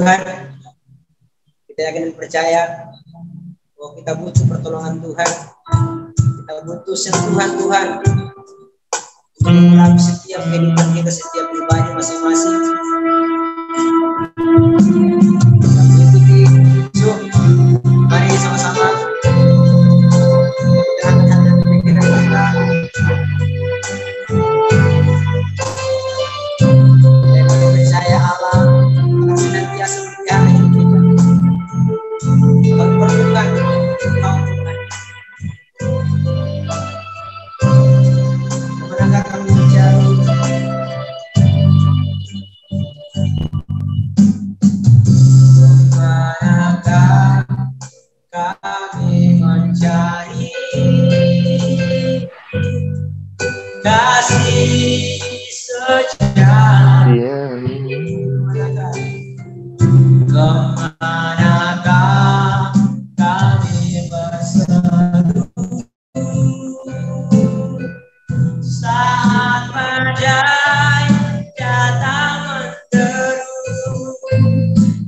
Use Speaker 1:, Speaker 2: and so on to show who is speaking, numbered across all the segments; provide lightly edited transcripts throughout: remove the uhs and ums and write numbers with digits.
Speaker 1: Tuhan, kita yakin dan percaya bahwa kita butuh pertolongan Tuhan, kita butuh sentuhan Tuhan untuk melalui setiap kehidupan kita, setiap pribadi masing-masing. Kita mengikuti Yesus. Mari sama-sama dengan hati dan pikiran kita. Kita percaya Allah akan senantiasa melihara hidup kita. Perlukan Tuhan. Kemenangan kami mencari. Kemenangan kami mencari kasih sejati. Kemanakah kami berseru saat badai datang menderu,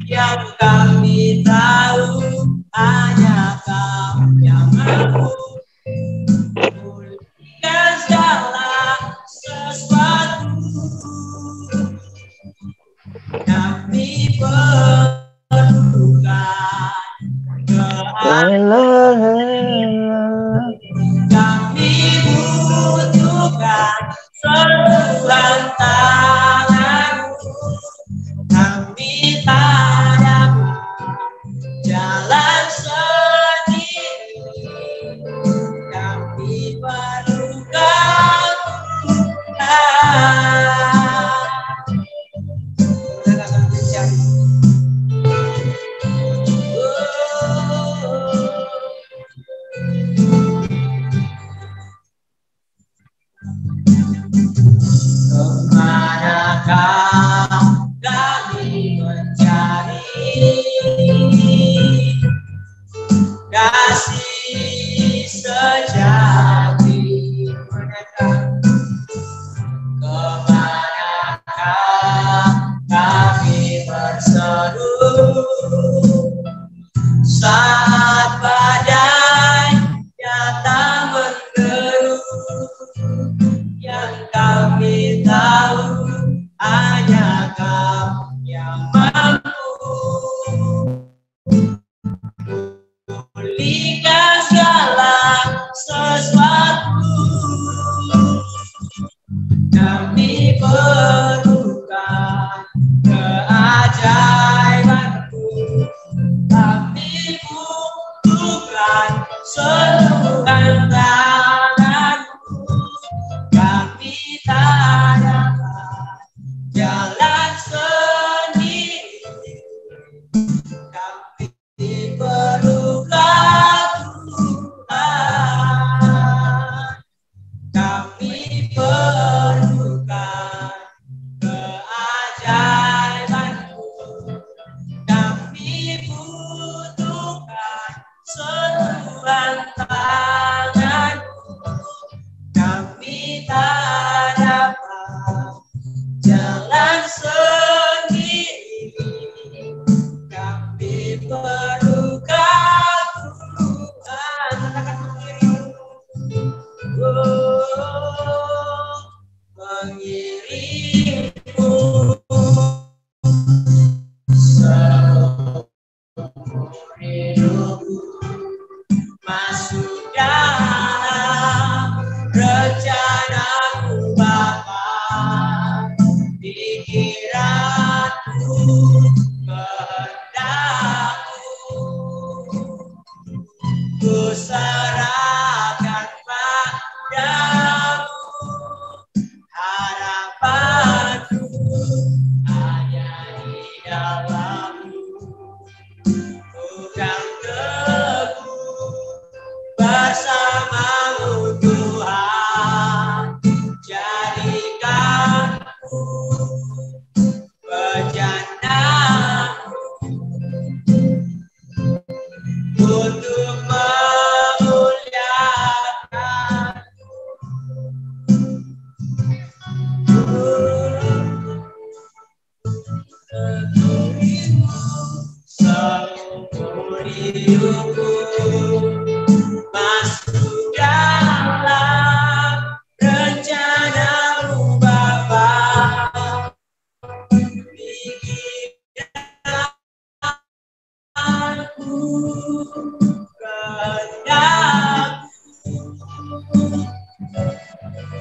Speaker 1: yang kami tahu hanya Kau yang mampu memulihkan segala sesuatu. Kami perlukan keadilan, kami butuhkan sentuhan tangan-Mu. Kami tak dapat jalan sendiri, kami perlukan Tuhan. Kemanakah kami mencari kasih sejati? Kemanakah kami berseru saat badai datang menderu, yang kami tahu hanya Kau yang mampu memulihkan segala sesuatu. Kami perlukan keajaiban-Mu, kami butuhkan sentuhan tangan-Mu. Kami tak dapat jalan sendiri, kami perlukan Tuhan. Kami perlukan keajaiban-Mu, kami butuhkan sentuhan tangan-Mu. Kami tak dapat jalan sendiri, kami perlukan Tuhan. Mengirim-Mu seumur hidupku, masih hidupku masuk dalam rencana-Mu Bapa. Aku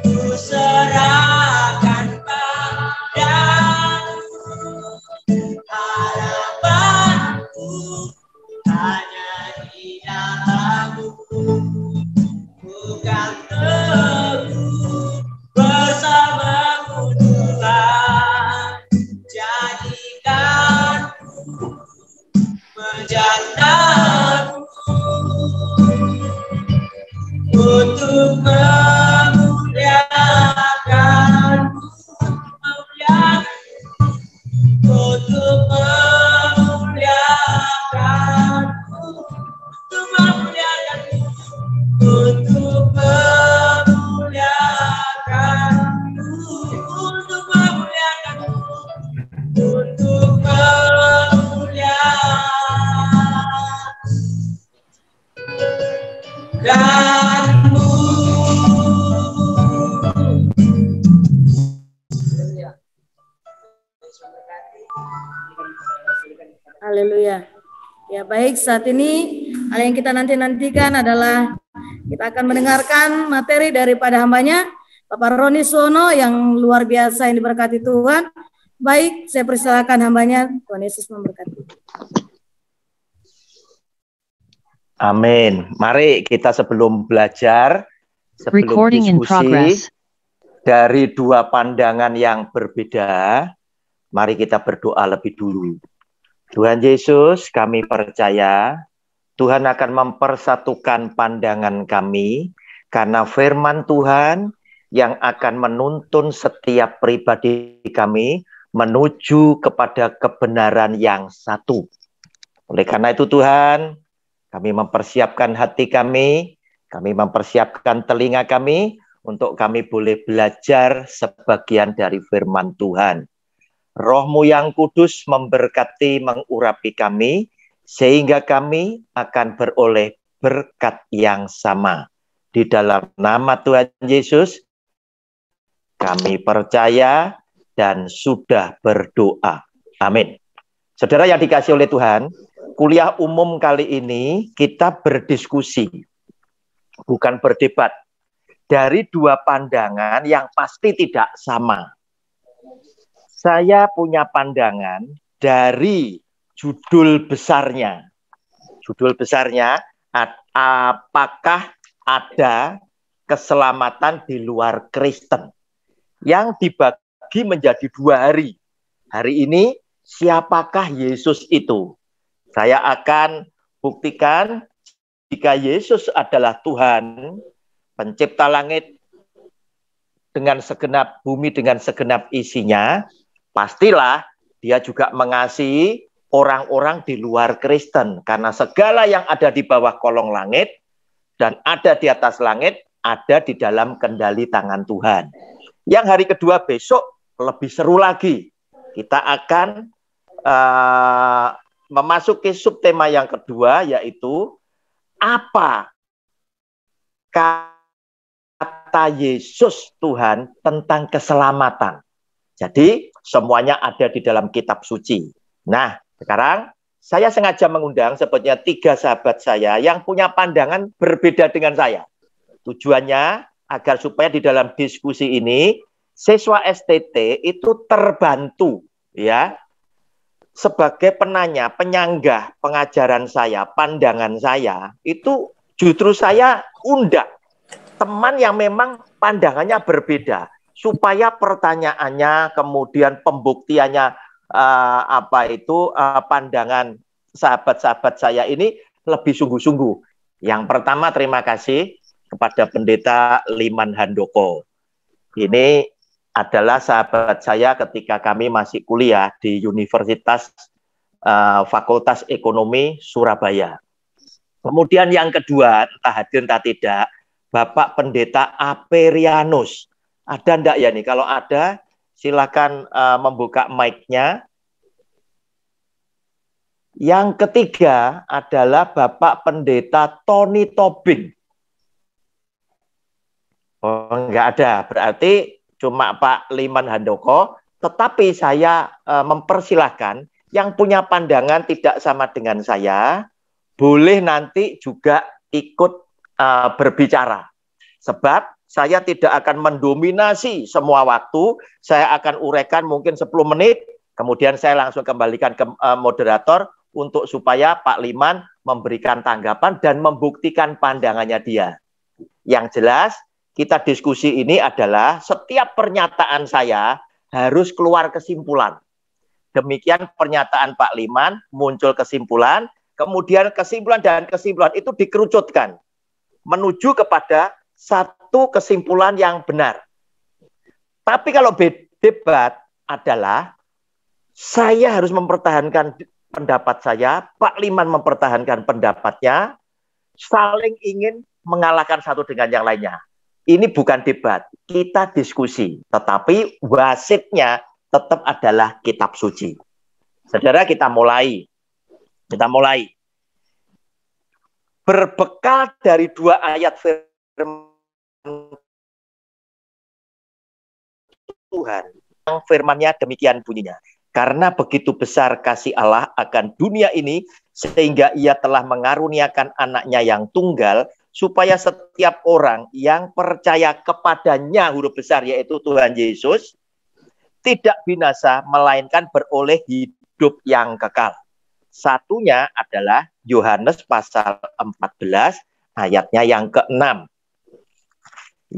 Speaker 1: ku serahkan padamu, harapanku hanya di dalam-Mu, bukan teguh bersama-Mu Tuhan. Jadikanku menjadi untuk memuliakan-Mu, untuk memuliakan-Mu, untuk memuliakan-Mu, untuk memuliakan-Mu, untuk memuliakan-Mu, untuk memuliakan-Mu.
Speaker 2: Haleluya. Ya baik, saat ini hal yang kita nantikan adalah kita akan mendengarkan materi daripada hambanya Bapak Roni Suwono yang luar biasa yang diberkati Tuhan. Baik, saya persilakan hambanya. Tuhan Yesus memberkati.
Speaker 3: Amin. Mari kita sebelum belajar, sebelum diskusi dari dua pandangan yang berbeda, mari kita berdoa lebih dulu. Tuhan Yesus, kami percaya Tuhan akan mempersatukan pandangan kami karena firman Tuhan yang akan menuntun setiap pribadi kami menuju kepada kebenaran yang satu. Oleh karena itu Tuhan, kami mempersiapkan hati kami mempersiapkan telinga kami untuk kami boleh belajar sebagian dari firman Tuhan. Roh-Mu yang kudus memberkati, mengurapi kami, sehingga kami akan beroleh berkat yang sama. Di dalam nama Tuhan Yesus, kami percaya dan sudah berdoa. Amin. Saudara yang dikasihi oleh Tuhan, kuliah umum kali ini kita berdiskusi, bukan berdebat, dari dua pandangan yang pasti tidak sama. Saya punya pandangan dari judul besarnya. Judul besarnya, apakah ada keselamatan di luar Kristen? Yang dibagi menjadi dua hari. Hari ini, siapakah Yesus itu? Saya akan buktikan jika Yesus adalah Tuhan, pencipta langit dengan segenap bumi, dengan segenap isinya, pastilah dia juga mengasihi orang-orang di luar Kristen. Karena segala yang ada di bawah kolong langit dan ada di atas langit, ada di dalam kendali tangan Tuhan. Yang hari kedua besok lebih seru lagi. Kita akan memasuki subtema yang kedua, yaitu apa kata Yesus Tuhan tentang keselamatan. Jadi semuanya ada di dalam kitab suci. Nah, sekarang saya sengaja mengundang sebetulnya 3 sahabat saya yang punya pandangan berbeda dengan saya. Tujuannya agar supaya di dalam diskusi ini siswa STT itu terbantu, ya, sebagai penanya, penyanggah pengajaran saya, pandangan saya, itu justru saya undang teman yang memang pandangannya berbeda, supaya pertanyaannya, kemudian pembuktiannya, pandangan sahabat-sahabat saya ini lebih sungguh-sungguh. Yang pertama, terima kasih kepada Pendeta Liman Handoko. Ini adalah sahabat saya ketika kami masih kuliah di Universitas Fakultas Ekonomi Surabaya. Kemudian yang kedua, entah hadir entah tidak, Bapak Pendeta Aperianus. Ada enggak ya nih? Kalau ada, silakan membuka mic-nya. Yang ketiga adalah Bapak Pendeta Tony Tobing. Oh, enggak ada, berarti cuma Pak Liman Handoko, tetapi saya mempersilahkan yang punya pandangan tidak sama dengan saya, boleh nanti juga ikut berbicara. Sebab saya tidak akan mendominasi semua waktu, saya akan uraikan mungkin 10 menit, kemudian saya langsung kembalikan ke moderator untuk supaya Pak Liman memberikan tanggapan dan membuktikan pandangannya dia. Yang jelas, kita diskusi ini adalah setiap pernyataan saya harus keluar kesimpulan. Demikian pernyataan Pak Liman, muncul kesimpulan, kemudian kesimpulan dan kesimpulan itu dikerucutkan menuju kepada satu kesimpulan yang benar. Tapi kalau debat adalah saya harus mempertahankan pendapat saya, Pak Liman mempertahankan pendapatnya, saling ingin mengalahkan satu dengan yang lainnya. Ini bukan debat, kita diskusi, tetapi wasitnya tetap adalah kitab suci. Saudara, kita mulai. Berbekal dari 2 ayat firman Tuhan, yang firman-Nya demikian bunyinya. Karena begitu besar kasih Allah akan dunia ini, sehingga ia telah mengaruniakan anaknya yang tunggal, supaya setiap orang yang percaya kepadanya, huruf besar yaitu Tuhan Yesus, tidak binasa, melainkan beroleh hidup yang kekal. Satunya adalah Yohanes pasal 14, ayatnya yang ke-6.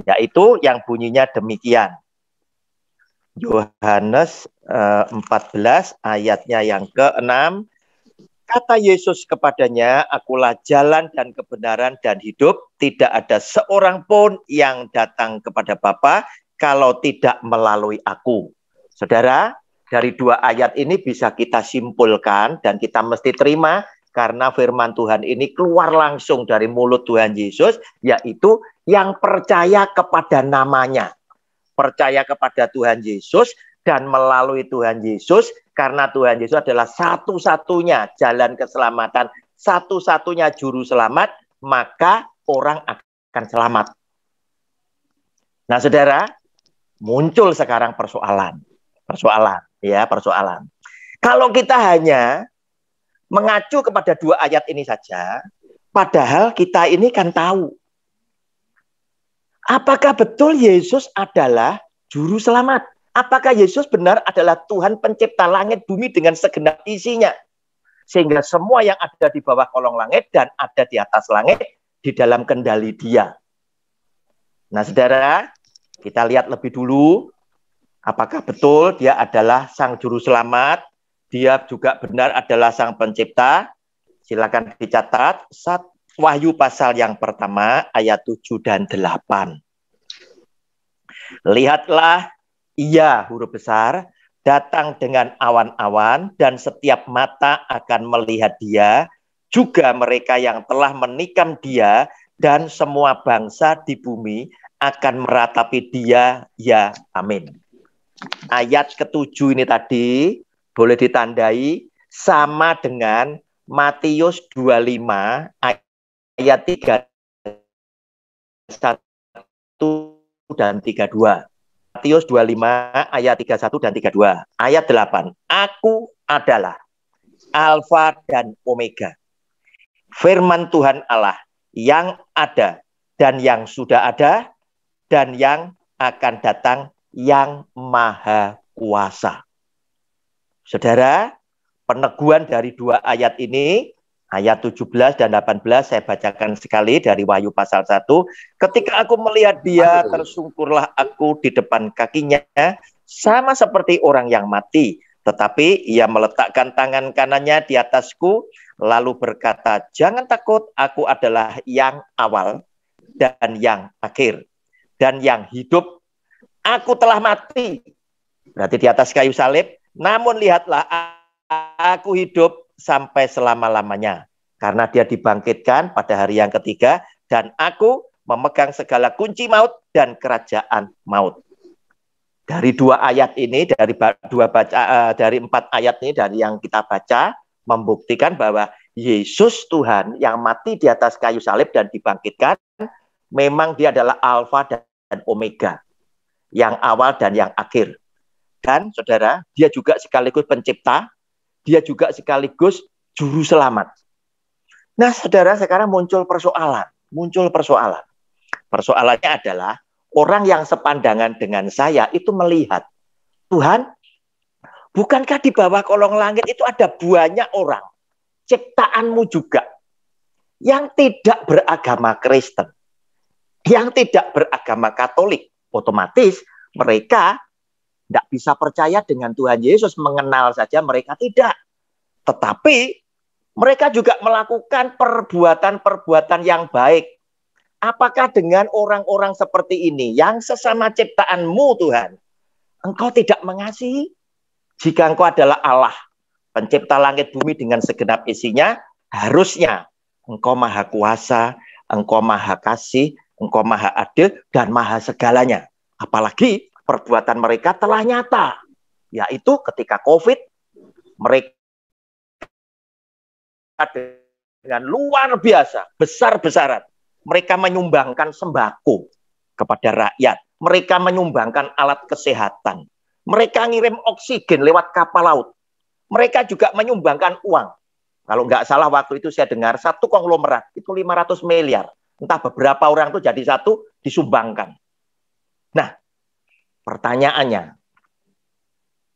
Speaker 3: Yaitu yang bunyinya demikian. Yohanes 14 ayatnya yang ke-6, kata Yesus kepadanya, akulah jalan dan kebenaran dan hidup, tidak ada seorang pun yang datang kepada Bapa kalau tidak melalui aku. Saudara, dari 2 ayat ini bisa kita simpulkan dan kita mesti terima karena firman Tuhan ini keluar langsung dari mulut Tuhan Yesus, yaitu yang percaya kepada namanya. Percaya kepada Tuhan Yesus dan melalui Tuhan Yesus, karena Tuhan Yesus adalah satu-satunya jalan keselamatan, satu-satunya juru selamat, maka orang akan selamat. Nah, saudara, muncul sekarang persoalan. Kalau kita hanya mengacu kepada 2 ayat ini saja, padahal kita ini kan tahu, apakah betul Yesus adalah juru selamat? Apakah Yesus benar adalah Tuhan pencipta langit bumi dengan segenap isinya? Sehingga semua yang ada di bawah kolong langit dan ada di atas langit di dalam kendali Dia. Nah, saudara, kita lihat lebih dulu. Apakah betul Dia adalah sang juru selamat? Dia juga benar adalah sang pencipta? Silakan dicatat. Wahyu pasal yang pertama ayat 7 dan 8. Lihatlah, Ia, huruf besar, datang dengan awan-awan dan setiap mata akan melihat Dia, juga mereka yang telah menikam Dia dan semua bangsa di bumi akan meratapi Dia, ya amin. Ayat ke-7 ini tadi boleh ditandai sama dengan Matius 25 ayat 31 dan 32. Matius 25 ayat 31 dan 32. Ayat 8. Aku adalah Alfa dan Omega. Firman Tuhan Allah yang ada dan yang sudah ada dan yang akan datang, yang maha kuasa. Saudara, peneguhan dari 2 ayat ini, ayat 17 dan 18 saya bacakan sekali dari Wahyu pasal 1. Ketika aku melihat Dia, tersungkurlah aku di depan kakinya, sama seperti orang yang mati. Tetapi Ia meletakkan tangan kanannya di atasku, lalu berkata, jangan takut, aku adalah yang awal dan yang akhir, dan yang hidup. Aku telah mati, berarti di atas kayu salib, namun lihatlah, aku hidup sampai selama-lamanya, karena Dia dibangkitkan pada hari yang ketiga, dan aku memegang segala kunci maut dan kerajaan maut. Dari 2 ayat ini, dari 4 ayat ini, dari yang kita baca, membuktikan bahwa Yesus Tuhan yang mati di atas kayu salib dan dibangkitkan, memang dia adalah Alfa dan Omega, yang awal dan yang akhir. Dan saudara, dia juga sekaligus pencipta, dia juga sekaligus juru selamat. Nah saudara, sekarang muncul persoalan. Persoalannya adalah orang yang sepandangan dengan saya itu melihat, Tuhan, bukankah di bawah kolong langit itu ada banyak orang, ciptaanmu juga, yang tidak beragama Kristen, yang tidak beragama Katolik. Otomatis mereka tidak bisa percaya dengan Tuhan Yesus, mengenal saja mereka tidak. Tetapi mereka juga melakukan perbuatan-perbuatan yang baik. Apakah dengan orang-orang seperti ini, yang sesama ciptaanmu Tuhan, engkau tidak mengasihi? Jika engkau adalah Allah, pencipta langit bumi dengan segenap isinya, harusnya engkau maha kuasa, engkau maha kasih, engkau maha adil, dan maha segalanya. Apalagi perbuatan mereka telah nyata, yaitu ketika COVID, mereka dengan luar biasa, besar-besaran, mereka menyumbangkan sembako kepada rakyat, mereka menyumbangkan alat kesehatan, mereka ngirim oksigen lewat kapal laut, mereka juga menyumbangkan uang. Kalau nggak salah waktu itu saya dengar satu konglomerat itu 500 miliar, entah beberapa orang itu jadi satu disumbangkan. Nah, pertanyaannya,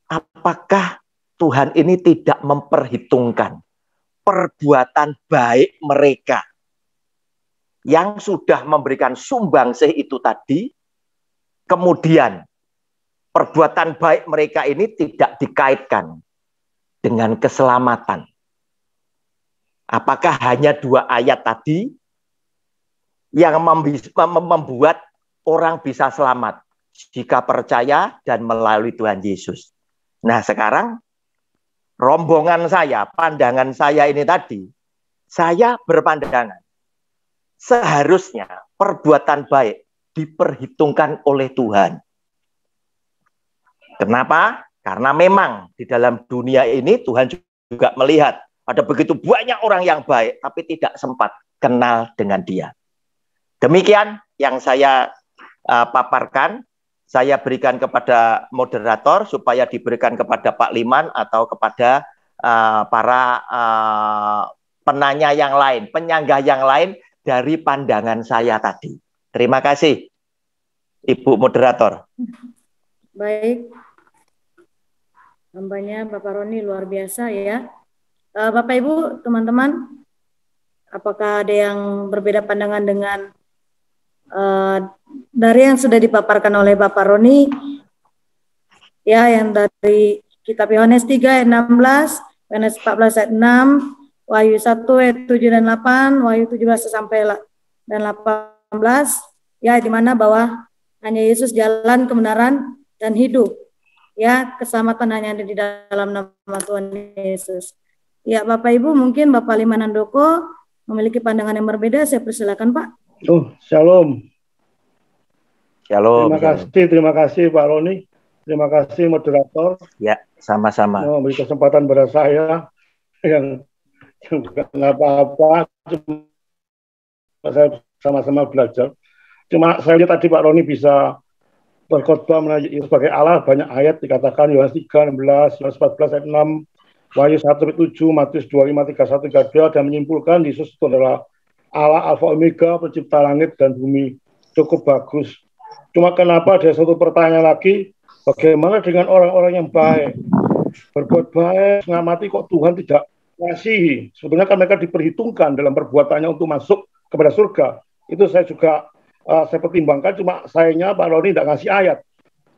Speaker 3: apakah Tuhan ini tidak memperhitungkan perbuatan baik mereka yang sudah memberikan sumbangsih itu tadi, kemudian perbuatan baik mereka ini tidak dikaitkan dengan keselamatan? Apakah hanya 2 ayat tadi yang membuat orang bisa selamat jika percaya dan melalui Tuhan Yesus? Nah sekarang rombongan saya, pandangan saya ini tadi, saya berpandangan seharusnya perbuatan baik diperhitungkan oleh Tuhan. Kenapa? Karena memang di dalam dunia ini Tuhan juga melihat ada begitu banyak orang yang baik, tapi tidak sempat kenal dengan Dia. Demikian yang saya paparkan. Saya berikan kepada moderator supaya diberikan kepada Pak Liman atau kepada para penanya yang lain, penyanggah yang lain dari pandangan saya tadi. Terima kasih, Ibu moderator.
Speaker 2: Baik. Hambanya Bapak Roni luar biasa ya. Bapak Ibu, teman-teman, apakah ada yang berbeda pandangan dengan dari yang sudah dipaparkan oleh Bapak Roni, ya, yang dari kitab Yohanes 3 ayat 16, Yohanes 14 ayat 6, Wahyu 1 ayat 7 dan 8, Wahyu 17 sampai dan 18, ya, di mana bahwa hanya Yesus jalan, kebenaran, dan hidup. Ya, keselamatan hanya ada di dalam nama Tuhan Yesus. Ya, Bapak Ibu, mungkin Bapak Liman Handoko memiliki pandangan yang berbeda. Saya persilakan, Pak.
Speaker 4: Shalom.
Speaker 3: Shalom.
Speaker 4: Terima kasih Pak Roni. Terima kasih moderator.
Speaker 3: Ya, sama-sama.
Speaker 4: Memberi kesempatan pada saya yang bukan apa-apa, cuma saya sama-sama belajar. Cuma saya lihat tadi Pak Roni bisa berkhotbah sebagai Allah, banyak ayat dikatakan, Yohanes 3, 16, Yohanes 14 ayat 6, Wahyu 1 ayat 7, Matius 25, 31, 32, dan menyimpulkan Yesus itu adalah Allah Alfa Omega, pencipta langit dan bumi. Cukup bagus. Cuma kenapa ada satu pertanyaan lagi, bagaimana dengan orang-orang yang baik, berbuat baik, mengamati kok Tuhan tidak mengasihi? Sebetulnya kan mereka diperhitungkan dalam perbuatannya untuk masuk kepada surga. Itu saya juga saya pertimbangkan, cuma sayangnya Pak Roni tidak ngasih ayat.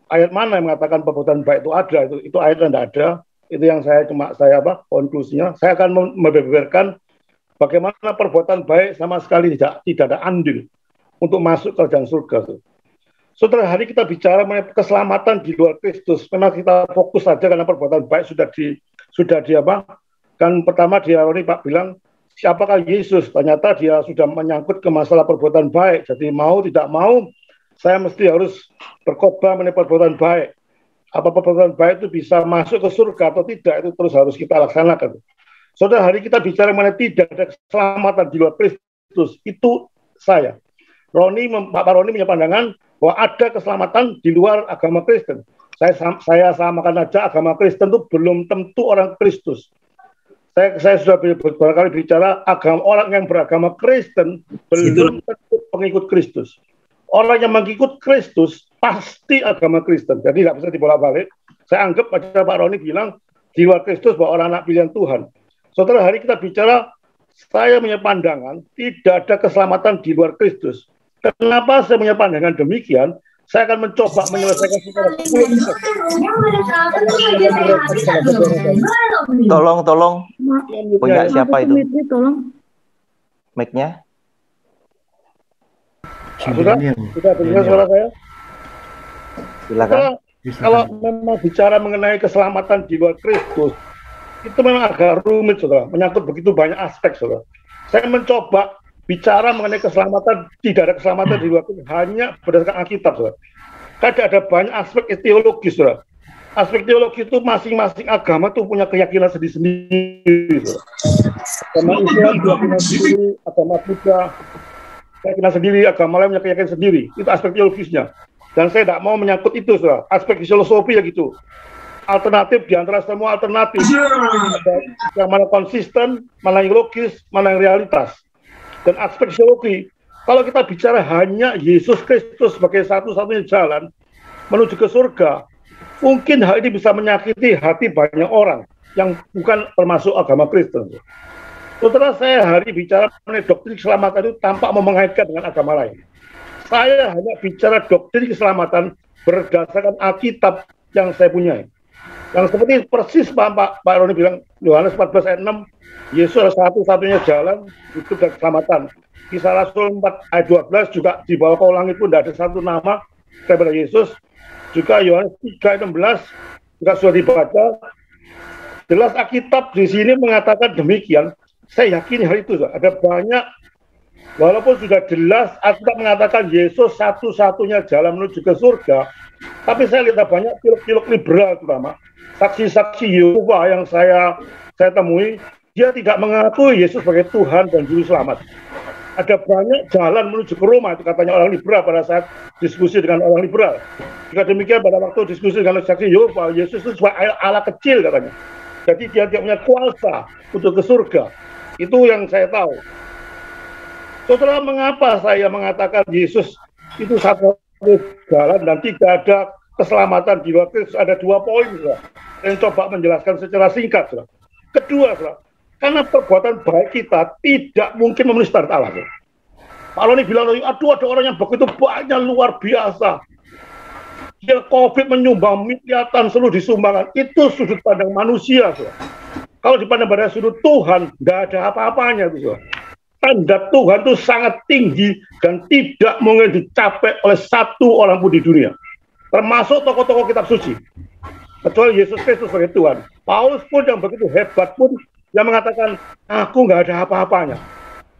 Speaker 4: Ayat mana yang mengatakan perbuatan baik itu ada? Itu ayatnya tidak ada. Itu yang saya konklusinya. Saya akan membeberkan bagaimana perbuatan baik sama sekali tidak ada andil untuk masuk ke dalam surga. Setelah hari kita bicara mengenai keselamatan di luar Kristus, memang kita fokus saja karena perbuatan baik sudah di apa? Kan pertama dia ini Pak bilang siapakah Yesus? Ternyata dia sudah menyangkut ke masalah perbuatan baik. Jadi mau tidak mau saya mesti harus berkhotbah mengenai perbuatan baik. Apa perbuatan baik itu bisa masuk ke surga atau tidak, itu terus harus kita laksanakan. Saudara, hari kita bicara mengenai tidak ada keselamatan di luar Kristus. Itu saya. Pak Roni punya pandangan bahwa ada keselamatan di luar agama Kristen. Saya samakan aja, agama Kristen itu belum tentu orang Kristus. Saya sudah beberapa kali bicara, orang yang beragama Kristen belum tentu pengikut Kristus. Orang yang mengikut Kristus pasti agama Kristen. Jadi nggak bisa dibolak-balik. Saya anggap pada Pak Roni bilang di luar Kristus bahwa orang anak pilihan Tuhan. Saudara, hari kita bicara, saya punya pandangan tidak ada keselamatan di luar Kristus. Kenapa saya punya pandangan demikian? Saya akan mencoba menyelesaikan secara 10 menit.
Speaker 3: Tolong. Punya siapa itu?
Speaker 2: Tolong.
Speaker 3: Mic-nya?
Speaker 4: Sudah dengar suara saya?
Speaker 3: Silakan.
Speaker 4: Kalau memang bicara mengenai keselamatan di luar Kristus, itu memang agak rumit, saudara. Menyangkut begitu banyak aspek, saudara. Saya mencoba bicara mengenai keselamatan, tidak ada keselamatan di luar Kristus, hanya berdasarkan Alkitab, saudara. Kadang ada banyak aspek teologis, saudara. Aspek teologis itu masing-masing agama tuh punya keyakinan sendiri-sendiri, saudara. Agama Islam keyakinan sendiri, agama Buddha keyakinan sendiri, agama lain punya keyakinan sendiri. Itu aspek teologisnya. Dan saya tidak mau menyangkut itu, saudara. Aspek filosofi ya gitu. Alternatif di antara semua alternatif. Yang mana konsisten, mana yang logis, mana yang realitas. Dan aspek psikologi, kalau kita bicara hanya Yesus Kristus sebagai satu-satunya jalan menuju ke surga, mungkin hal ini bisa menyakiti hati banyak orang yang bukan termasuk agama Kristen. Setelah saya hari bicara mengenai doktrin keselamatan itu tanpa mau mengaitkan dengan agama lain. Saya hanya bicara doktrin keselamatan berdasarkan Alkitab yang saya punyai. Yang seperti persis Pak Roni bilang, Yohanes 14 ayat 6, Yesus adalah satu-satunya jalan hidup dan keselamatan. Kisah Rasul 4 ayat 12 juga di bawah kau langit pun tidak ada satu nama daripada Yesus. Juga Yohanes 3 ayat 16 juga sudah dibaca. Jelas Alkitab di sini mengatakan demikian. Saya yakin hal itu. Ada banyak, walaupun sudah jelas Alkitab mengatakan Yesus satu-satunya jalan menuju ke surga, tapi saya lihat banyak teolog-teolog liberal terutama saksi-saksi Yehova yang saya temui, dia tidak mengakui Yesus sebagai Tuhan dan Juru Selamat. Ada banyak jalan menuju ke Roma, itu katanya orang liberal pada saat diskusi dengan orang liberal. Jika demikian pada waktu diskusi dengan saksi Yehova, Yesus itu sebagai Allah kecil katanya. Jadi dia tidak punya kuasa untuk ke surga. Itu yang saya tahu. Saudara, mengapa saya mengatakan Yesus itu satu jalan dan tidak ada keselamatan di luar Kristus? Ada 2 poin, saudara. Saya coba menjelaskan secara singkat, saudara. Kedua, saudara, karena perbuatan baik kita tidak mungkin memenuhi standar Allah. Pak Roni bilang, aduh ada orang yang begitu banyak, luar biasa. Dia COVID menyumbang miliaran seluruh disumbangkan. Itu sudut pandang manusia, saudara. Kalau dipandang pada sudut Tuhan, nggak ada apa-apanya, saudara. Standar Tuhan itu sangat tinggi dan tidak mungkin dicapai oleh satu orang pun di dunia. Termasuk tokoh-tokoh kitab suci. Kecuali Yesus Kristus sebagai Tuhan. Paulus pun yang begitu hebat pun yang mengatakan, aku nggak ada apa-apanya.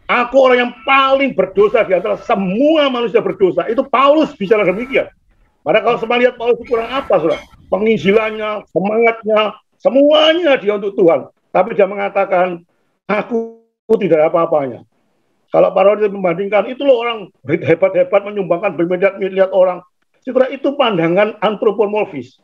Speaker 4: Aku orang yang paling berdosa di antara semua manusia berdosa. Itu Paulus bicara demikian. Padahal kalau semua lihat Paulus kurang apa, saudara? Penginjilannya, semangatnya, semuanya dia untuk Tuhan. Tapi dia mengatakan, aku tidak ada apa-apanya. Kalau Pak Roni membandingkan, itu loh orang hebat-hebat menyumbangkan bermiliar-miliar orang. Setelah itu pandangan antropomorfis.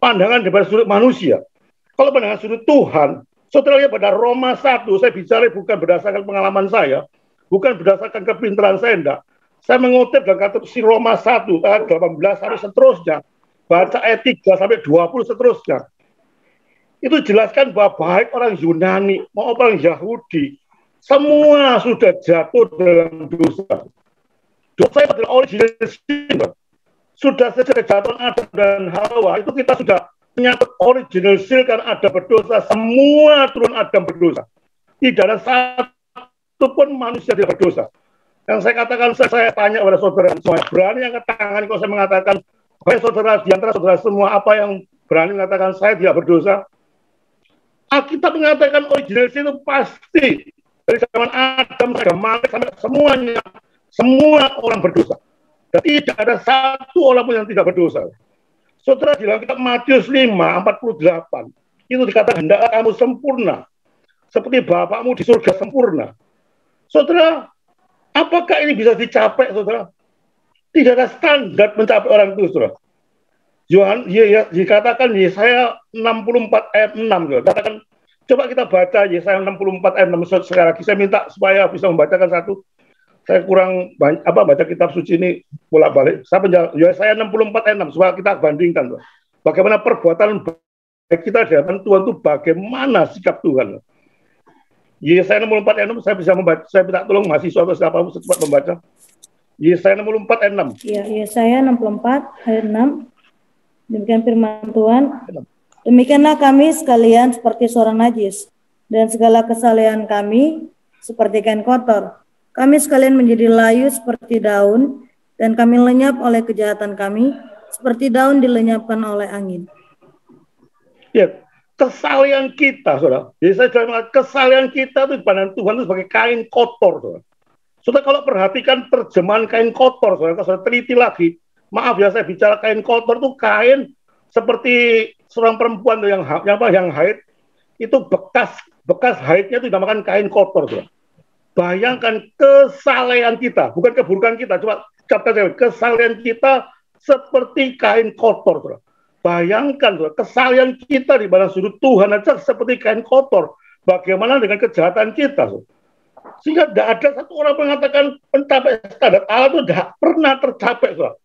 Speaker 4: Pandangan dari sudut manusia. Kalau pandangan sudut Tuhan, saudara lihat pada Roma 1, saya bicara bukan berdasarkan pengalaman saya, bukan berdasarkan kepintaran saya, enggak. Saya mengutip dari kata si Roma 1, ayat 18 sampai seterusnya. Baca ayat 3 sampai 20 seterusnya. Itu jelaskan bahwa baik orang Yunani maupun orang Yahudi, semua sudah jatuh dalam dosa. Dosa itu adalah original sin. Sudah sejak kejahatan Adam dan Hawa, itu kita sudah menyangkut original sin karena ada berdosa. Semua turun Adam berdosa. Tidak ada satu pun manusia tidak berdosa. Yang saya katakan, saya tanya kepada saudara semua, berani angkat tangan kalau saya mengatakan, baik saudara, di antara saudara semua, apa yang berani mengatakan saya tidak berdosa? Alkitab mengatakan original sin itu pasti. Dari zaman Adam, sampai Malik, sampai semuanya, semua orang berdosa. Dan tidak ada satu orang pun yang tidak berdosa. Saudara, di dalam kitab Matius 5, 48, itu dikatakan, hendaklah kamu sempurna, seperti Bapakmu di surga sempurna. Saudara, apakah ini bisa dicapai, saudara? Tidak ada standar mencapai orang itu, saudara. Dikatakan Yesaya 64 ayat 6, saudara. Katakan, coba kita baca Yesaya 64 ayat 6 sekali lagi. Saya minta supaya bisa membacakan satu. Saya kurang banyak, baca kitab suci ini bolak-balik. Yesaya 64 ayat 6 supaya kita bandingkan, saudara. Bagaimana perbuatan baik kita di hadapan Tuhan itu, bagaimana sikap Tuhan. Yesaya 64 ayat 6, saya bisa membaca, saya minta tolong mahasiswa atau siapapun cepat membaca. Yesaya 64 ayat 6.
Speaker 2: Ya, Yesaya 64 ayat 6. Demikian firman Tuhan. Demikianlah kami sekalian seperti seorang najis, dan segala kesalehan kami seperti kain kotor. Kami sekalian menjadi layu seperti daun, dan kami lenyap oleh kejahatan kami, seperti daun dilenyapkan oleh angin.
Speaker 4: Ya, kesalehan kita, saudara. Jadi saya bilang, kesalehan kita itu di pandang Tuhan itu sebagai kain kotor, saudara. Saudara kalau perhatikan terjemahan kain kotor, saudara, kalau saudara teliti lagi, maaf ya saya bicara kain kotor itu kain seperti seorang perempuan tuh yang haid, itu bekas haidnya itu dinamakan kain kotor, saudara. Bayangkan kesalehan kita, bukan keburukan kita, coba kesalehan kita seperti kain kotor, saudara. Bayangkan, saudara, kesalehan kita di mana sudut Tuhan aja seperti kain kotor. Bagaimana dengan kejahatan kita, saudara? Sehingga tidak ada satu orang mengatakan mencapai standar Allah itu tidak pernah tercapai, saudara.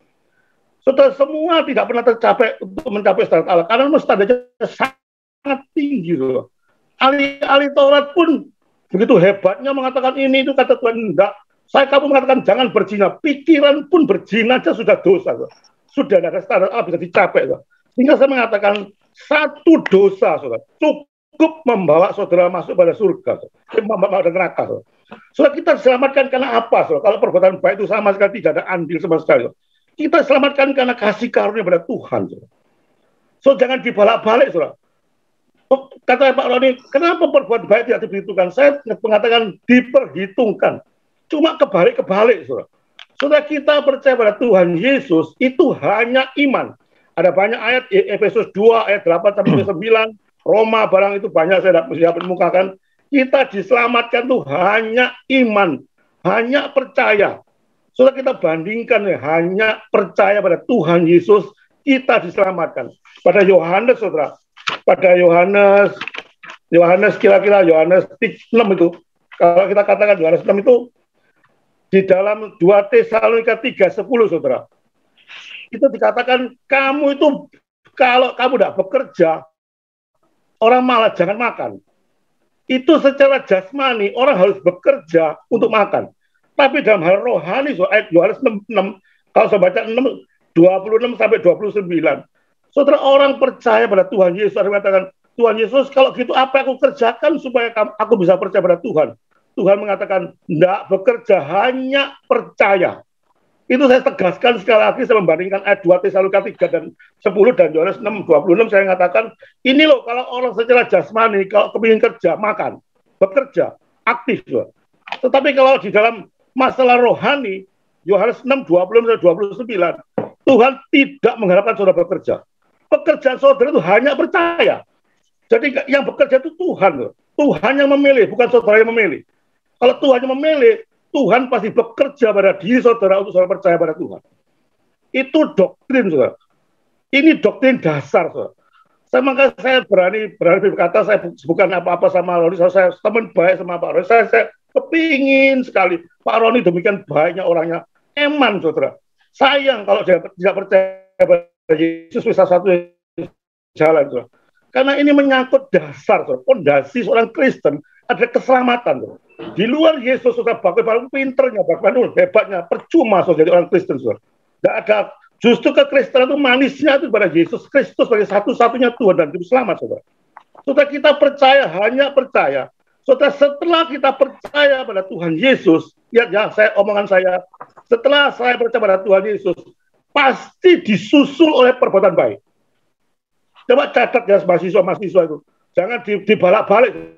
Speaker 4: Saudara, semua tidak pernah tercapai untuk mencapai standar Allah karena standarnya sangat tinggi, saudara. Ahli Taurat pun begitu hebatnya mengatakan ini itu, kata Tuhan enggak. Kamu mengatakan jangan berzina, pikiran pun berzina aja sudah dosa, saudara. Sudah tidak ada standar Allah bisa dicapai, saudara. Sehingga saya mengatakan satu dosa, saudara, cukup membawa saudara masuk pada surga, membawa neraka, saudara. Saudara, kita diselamatkan karena apa, saudara? Kalau perbuatan baik itu sama sekali tidak ada andil sama sekali, saudara. Kita diselamatkan karena kasih karunia pada Tuhan, saudara. So, jangan dibalak-balik, saudara. Kata Pak Roni, kenapa perbuatan baik tidak diperhitungkan? Saya mengatakan diperhitungkan. Cuma kebalik-kebalik, saudara. Saudara, kita percaya pada Tuhan Yesus itu hanya iman. Ada banyak ayat, Efesus 2 ayat 8 sampai 9, Roma barang itu banyak saya tidak memukakan. Kita diselamatkan tuh hanya iman, hanya percaya. Saudara, kita bandingkan ya, hanya percaya pada Tuhan Yesus, kita diselamatkan. Pada Yohanes, saudara, pada Yohanes kira-kira Yohanes 6 itu, kalau kita katakan Yohanes 6 itu, di dalam 2 Tesalonika 3:10, saudara, itu dikatakan kamu itu kalau kamu tidak bekerja, orang malah jangan makan. Itu secara jasmani orang harus bekerja untuk makan. Tapi dalam hal rohani, ayat Yohanes 6, kalau saya baca 6, 26 sampai 29, saudara, orang percaya pada Tuhan Yesus, ada mengatakan, Tuhan Yesus, kalau gitu apa yang aku kerjakan supaya aku bisa percaya pada Tuhan? Tuhan mengatakan, tidak bekerja, hanya percaya. Itu saya tegaskan sekali lagi, saya membandingkan ayat 2 Tesalonika 3 dan 10 dan Yohanes 6, 26, saya mengatakan, ini loh kalau orang secara jasmani, kalau kepingin kerja, makan, bekerja, aktif. Loh. Tetapi kalau di dalam masalah rohani, Yohanes 6, 20 dan 29, Tuhan tidak mengharapkan saudara bekerja. Pekerjaan saudara itu hanya percaya. Jadi yang bekerja itu Tuhan. Loh. Tuhan yang memilih, bukan saudara yang memilih. Kalau Tuhan yang memilih, Tuhan pasti bekerja pada diri saudara untuk saudara percaya pada Tuhan. Itu doktrin, saudara. Ini doktrin dasar, saudara. Makanya saya berani berkata, saya bukan apa-apa sama Roni, saya teman baik sama Pak Roni. Saya kepingin sekali Pak Roni demikian baiknya orangnya. Eman, saudara. Sayang kalau dia tidak percaya pada Yesus bisa satu jalan, saudara. Karena ini menyangkut dasar, saudara. Fondasi seorang Kristen ada keselamatan, saudara. Di luar Yesus, saudara, bagaimana pinternya, bagaimana hebatnya, percuma saudara jadi orang Kristen, saudara. Tidak ada, justru kekristenan itu manisnya itu pada Yesus Kristus sebagai satu-satunya Tuhan dan Juru Selamat, saudara. Saudara, kita percaya, hanya percaya. Saudara, setelah kita percaya pada Tuhan Yesus, ya omongan saya, setelah saya percaya pada Tuhan Yesus, pasti disusul oleh perbuatan baik. Coba catat ya mahasiswa-mahasiswa itu, jangan dibalak-balik.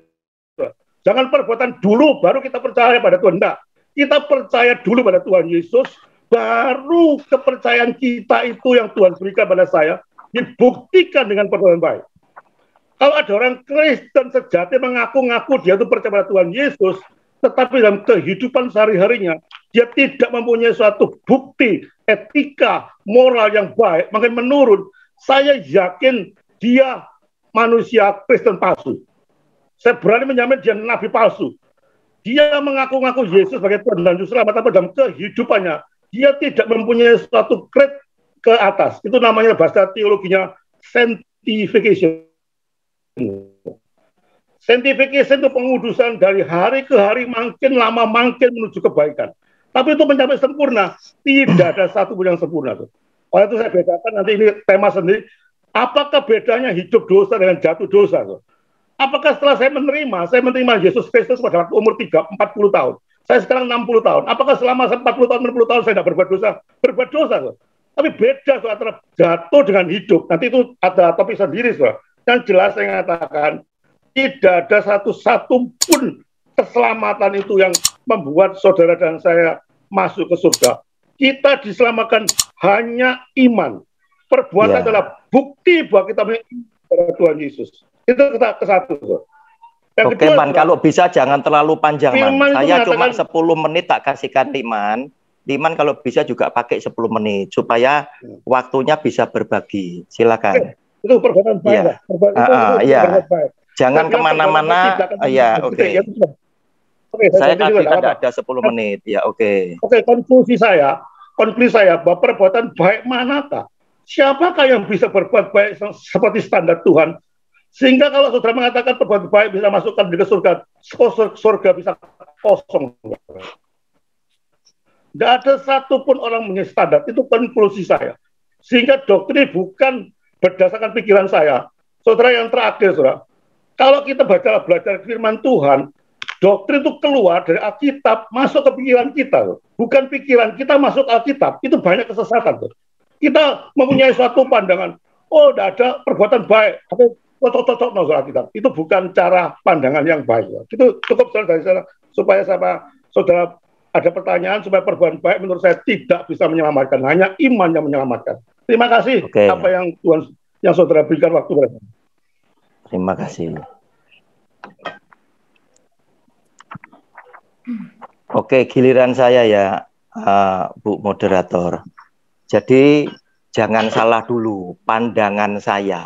Speaker 4: Jangan perbuatan dulu, baru kita percaya pada Tuhan. Tidak. Kita percaya dulu pada Tuhan Yesus, baru kepercayaan kita itu yang Tuhan berikan pada saya, dibuktikan dengan perbuatan baik. Kalau ada orang Kristen sejati mengaku-ngaku dia itu percaya pada Tuhan Yesus, tetapi dalam kehidupan sehari-harinya dia tidak mempunyai suatu bukti etika moral yang baik, makin menurun, saya yakin dia manusia Kristen palsu. Saya berani menjamin dia nabi palsu. Dia mengaku-ngaku Yesus sebagai Tuhan dan Juru Selamat, tapi dalam kehidupannya dia tidak mempunyai suatu grade ke atas. Itu namanya bahasa teologinya sanctification. Sanctification itu pengudusan dari hari ke hari, makin lama makin menuju kebaikan. Tapi itu mencapai sempurna, tidak ada satu pun yang sempurna. Oleh itu saya bedakan, nanti ini tema sendiri, apakah bedanya hidup dosa dengan jatuh dosa? Apakah setelah saya menerima Yesus Kristus pada waktu umur 40 tahun, saya sekarang 60 tahun, apakah selama 40 tahun, 60 tahun saya tidak berbuat dosa? Berbuat dosa. Tapi beda antara jatuh dengan hidup. Nanti itu ada topik sendiri. Yang jelas saya mengatakan, tidak ada satu pun keselamatan itu yang membuat saudara dan saya masuk ke surga. Kita diselamatkan hanya iman. Perbuatan adalah bukti bahwa kita mengiman Tuhan Yesus. Itu ke satu.
Speaker 3: Oke, kedua, Man, kalau bisa jangan terlalu panjang, Man. Saya cuma 10 menit tak kasihkan Liman. Liman kalau bisa juga pakai 10 menit supaya waktunya bisa berbagi. Silakan.
Speaker 4: Itu perbuatan baik.
Speaker 3: Iya. Jangan kemana-mana. Ya, oke. Saya tadi kan ada 10 menit. Ya, oke.
Speaker 4: Oke, konklusi saya bahwa perbuatan baik manakah? Siapakah yang bisa berbuat baik seperti standar Tuhan? Sehingga kalau saudara mengatakan perbuatan baik bisa masukkan di surga, surga bisa kosong. Tidak ada satupun orang punya standar. Itu konklusi saya. Sehingga doktrin bukan berdasarkan pikiran saya. Saudara yang terakhir, saudara. Kalau kita belajar firman Tuhan, doktrin itu keluar dari Alkitab, masuk ke pikiran kita. Bukan pikiran kita masuk Alkitab. Itu banyak kesesatan. Kita mempunyai suatu pandangan, oh, tidak ada perbuatan baik. Tapi cocok Alkitab. Itu bukan cara pandangan yang baik. Itu cukup dari sana supaya saudara ada pertanyaan supaya perbuatan baik menurut saya tidak bisa menyelamatkan, hanya iman yang menyelamatkan. Terima kasih apa yang Tuhan yang saudara berikan waktu pada saya.
Speaker 3: Terima kasih. Oke, giliran saya ya, Bu Moderator. Jadi jangan salah dulu pandangan saya.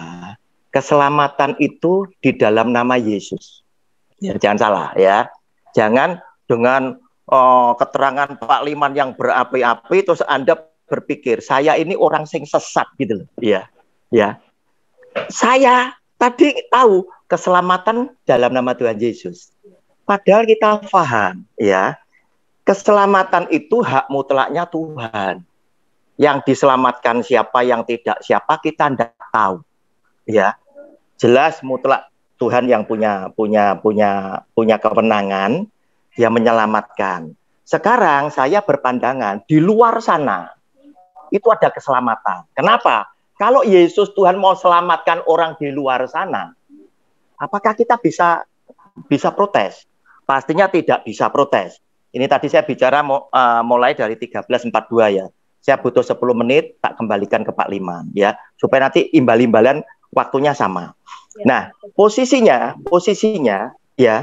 Speaker 3: Keselamatan itu di dalam nama Yesus. Ya, jangan salah ya. Jangan dengan keterangan Pak Liman yang berapi-api terus Anda berpikir saya ini orang sing sesat gitu loh. Ya. Ya. Saya tadi tahu keselamatan dalam nama Tuhan Yesus. Padahal kita paham ya. Keselamatan itu hak mutlaknya Tuhan. Yang diselamatkan siapa, yang tidak siapa kita tidak tahu. Ya, jelas mutlak Tuhan yang punya kewenangan yang menyelamatkan. Sekarang saya berpandangan di luar sana itu ada keselamatan. Kenapa? Kalau Yesus Tuhan mau selamatkan orang di luar sana, apakah kita bisa protes? Pastinya tidak bisa protes. Ini tadi saya bicara mulai dari 13:42 ya. Saya butuh 10 menit tak kembalikan ke Pak Liman ya, supaya nanti imbal-imbalan waktunya sama. Nah, posisinya ya,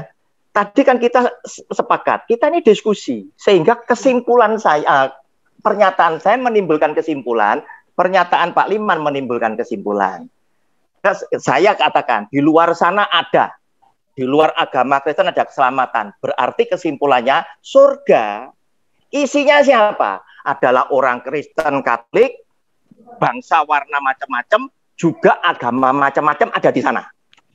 Speaker 3: tadi kan kita sepakat, kita ini diskusi, sehingga kesimpulan saya, pernyataan saya menimbulkan kesimpulan, pernyataan Pak Liman menimbulkan kesimpulan. Saya katakan, di luar sana ada, di luar agama Kristen ada keselamatan, berarti kesimpulannya surga, isinya siapa? Adalah orang Kristen Katolik, bangsa warna macam-macam, juga agama macam-macam ada di sana.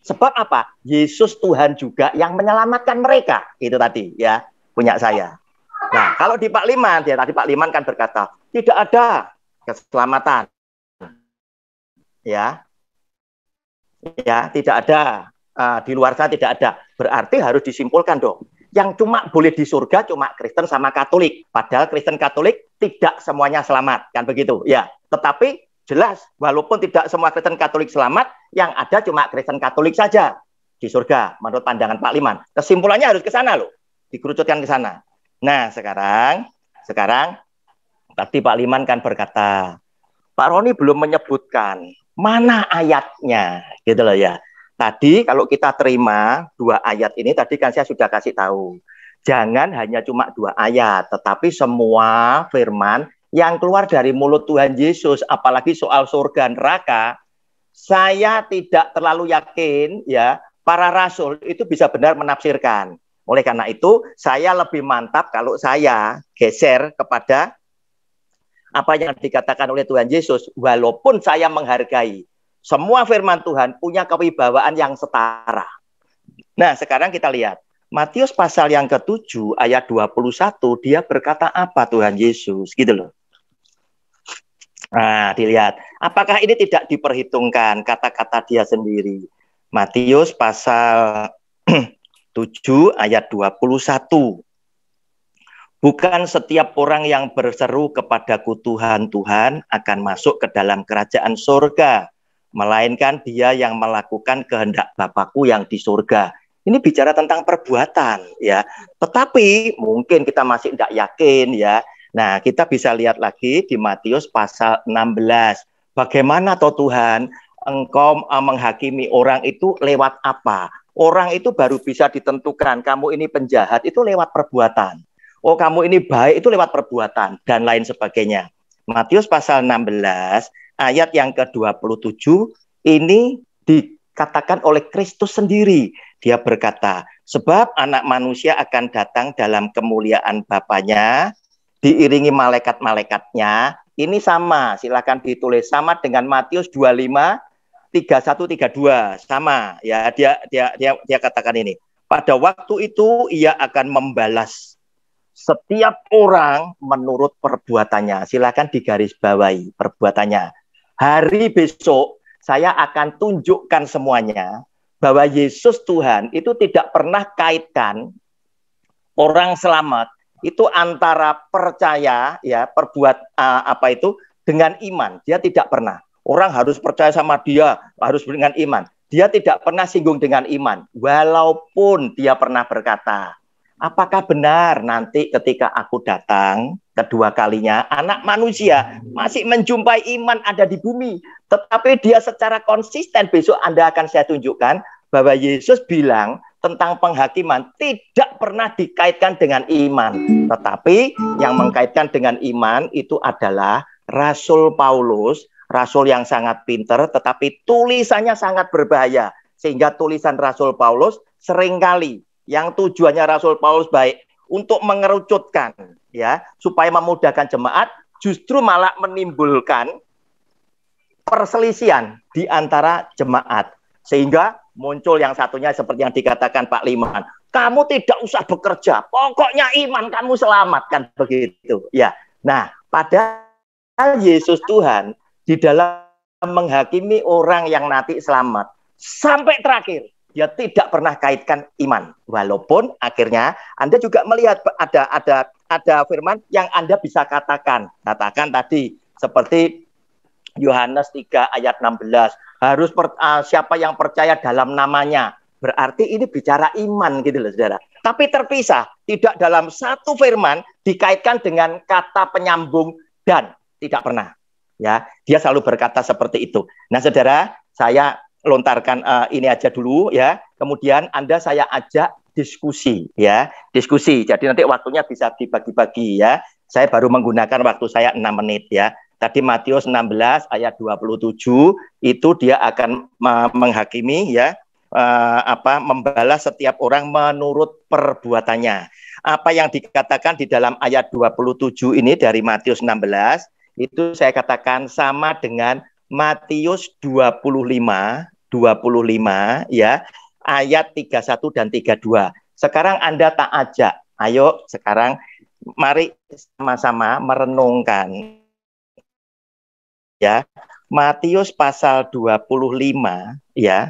Speaker 3: Sebab apa? Yesus Tuhan juga yang menyelamatkan mereka. Itu tadi ya, punya saya. Nah, kalau di Pak Liman, ya tadi Pak Liman kan berkata, tidak ada keselamatan. Ya. Ya, tidak ada. Di luar sana tidak ada. Berarti harus disimpulkan dong. Yang cuma boleh di surga cuma Kristen sama Katolik. Padahal Kristen Katolik tidak semuanya selamat. Kan begitu? Ya. Tetapi jelas, walaupun tidak semua Kristen Katolik selamat, yang ada cuma Kristen Katolik saja di surga, menurut pandangan Pak Liman. Kesimpulannya harus ke sana loh, dikerucutkan ke sana. Nah, sekarang tadi Pak Liman kan berkata, Pak Roni belum menyebutkan mana ayatnya, gitu loh ya. Tadi kalau kita terima 2 ayat ini, tadi kan saya sudah kasih tahu. Jangan hanya cuma 2 ayat, tetapi semua firman yang keluar dari mulut Tuhan Yesus, apalagi soal surga neraka, saya tidak terlalu yakin ya para rasul itu bisa benar menafsirkan. Oleh karena itu, saya lebih mantap kalau saya geser kepada apa yang dikatakan oleh Tuhan Yesus, walaupun saya menghargai semua firman Tuhan punya kewibawaan yang setara. Nah, sekarang kita lihat. Matius pasal yang ke-7 ayat 21, dia berkata apa Tuhan Yesus? Gitu loh. Nah, dilihat. Apakah ini tidak diperhitungkan kata-kata dia sendiri? Matius pasal 7 ayat 21. Bukan setiap orang yang berseru kepadaku Tuhan, Tuhan akan masuk ke dalam kerajaan surga, melainkan dia yang melakukan kehendak Bapakku yang di surga. Ini bicara tentang perbuatan ya. Tetapi mungkin kita masih tidak yakin ya. Nah, kita bisa lihat lagi di Matius pasal 16. Bagaimana toh Tuhan Engkau menghakimi orang itu lewat apa? Orang itu baru bisa ditentukan kamu ini penjahat itu lewat perbuatan. Oh, kamu ini baik itu lewat perbuatan dan lain sebagainya. Matius pasal 16 ayat yang ke-27 ini dikatakan oleh Kristus sendiri. Dia berkata, sebab anak manusia akan datang dalam kemuliaan Bapaknya, diiringi malaikat-malaikatnya. Ini sama, silakan ditulis sama dengan Matius 25 31 32 sama ya. Dia katakan ini. Pada waktu itu ia akan membalas setiap orang menurut perbuatannya. Silakan digarisbawahi perbuatannya. Hari besok saya akan tunjukkan semuanya bahwa Yesus Tuhan itu tidak pernah kaitkan orang selamat itu antara percaya ya dengan iman. Dia tidak pernah. Orang harus percaya sama dia, harus dengan iman. Dia tidak pernah singgung dengan iman, walaupun dia pernah berkata, apakah benar nanti ketika aku datang kedua kalinya, anak manusia masih menjumpai iman ada di bumi. Tetapi dia secara konsisten, besok Anda akan saya tunjukkan bahwa Yesus bilang tentang penghakiman tidak pernah dikaitkan dengan iman. Tetapi yang mengkaitkan dengan iman itu adalah Rasul Paulus, rasul yang sangat pintar, tetapi tulisannya sangat berbahaya. Sehingga tulisan Rasul Paulus seringkali yang tujuannya Rasul Paulus baik untuk mengerucutkan ya supaya memudahkan jemaat, justru malah menimbulkan perselisihan di antara jemaat, sehingga muncul yang satunya seperti yang dikatakan Pak Liman, kamu tidak usah bekerja, pokoknya iman kamu selamatkan begitu ya. Nah, padahal Yesus Tuhan di dalam menghakimi orang yang nanti selamat sampai terakhir dia tidak pernah kaitkan iman, walaupun akhirnya Anda juga melihat ada firman yang Anda bisa katakan tadi seperti Yohanes 3 ayat 16, harus siapa yang percaya dalam namanya, berarti ini bicara iman gitu loh saudara. Tapi terpisah, tidak dalam satu firman dikaitkan dengan kata penyambung dan, tidak pernah. Ya, dia selalu berkata seperti itu. Nah saudara, saya lontarkan ini aja dulu ya. Kemudian Anda saya ajak diskusi ya. Diskusi. Jadi nanti waktunya bisa dibagi-bagi ya. Saya baru menggunakan waktu saya 6 menit ya. Tadi Matius 16 ayat 27 itu dia akan menghakimi ya, membalas setiap orang menurut perbuatannya. Apa yang dikatakan di dalam ayat 27 ini dari Matius 16 itu saya katakan sama dengan Matius 25 ya, ayat 31 dan 32. Sekarang Anda tak ajak, ayo sekarang mari sama-sama merenungkan ya. Matius pasal 25 ya,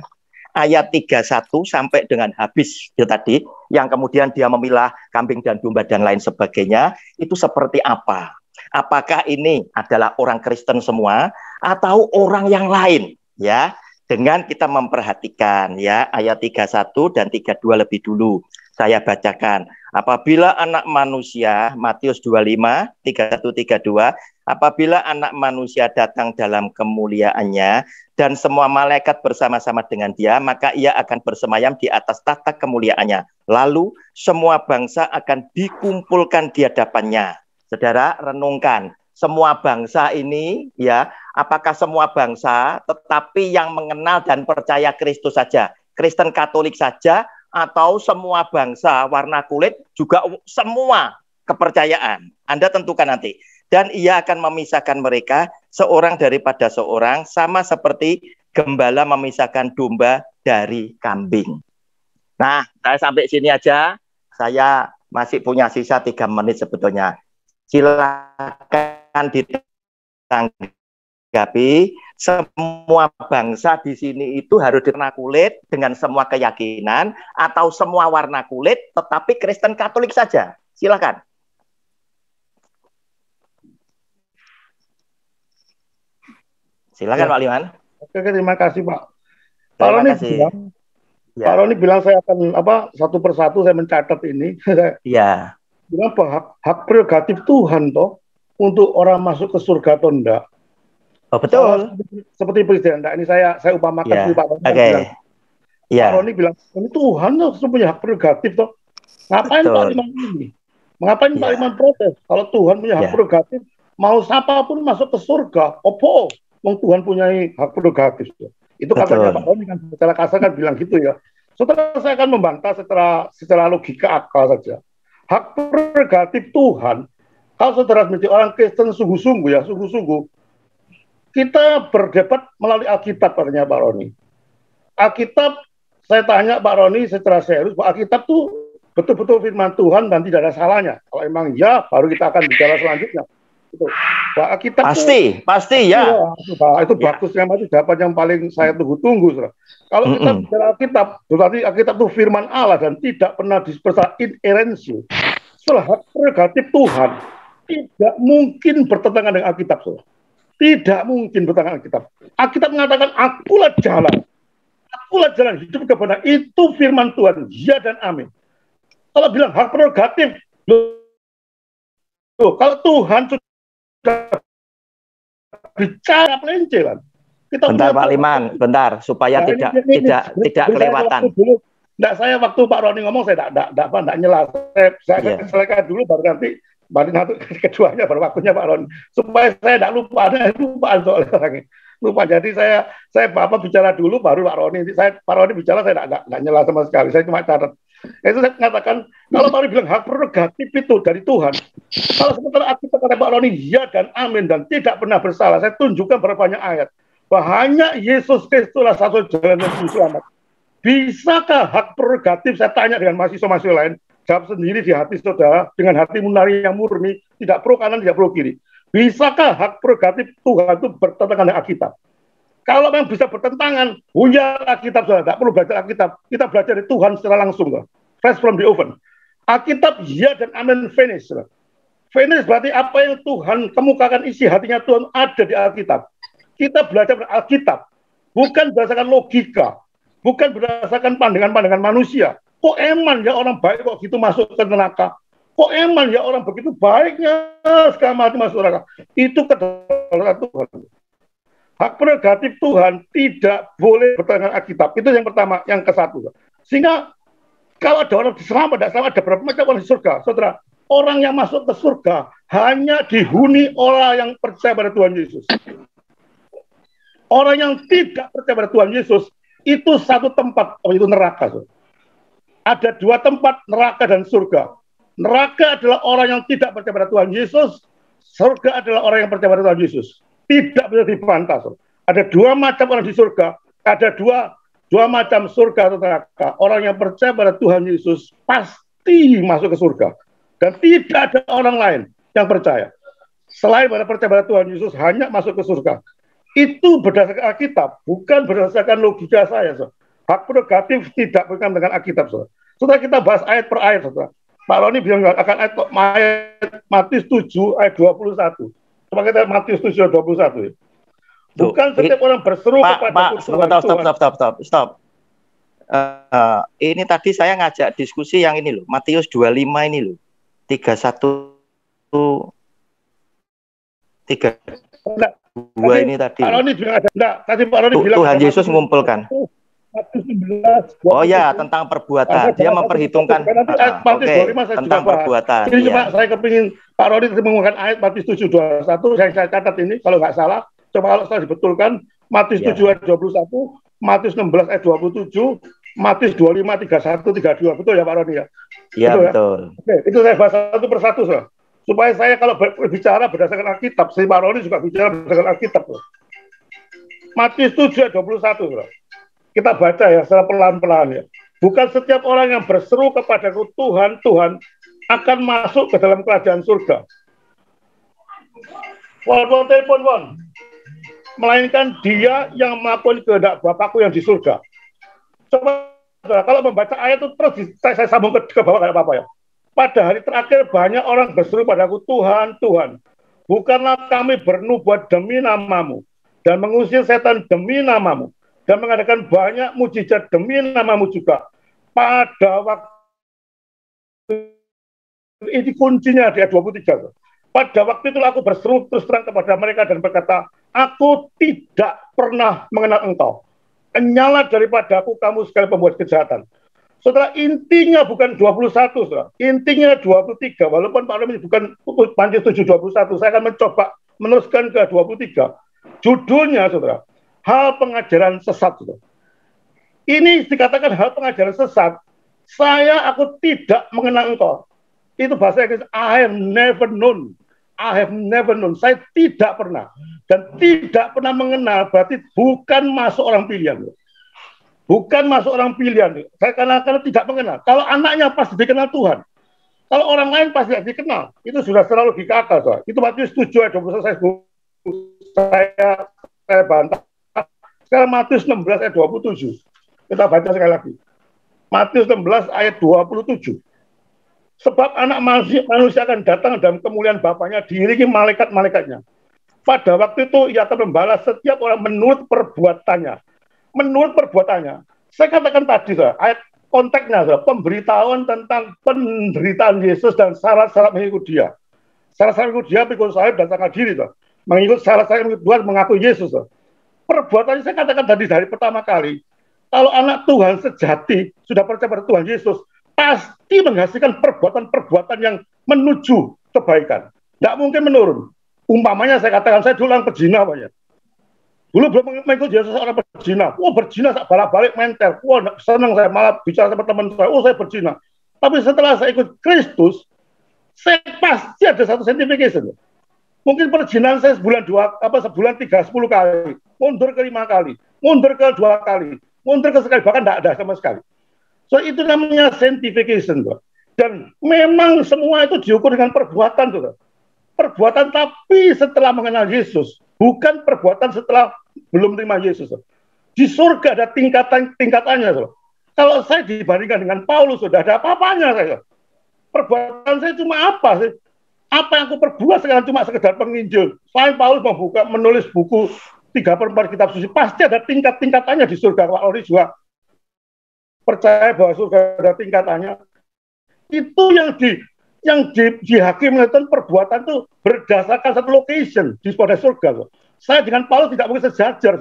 Speaker 3: ayat 31 sampai dengan habis itu tadi, yang kemudian dia memilah kambing dan domba dan lain sebagainya, itu seperti apa? Apakah ini adalah orang Kristen semua atau orang yang lain ya? Dengan kita memperhatikan ya ayat 31 dan 32 lebih dulu. Saya bacakan. Apabila anak manusia, Matius 25 31 32, apabila anak manusia datang dalam kemuliaannya dan semua malaikat bersama-sama dengan dia, maka ia akan bersemayam di atas tahta kemuliaannya. Lalu semua bangsa akan dikumpulkan di hadapannya. Saudara, renungkan. Semua bangsa ini, ya, apakah semua bangsa tetapi yang mengenal dan percaya Kristus saja? Kristen Katolik saja, atau semua bangsa warna kulit juga semua kepercayaan? Anda tentukan nanti. Dan ia akan memisahkan mereka seorang daripada seorang, sama seperti gembala memisahkan domba dari kambing. Nah, saya sampai sini aja. Saya masih punya sisa 3 menit sebetulnya. Silakan ditanggapi. Semua bangsa di sini itu harus warna kulit dengan semua keyakinan, atau semua warna kulit tetapi Kristen Katolik saja? Silakan. Silakan ya. Pak Liman.
Speaker 4: Oke, terima kasih Pak. Pak Roni bilang saya akan satu persatu saya mencatat ini.
Speaker 3: Iya.
Speaker 4: Bilang bahwa hak prerogatif Tuhan toh untuk orang masuk ke surga atau enggak.
Speaker 3: Oh, betul.
Speaker 4: Seperti presiden. Nah, ini saya upamakan
Speaker 3: ya.
Speaker 4: Pak Roni bilang.
Speaker 3: Ya.
Speaker 4: Pak Roni bilang ini Tuhan loh punya hak prerogatif toh. Ngapain betul. Pak Liman ini? Mengapain Pak Liman protes? Kalau Tuhan punya hak prerogatif, mau siapapun masuk ke surga. Opo? Wong Tuhan punya hak prerogatif. Itu katanya Pak Roni kan secara kasar kan bilang gitu ya. Setelah saya akan membantah secara logika akal saja. Hak prerogatif Tuhan, kalau saudara menjadi orang Kristen sungguh-sungguh, kita berdebat melalui Alkitab katanya Pak Roni. Alkitab, saya tanya Pak Roni secara serius, Pak, Alkitab tuh betul-betul firman Tuhan dan tidak ada salahnya. Kalau emang ya, baru kita akan bicara selanjutnya. Itu. Pak, Alkitab
Speaker 3: pasti ya.
Speaker 4: Itu bagus yang jawaban yang paling saya tunggu-tunggu. Kalau kita bicara Alkitab, berarti Alkitab itu firman Allah dan tidak pernah dipersoalkan inerensi. Soal hak prerogatif Tuhan tidak mungkin bertentangan dengan Alkitab. Tidak mungkin bertentangan dengan Alkitab. Alkitab mengatakan akulah jalan hidup kebenaran. Itu firman Tuhan, ya dan amin. Kalau bilang hak prerogatif, kalau Tuhan sudah bicara pelencelan.
Speaker 3: Bentar Pak Liman, bentar supaya tidak kelewatan.
Speaker 4: Enggak, saya waktu Pak Roni ngomong saya enggak nyela. Saya selesaikan dulu baru nanti keduanya baru waktunya Pak Roni. Supaya saya enggak lupa, soalnya lupa. Jadi saya bicara dulu baru Pak Roni. Pak Roni bicara saya enggak nyela sama sekali. Saya cuma catat. Itu saya mengatakan kalau Pak Roni bilang hak prerogatif itu dari Tuhan. Kalau sementara Alkitab kata Pak Roni ya dan amin dan tidak pernah bersalah. Saya tunjukkan berapa banyak ayat. Bahwa hanya Yesus Kristuslah satu jalan yang selamat. Bisakah hak prerogatif, saya tanya dengan mahasiswa-mahasiswa lain, jawab sendiri di hati saudara, dengan hati nurani yang murni, tidak pro kanan, tidak pro kiri. Bisakah hak prerogatif Tuhan itu bertentangan dengan Alkitab? Kalau memang bisa bertentangan, punya Alkitab saudara, tidak perlu belajar Alkitab. Kita belajar dari Tuhan secara langsung, fresh from the oven. Alkitab ya dan amin finish. Finish berarti apa yang Tuhan kemukakan isi hatinya Tuhan ada di Alkitab. Kita belajar dari Alkitab, bukan berdasarkan logika, bukan berdasarkan pandangan-pandangan manusia. Kok eman ya orang baik kok gitu masuk ke neraka? Kok eman ya orang begitu baiknya sekarang mati masuk neraka? Itu kedaulatan Tuhan. Hak prerogatif Tuhan tidak boleh bertentangan Alkitab. Itu yang pertama, yang ke-1. Sehingga kalau ada orang selamat, tidak selamat, ada berapa macam orang di surga. Saudara, orang yang masuk ke surga hanya dihuni orang yang percaya pada Tuhan Yesus. Orang yang tidak percaya pada Tuhan Yesus itu satu tempat, itu neraka. Ada 2 tempat, neraka dan surga. Neraka adalah orang yang tidak percaya pada Tuhan Yesus. Surga adalah orang yang percaya pada Tuhan Yesus. Tidak bisa dibantah. Ada 2 macam orang di surga. Ada dua macam surga atau neraka. Orang yang percaya pada Tuhan Yesus pasti masuk ke surga. Dan tidak ada orang lain yang percaya. Selain pada percaya pada Tuhan Yesus hanya masuk ke surga. Itu berdasarkan Alkitab, bukan berdasarkan logika saya. Hak prerogatif tidak berkaitan dengan Alkitab. Setelah kita bahas ayat per ayat, Pak Roni bilang akan ayat Matius 7 ayat 21. Coba kita Matius 7 ayat 21 ya. Bukan setiap orang berseru kepada
Speaker 3: Tuhan. Stop. Ini tadi saya ngajak diskusi yang ini loh, Matius 25 ini loh. 31 32 ini tadi.
Speaker 4: Pak Roni bilang ada. Enggak, tadi Pak Roni bilang
Speaker 3: Tuhan Yesus mengumpulkan. Oh ya, tentang perbuatan. Dia memperhitungkan. Oke, tentang perbuatan.
Speaker 4: Ini cuma saya kepingin Pak Roni menggunakan ayat Matius 7:21. Saya catat ini kalau nggak salah. Coba kalau setelah dibetulkan. Matius 7 ayat 21, Matius 16 ayat 27, Matius 25, 31, 32. Betul ya Pak Roni ya?
Speaker 3: Iya, betul.
Speaker 4: Ya? Oke, itu saya bahas satu persatu, Saudara. Supaya saya kalau berbicara berdasarkan Alkitab, si Pak Roni juga bicara berdasarkan Alkitab. Matius 7 ayat 21, Saudara. Kita baca ya secara pelan-pelan ya. Bukan setiap orang yang berseru kepadaku Tuhan, Tuhan akan masuk ke dalam kerajaan surga. Walaupun telepon, melainkan dia yang melakukan kehendak Bapakku yang di surga. Coba kalau membaca ayat itu terus saya sambung ke bawah kayak apa ya. Pada hari terakhir banyak orang berseru padaku Tuhan, Tuhan, bukanlah kami bernubuat demi namamu dan mengusir setan demi namamu dan mengadakan banyak mujizat demi namamu juga. Pada waktu ini kuncinya di ayat 23. Pada waktu itu aku berseru terus terang kepada mereka dan berkata, aku tidak pernah mengenal engkau. Enyala daripada aku kamu sekali pembuat kejahatan. Setelah intinya bukan 21, saudara. Intinya 23. Walaupun Pak Roni bukan Matius 7:21, saya akan mencoba meneruskan ke 23. Judulnya, saudara, hal pengajaran sesat, saudara. Ini dikatakan hal pengajaran sesat. Aku tidak mengenal engkau. Itu bahasa Inggris, I have never known. I have never known. Saya tidak pernah. Dan tidak pernah mengenal berarti bukan masuk orang pilihan. Bukan masuk orang pilihan. Saya karena tidak mengenal. Kalau anaknya pasti dikenal Tuhan. Kalau orang lain pasti tidak dikenal. Itu sudah secara logika akal. Soal. Itu Matius 7 ayat 21 saya bantah. Sekarang Matius 16 ayat 27. Kita baca sekali lagi. Matius 16 ayat 27. Sebab anak manusia akan datang dalam kemuliaan Bapaknya diiringi malaikat-malaikatnya. Pada waktu itu ia akan membalas setiap orang menurut perbuatannya. Menurut perbuatannya. Saya katakan tadi, ayat konteksnya, pemberitahuan tentang penderitaan Yesus dan syarat-syarat mengikut dia. Syarat-syarat mengikut dia, pikul sahib dan tanggal diri. Mengikut syarat-syarat mengikut Tuhan, mengaku Yesus. Perbuatannya saya katakan tadi dari pertama kali. Kalau anak Tuhan sejati, sudah percaya pada Tuhan Yesus, pasti menghasilkan perbuatan-perbuatan yang menuju kebaikan. Tidak mungkin menurun. Umpamanya saya katakan, saya dulu orang pezina, Pak ya. Dulu belum mengikut Yesus orang berzina. Wah, berzina balik mental. Wah, senang saya malah bicara sama teman saya. Oh, saya berzina. Tapi setelah saya ikut Kristus, saya pasti ada satu sanctification. Mungkin perzinahan saya sebulan 3-10 kali, mundur ke 5 kali, mundur ke 2 kali, mundur ke sekali, bahkan tidak ada sama sekali. So itu namanya sanctification, Pak. Dan memang semua itu diukur dengan perbuatan, Pak. Perbuatan tapi setelah mengenal Yesus, bukan perbuatan setelah belum terima Yesus. Di surga ada tingkatannya. Kalau saya dibandingkan dengan Paulus, sudah ada apa-apanya saya. Perbuatan saya cuma apa sih? Apa yang aku perbuat sekarang cuma sekedar penginjil. Selain Paulus menulis buku 3/4 kitab suci, pasti ada tingkat-tingkatannya di surga. Pak Ori juga percaya bahwa surga ada tingkatannya. Itu yang dihakimi itu perbuatan itu berdasarkan satu location di pada surga. Saya dengan Paulus tidak mungkin sejajar.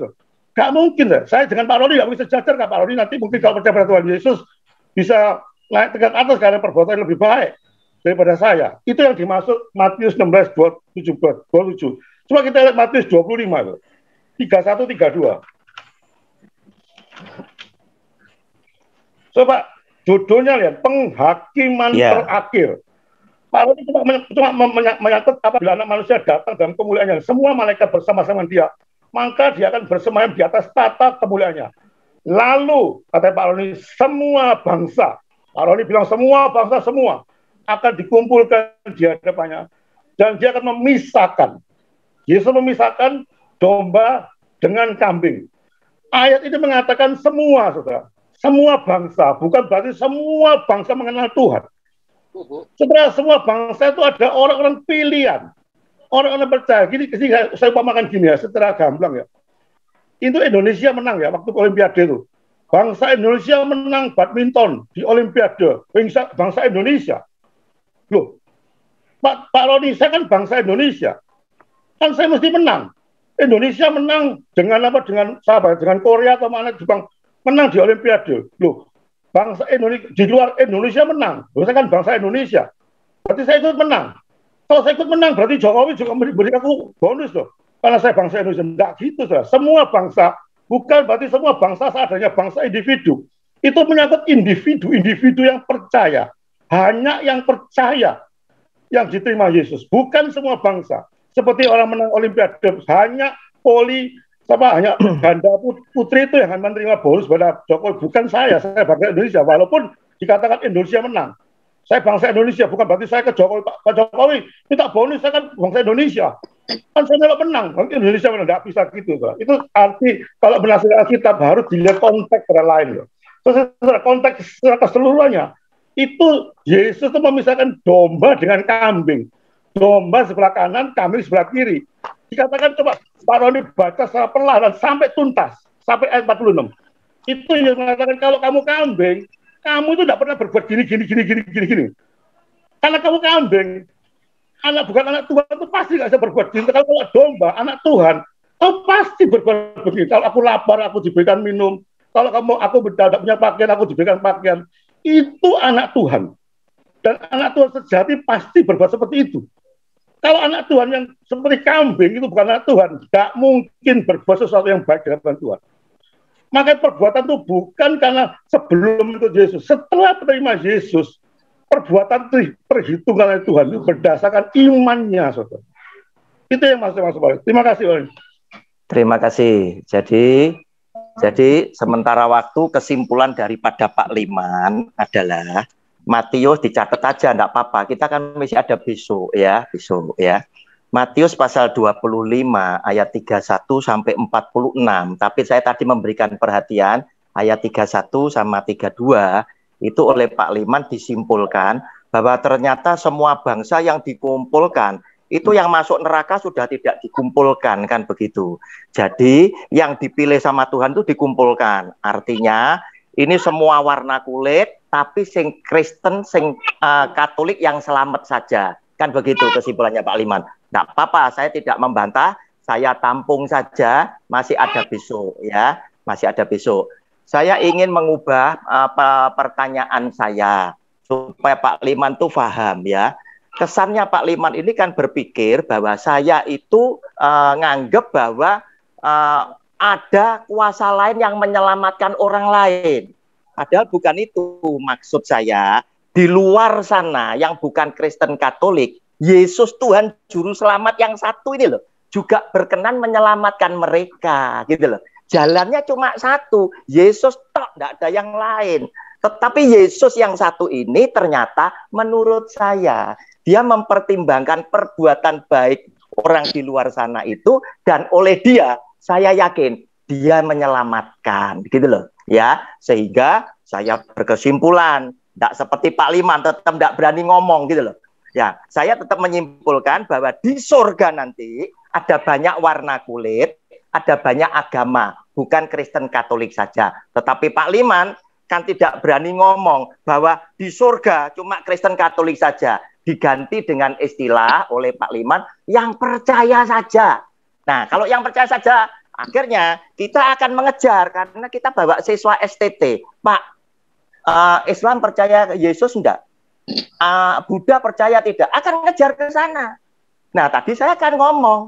Speaker 4: Gak mungkin. Saya dengan Pak Roni tidak mungkin sejajar. Pak Roni nanti mungkin kalau percaya pada Tuhan Yesus bisa naik tingkat atas karena perbuatan yang lebih baik daripada saya. Itu yang dimaksud Matius 16:27. Coba kita lihat Matius 25. 31-32. Coba judulnya lihat, penghakiman terakhir. Pak Roni cuma menyangkut apabila anak manusia datang dalam kemuliaannya, semua malaikat bersama-sama dia, maka dia akan bersemayam di atas tata kemuliaannya. Lalu, kata Pak Roni, semua bangsa, Pak Roni bilang semua bangsa semua akan dikumpulkan di hadapannya, dan dia akan memisahkan. Yesus memisahkan domba dengan kambing. Ayat ini mengatakan semua, saudara. Semua bangsa, bukan berarti semua bangsa mengenal Tuhan. Setelah semua bangsa itu ada orang-orang pilihan, orang-orang percaya. Gini, saya umpamakan gini ya, secara gamblang ya. Itu Indonesia menang ya waktu Olimpiade itu. Bangsa Indonesia menang badminton di Olimpiade. Bangsa Indonesia. Loh, Pak Roni, saya kan bangsa Indonesia. Kan saya mesti menang. Indonesia menang dengan apa? Dengan sahabat, dengan Korea atau mana Jepang menang di Olimpiade. Loh, bangsa Indonesia di luar Indonesia menang. Saya kan bangsa Indonesia. Berarti saya ikut menang. Kalau saya ikut menang, berarti Jokowi juga memberi aku bonus loh. Karena saya bangsa Indonesia. Enggak gitu, saudara. Semua bangsa, bukan berarti semua bangsa seadanya bangsa individu. Itu menyangkut individu yang percaya. Hanya yang percaya yang diterima Yesus. Bukan semua bangsa. Seperti orang menang Olimpiade, hanya hanya ganda putri itu yang menerima bonus pada Jokowi. Bukan saya bangsa Indonesia. Walaupun dikatakan Indonesia menang. Saya bangsa Indonesia, bukan berarti saya ke Jokowi. Pak Jokowi minta bonus, saya kan bangsa Indonesia. Kan saya melok menang, Indonesia menang. Tidak bisa gitu. Itu arti kalau berdasarkan Alkitab harus dilihat konteks lain. Secara konteks secara keseluruhannya, itu Yesus itu memisahkan domba dengan kambing. Domba sebelah kanan, kambing sebelah kiri. Dikatakan coba Pak Roni baca secara perlahan sampai tuntas, sampai ayat 46. Itu yang mengatakan kalau kamu kambing, kamu itu tidak pernah berbuat gini. Karena kamu kambing, bukan anak Tuhan itu pasti nggak bisa berbuat gini. Kalau domba, anak Tuhan, kamu pasti berbuat begini. Kalau aku lapar, aku diberikan minum. Kalau aku tidak punya pakaian, aku diberikan pakaian. Itu anak Tuhan. Dan anak Tuhan sejati pasti berbuat seperti itu. Kalau anak Tuhan yang seperti kambing itu bukan anak Tuhan, tidak mungkin berbuat sesuatu yang baik dengan Tuhan. Maka perbuatan itu bukan karena sebelum itu Yesus, setelah menerima Yesus, perbuatan terhitung oleh Tuhan itu berdasarkan imannya, saudara. Itu yang maksud. Terima kasih, Om.
Speaker 3: Terima kasih. Jadi sementara waktu kesimpulan daripada Pak Liman adalah Matius dicatat aja, enggak apa-apa. Kita kan masih ada besok ya. Matius pasal 25 ayat 31 sampai 46. Tapi saya tadi memberikan perhatian ayat 31 sama 32 itu oleh Pak Liman disimpulkan bahwa ternyata semua bangsa yang dikumpulkan itu yang masuk neraka sudah tidak dikumpulkan, kan begitu. Jadi yang dipilih sama Tuhan itu dikumpulkan. Artinya ini semua warna kulit, tapi sing Kristen, sing Katolik yang selamat saja. Kan begitu kesimpulannya Pak Liman. Tidak apa-apa, saya tidak membantah, saya tampung saja, masih ada besok ya, masih ada besok. Saya ingin mengubah pertanyaan saya supaya Pak Liman tuh paham ya. Kesannya Pak Liman ini kan berpikir bahwa saya itu nganggep bahwa ada kuasa lain yang menyelamatkan orang lain. Padahal bukan itu maksud saya. Di luar sana yang bukan Kristen Katolik, Yesus Tuhan Juru Selamat yang satu ini loh, juga berkenan menyelamatkan mereka, gitu loh. Jalannya cuma satu, Yesus tok, tidak ada yang lain. Tetapi Yesus yang satu ini ternyata menurut saya, dia mempertimbangkan perbuatan baik orang di luar sana itu, dan oleh dia, saya yakin, dia menyelamatkan, gitu loh. Ya, sehingga saya berkesimpulan, tidak seperti Pak Liman, tetap tidak berani ngomong, gitu loh. Ya, saya tetap menyimpulkan bahwa di surga nanti ada banyak warna kulit, ada banyak agama, bukan Kristen Katolik saja. Tetapi Pak Liman kan tidak berani ngomong bahwa di surga cuma Kristen Katolik saja. Diganti dengan istilah oleh Pak Liman yang percaya saja. Nah, kalau yang percaya saja, akhirnya kita akan mengejar karena kita bawa siswa STT. Pak, Islam percaya Yesus enggak? Buddha percaya tidak? Akan ngejar ke sana. Nah, tadi saya akan ngomong,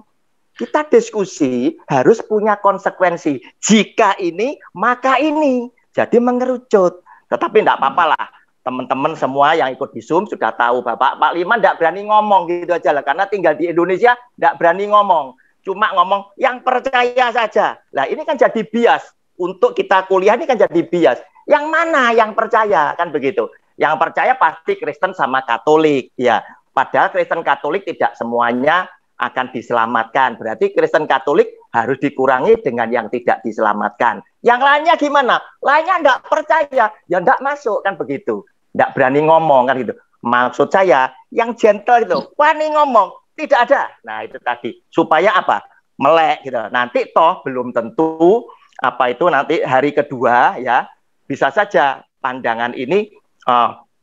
Speaker 3: kita diskusi harus punya konsekuensi. Jika ini, maka ini. Jadi mengerucut. Tetapi enggak apa-apa lah. Teman-teman semua yang ikut di Zoom sudah tahu Bapak Pak Liman enggak berani ngomong gitu aja lah. Karena tinggal di Indonesia enggak berani ngomong. Cuma ngomong yang percaya saja. Nah, ini kan jadi bias. Untuk kita kuliah ini kan jadi bias. Yang mana yang percaya? Kan begitu. Yang percaya pasti Kristen sama Katolik. Ya, padahal Kristen Katolik tidak semuanya akan diselamatkan. Berarti Kristen Katolik harus dikurangi dengan yang tidak diselamatkan. Yang lainnya gimana? Lainnya enggak percaya. Ya enggak masuk, kan begitu. Enggak berani ngomong, kan gitu. Maksud saya, yang gentle itu, wani ngomong. Tidak ada. Nah, itu tadi. Supaya apa? Melek gitu. Nanti toh belum tentu apa itu nanti hari kedua ya. Bisa saja pandangan ini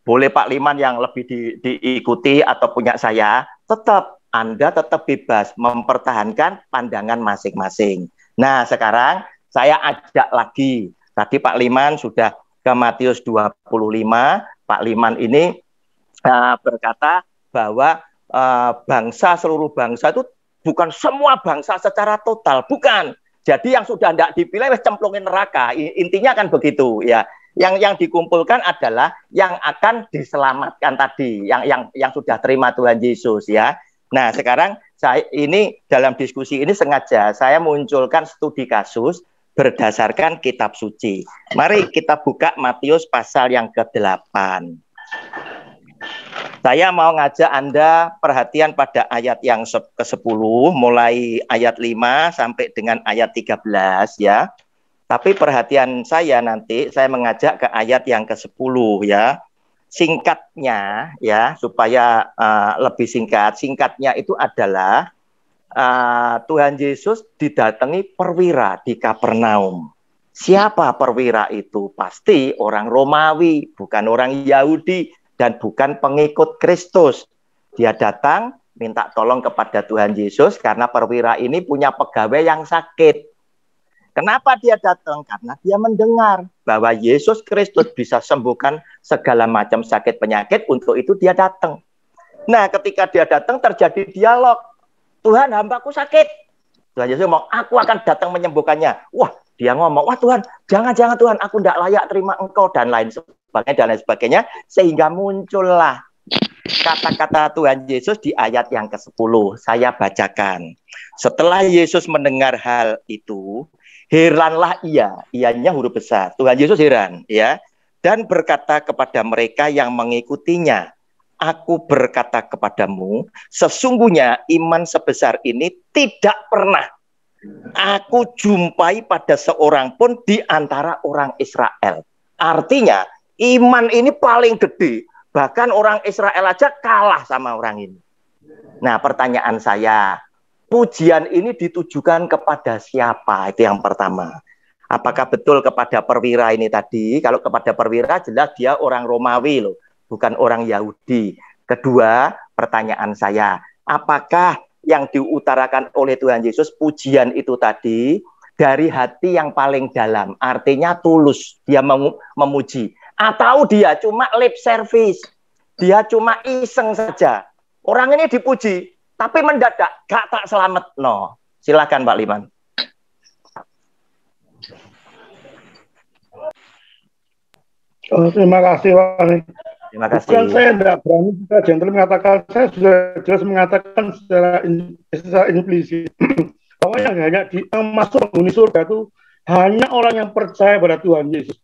Speaker 3: boleh Pak Liman yang lebih diikuti atau punya saya, tetap Anda tetap bebas mempertahankan pandangan masing-masing. Nah, sekarang saya ajak lagi. Tadi Pak Liman sudah ke Matius 25. Pak Liman ini berkata bahwa seluruh bangsa itu bukan semua bangsa secara total, bukan. Jadi yang sudah tidak dipilih cemplungin neraka. Intinya kan begitu ya. Yang dikumpulkan adalah yang akan diselamatkan tadi, yang sudah terima Tuhan Yesus ya. Nah, sekarang saya ini dalam diskusi ini sengaja saya munculkan studi kasus berdasarkan kitab suci. Mari kita buka Matius pasal yang ke-8. Saya mau ngajak Anda perhatian pada ayat yang ke-10, mulai ayat 5 sampai dengan ayat 13 ya. Tapi perhatian saya nanti, saya mengajak ke ayat yang ke-10 ya. Singkatnya ya, supaya lebih singkat. Singkatnya itu adalah Tuhan Yesus didatangi perwira di Kapernaum. Siapa perwira itu? Pasti orang Romawi, bukan orang Yahudi. Dan bukan pengikut Kristus. Dia datang minta tolong kepada Tuhan Yesus karena perwira ini punya pegawai yang sakit. Kenapa dia datang? Karena dia mendengar bahwa Yesus Kristus bisa sembuhkan segala macam sakit penyakit. Untuk itu dia datang. Nah, ketika dia datang terjadi dialog. Tuhan, hambaku sakit. Tuhan Yesus ngomong, aku akan datang menyembuhkannya. Wah, dia ngomong, wah Tuhan, jangan Tuhan, aku tidak layak terima engkau, dan lain sebagainya, sehingga muncullah kata-kata Tuhan Yesus di ayat yang ke-10. Saya bacakan. Setelah Yesus mendengar hal itu, heranlah ia, ianya huruf besar. Tuhan Yesus heran, ya, dan berkata kepada mereka yang mengikutinya, aku berkata kepadamu, sesungguhnya iman sebesar ini tidak pernah aku jumpai pada seorang pun di antara orang Israel. Artinya, iman ini paling gede. Bahkan orang Israel aja kalah sama orang ini. Nah, pertanyaan saya, pujian ini ditujukan kepada siapa? Itu yang pertama. Apakah betul kepada perwira ini tadi? Kalau kepada perwira, jelas dia orang Romawi loh, bukan orang Yahudi. Kedua, pertanyaan saya, apakah yang diutarakan oleh Tuhan Yesus, pujian itu tadi dari hati yang paling dalam, artinya tulus, dia memuji, atau dia cuma lip service, dia cuma iseng saja. Orang ini dipuji, tapi mendadak gak tak selamat. No, silakan Pak Liman.
Speaker 4: Terima kasih Pak.
Speaker 3: Terima kasih.
Speaker 4: Bukan saya tidak berani juga gentle mengatakan, saya sudah jelas mengatakan secara implisit bahwa yang hanya masuk penghuni surga itu hanya orang yang percaya pada Tuhan Yesus.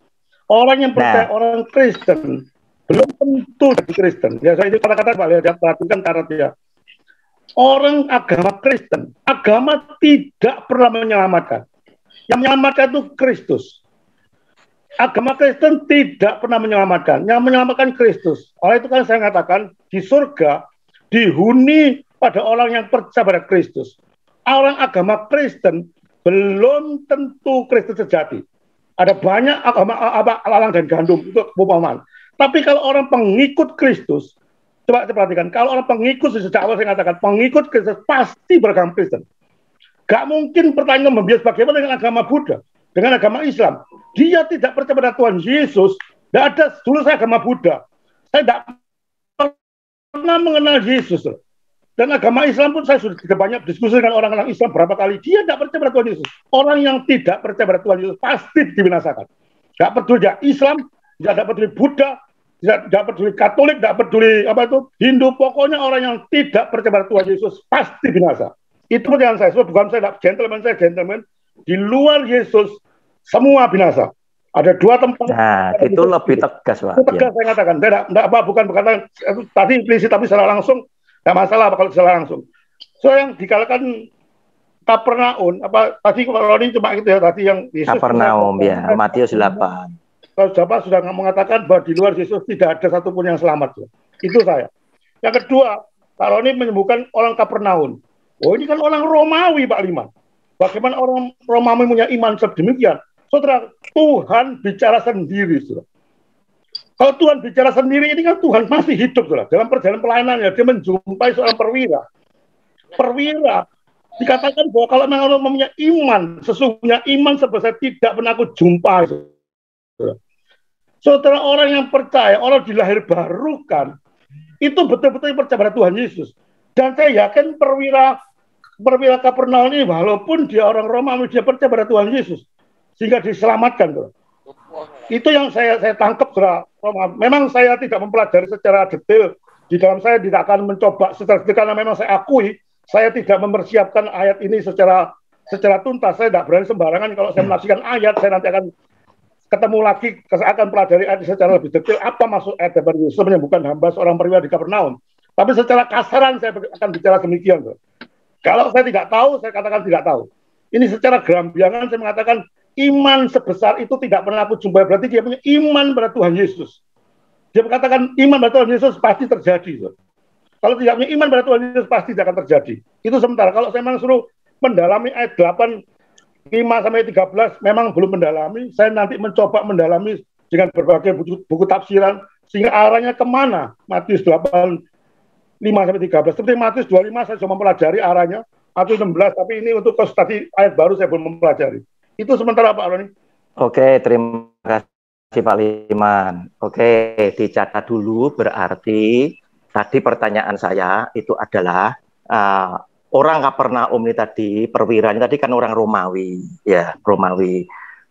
Speaker 4: Orang yang percaya, orang Kristen belum tentu jadi Kristen. Ya, saya itu kata-kata Pak Lihat, perhatikan cara dia. Orang agama Kristen, agama tidak pernah menyelamatkan. Yang menyelamatkan itu Kristus. Agama Kristen tidak pernah menyelamatkan. Yang menyelamatkan Kristus. Oleh itu kan saya katakan, di surga dihuni pada orang yang percaya pada Kristus. Orang agama Kristen belum tentu Kristus sejati. Ada banyak agama lalang dan gandum, itu perumpamaan. Tapi kalau orang pengikut Kristus, coba perhatikan, kalau orang pengikut, sejak awal saya katakan, pengikut Kristus pasti beragama Kristen. Gak mungkin pertanyaan membias bagaimana dengan agama Buddha, dengan agama Islam. Dia tidak percaya pada Tuhan Yesus. Tidak ada dulu saya agama Buddha. Saya tidak pernah mengenal Yesus. Dan agama Islam pun saya sudah banyak diskusi dengan orang-orang Islam berapa kali. Dia tidak percaya pada Tuhan Yesus. Orang yang tidak percaya pada Tuhan Yesus pasti dibinasakan. Tidak peduli dia Islam, tidak peduli Buddha, tidak peduli Katolik, tidak peduli Hindu. Pokoknya orang yang tidak percaya pada Tuhan Yesus pasti binasa. Itu pertanyaan saya. Sebab bukan saya gentleman. Di luar Yesus semua binasa. Ada dua tempat.
Speaker 3: Nah, itu lebih tegas, Pak.
Speaker 4: Tegas saya katakan. Tidak apa, bukan tadi implisit, tapi secara langsung tidak masalah kalau secara langsung. So yang dikalahkan Kapernaum, tadi Roni cuma itu ya, tadi yang Yesus
Speaker 3: Kapernaum ya, Matius 8.
Speaker 4: Sudah mengatakan bahwa di luar Yesus tidak ada satupun yang selamat. Itu saya. Yang kedua, Pak Roni menyembuhkan orang Kapernaum. Oh, ini kan orang Romawi, Pak Liman. Bagaimana orang Romawi punya iman sedemikian? Saudara, Tuhan bicara sendiri, saudara. Kalau Tuhan bicara sendiri, ini kan Tuhan masih hidup, saudara. Dalam perjalanan pelayanannya, dia menjumpai seorang perwira. perwira. Dikatakan bahwa kalau memang orang mempunyai iman, sesungguhnya iman sebesar tidak pernah aku jumpa. Saudara, orang yang percaya, orang dilahir barukan, itu betul-betul percaya pada Tuhan Yesus. Dan saya yakin perwira Kapernaum ini, walaupun dia orang Romawi, dia percaya pada Tuhan Yesus, sehingga diselamatkan. Itu yang saya tangkap. Memang saya tidak mempelajari secara detail, di dalam saya tidak akan mencoba secara detail, karena memang saya akui, saya tidak mempersiapkan ayat ini secara tuntas. Saya tidak berani sembarangan. Kalau saya menafsirkan ayat, saya nanti akan ketemu lagi, saya akan pelajari ayat secara lebih detail, apa maksud ayat dari Yesus menyembuhkan hamba seorang perwira di Kapernaum. Tapi secara kasaran saya akan bicara demikian. Kalau saya tidak tahu, saya katakan tidak tahu. Ini secara gerambiangan saya mengatakan iman sebesar itu tidak pernah aku jumpai. Berarti dia punya iman pada Tuhan Yesus. Dia mengatakan iman pada Tuhan Yesus pasti terjadi. Kalau tidak punya iman pada Tuhan Yesus pasti tidak akan terjadi. Itu sementara. Kalau saya memang suruh mendalami ayat 8, 5-13 memang belum mendalami. Saya nanti mencoba mendalami dengan berbagai buku tafsiran sehingga arahnya kemana. Matius 8, 5-13. Seperti Matius 25 saya cuma mempelajari arahnya. Matius 16, tapi ini untuk tadi ayat baru saya belum mempelajari. Itu sementara Pak Roni.
Speaker 3: Oke, terima kasih Pak Liman. Oke, dicatat dulu, berarti tadi pertanyaan saya itu adalah orang Kapernaum ini tadi, perwiranya tadi kan orang Romawi, ya, Romawi.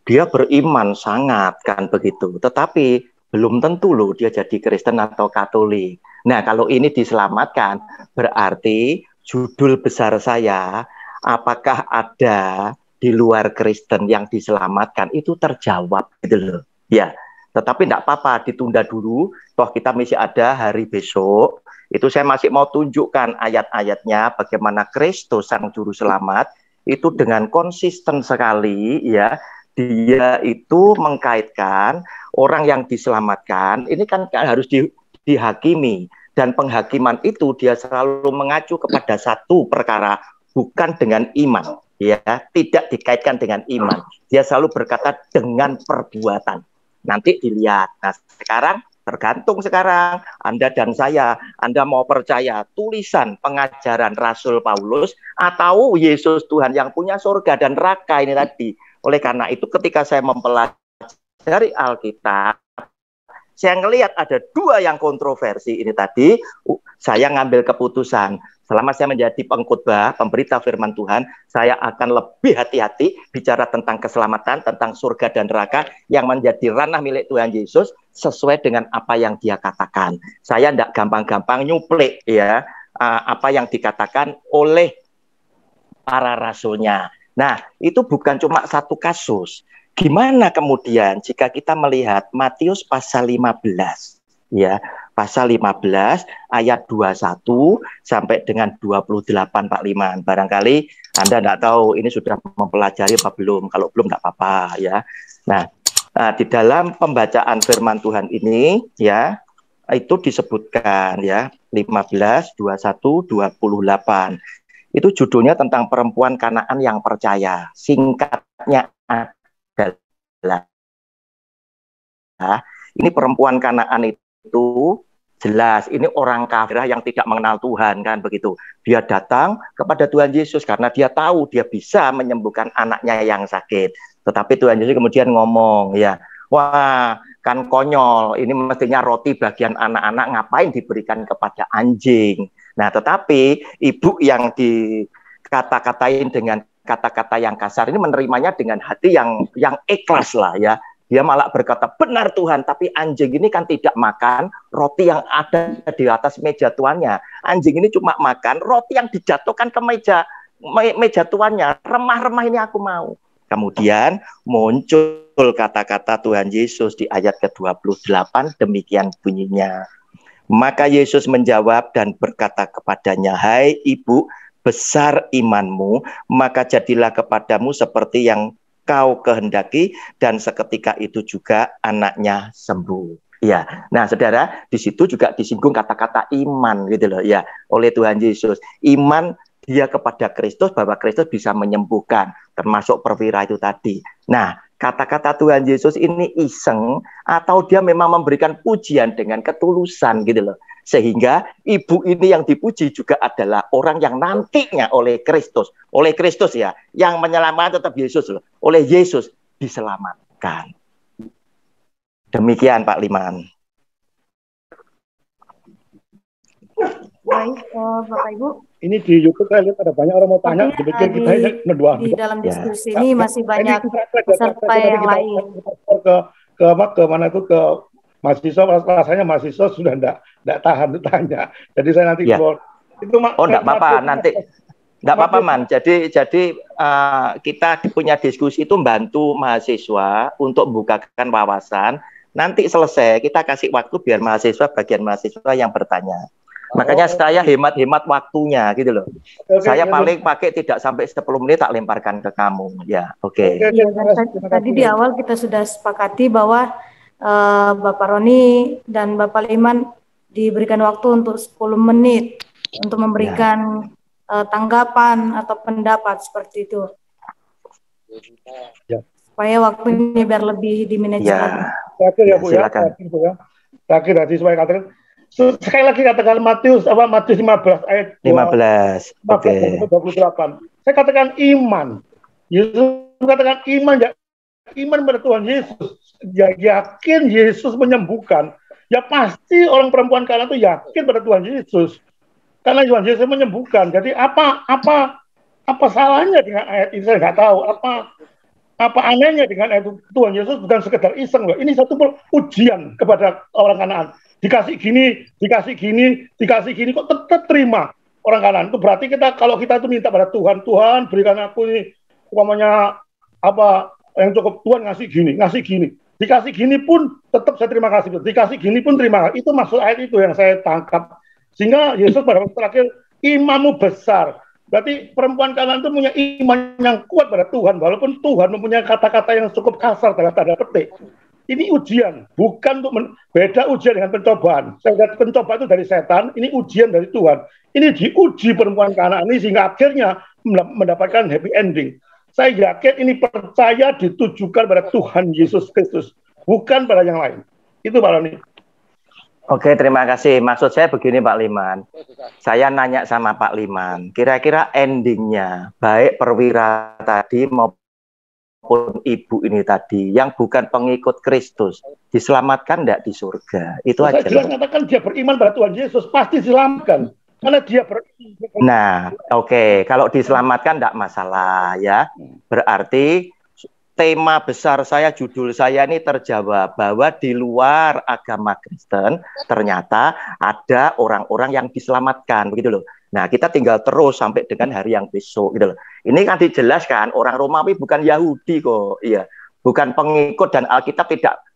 Speaker 3: Dia beriman sangat, kan begitu. Tetapi belum tentu loh dia jadi Kristen atau Katolik. Nah, kalau ini diselamatkan, berarti judul besar saya, apakah ada di luar Kristen yang diselamatkan, itu terjawab, gitu loh. Ya, tetapi tidak apa-apa, ditunda dulu, toh kita masih ada hari besok. Itu saya masih mau tunjukkan ayat-ayatnya bagaimana Kristus sang juru selamat itu dengan konsisten sekali, ya, dia itu mengkaitkan orang yang diselamatkan ini kan harus dihakimi, dan penghakiman itu dia selalu mengacu kepada satu perkara, bukan dengan iman, ya, tidak dikaitkan dengan iman, dia selalu berkata dengan perbuatan. Nanti dilihat. Nah, sekarang tergantung sekarang Anda dan saya, Anda mau percaya tulisan pengajaran Rasul Paulus atau Yesus Tuhan yang punya surga dan neraka ini tadi. Oleh karena itu ketika saya mempelajari Alkitab, saya ngelihat ada dua yang kontroversi ini tadi, saya ngambil keputusan. Selama saya menjadi pengkhotbah, pemberita firman Tuhan, saya akan lebih hati-hati bicara tentang keselamatan, tentang surga dan neraka yang menjadi ranah milik Tuhan Yesus sesuai dengan apa yang dia katakan. Saya tidak gampang-gampang nyuplik, ya, apa yang dikatakan oleh para rasulnya. Nah, itu bukan cuma satu kasus. Gimana kemudian jika kita melihat Matius pasal 15, ya, pasal 15 ayat 21 sampai dengan 28 Pak Liman. Barangkali Anda tidak tahu ini sudah mempelajari apa belum. Kalau belum tidak apa-apa, ya. Nah, di dalam pembacaan firman Tuhan ini, ya, itu disebutkan, ya, 15, 21, 28. Itu judulnya tentang perempuan Kanaan yang percaya. Singkatnya adalah, ini perempuan Kanaan itu jelas ini orang kafir yang tidak mengenal Tuhan, kan begitu. Dia datang kepada Tuhan Yesus karena dia tahu dia bisa menyembuhkan anaknya yang sakit. Tetapi Tuhan Yesus kemudian ngomong, ya, wah, kan konyol, ini mestinya roti bagian anak-anak ngapain diberikan kepada anjing. Nah, tetapi ibu yang dikata-katain dengan kata-kata yang kasar ini menerimanya dengan hati yang ikhlas lah, ya. Dia malah berkata, benar Tuhan, tapi anjing ini kan tidak makan roti yang ada di atas meja tuannya. Anjing ini cuma makan roti yang dijatuhkan ke meja tuannya. Remah-remah ini aku mau. Kemudian muncul kata-kata Tuhan Yesus di ayat ke-28, demikian bunyinya. Maka Yesus menjawab dan berkata kepadanya, hai ibu, besar imanmu, maka jadilah kepadamu seperti yang kau kehendaki, dan seketika itu juga anaknya sembuh. Ya, nah saudara, di situ juga disinggung kata-kata iman, gitu loh, ya, oleh Tuhan Yesus. Iman dia kepada Kristus, bahwa Kristus bisa menyembuhkan, termasuk perwira itu tadi. Nah, kata-kata Tuhan Yesus ini iseng atau dia memang memberikan pujian dengan ketulusan, gitu loh. Sehingga ibu ini yang dipuji juga adalah orang yang nantinya oleh Kristus ya, yang menyelamatkan tetap Yesus loh. Oleh Yesus diselamatkan. Demikian Pak Liman.
Speaker 2: Baik, Bapak Ibu.
Speaker 4: Ini di YouTube saya lihat ada banyak orang mau tanya.
Speaker 2: Di dalam diskusi ini masih banyak peserta yang lain.
Speaker 4: Ke mana itu, ke mahasiswa, rasanya mahasiswa sudah enggak tahan tanya. Jadi saya nanti keluar. Itu
Speaker 3: enggak apa-apa, nanti enggak apa-apa Man. Jadi kita punya diskusi itu membantu mahasiswa untuk membukakan wawasan. Nanti selesai kita kasih waktu biar bagian mahasiswa yang bertanya. Makanya saya hemat waktunya gitu loh. Saya paling pakai tidak sampai 10 menit tak lemparkan ke kamu. Ya, oke.
Speaker 2: Tadi di awal kita sudah sepakati bahwa Bapak Roni dan Bapak Liman diberikan waktu untuk 10 menit untuk memberikan tanggapan atau pendapat seperti itu. Ya. Supaya waktunya biar lebih dimanage lagi.
Speaker 4: Terakhir ya Bu ya. Terakhir tadi supaya katakan sekali lagi katakan Matius 15 ayat
Speaker 3: 15. Oke.
Speaker 4: 28. Saya katakan iman. Yesus katakan iman ya, iman pada Tuhan Yesus. Ya, yakin Yesus menyembuhkan. Ya pasti orang perempuan kanan itu yakin pada Tuhan Yesus. Karena Tuhan Yesus menyembuhkan. Jadi apa salahnya dengan ayat ini, saya nggak tahu. Apa anehnya dengan ayat itu? Tuhan Yesus bukan sekedar iseng loh. Ini satu ujian kepada orang Kanaan. Dikasih gini, kok tetap terima orang Kanaan. Itu berarti kalau kita itu minta pada Tuhan, Tuhan berikan aku ini umpamanya apa yang cukup, Tuhan ngasih gini. Dikasih gini pun tetap saya terima kasih. Dikasih gini pun terima kasih. Itu maksud ayat itu yang saya tangkap. Sehingga Yesus pada waktu terakhir, imanmu besar. Berarti perempuan Kanaan itu punya iman yang kuat pada Tuhan, walaupun Tuhan mempunyai kata-kata yang cukup kasar dalam tanda petik. Ini ujian, bukan untuk beda ujian dengan pencobaan. Saya lihat pencobaan itu dari setan, ini ujian dari Tuhan. Ini diuji perempuan Kanaan ini sehingga akhirnya mendapatkan happy ending. Saya yakin ini percaya ditujukan pada Tuhan Yesus Kristus, bukan pada yang lain. Itu Pak Roni.
Speaker 3: Oke, terima kasih. Maksud saya begini Pak Liman. Saya nanya sama Pak Liman, kira-kira endingnya baik perwira tadi maupun ibu ini tadi yang bukan pengikut Kristus diselamatkan enggak di surga? Itu aja.
Speaker 4: Saya jelas katakan dia beriman pada Tuhan Yesus pasti diselamatkan. Karena dia
Speaker 3: Nah, oke. Kalau diselamatkan enggak masalah ya. Berarti tema besar saya, judul saya ini terjawab bahwa di luar agama Kristen ternyata ada orang-orang yang diselamatkan, begitu loh. Nah, kita tinggal terus sampai dengan hari yang besok, gitu loh. Ini kan dijelaskan orang Romawi bukan Yahudi kok, iya, bukan pengikut, dan Alkitab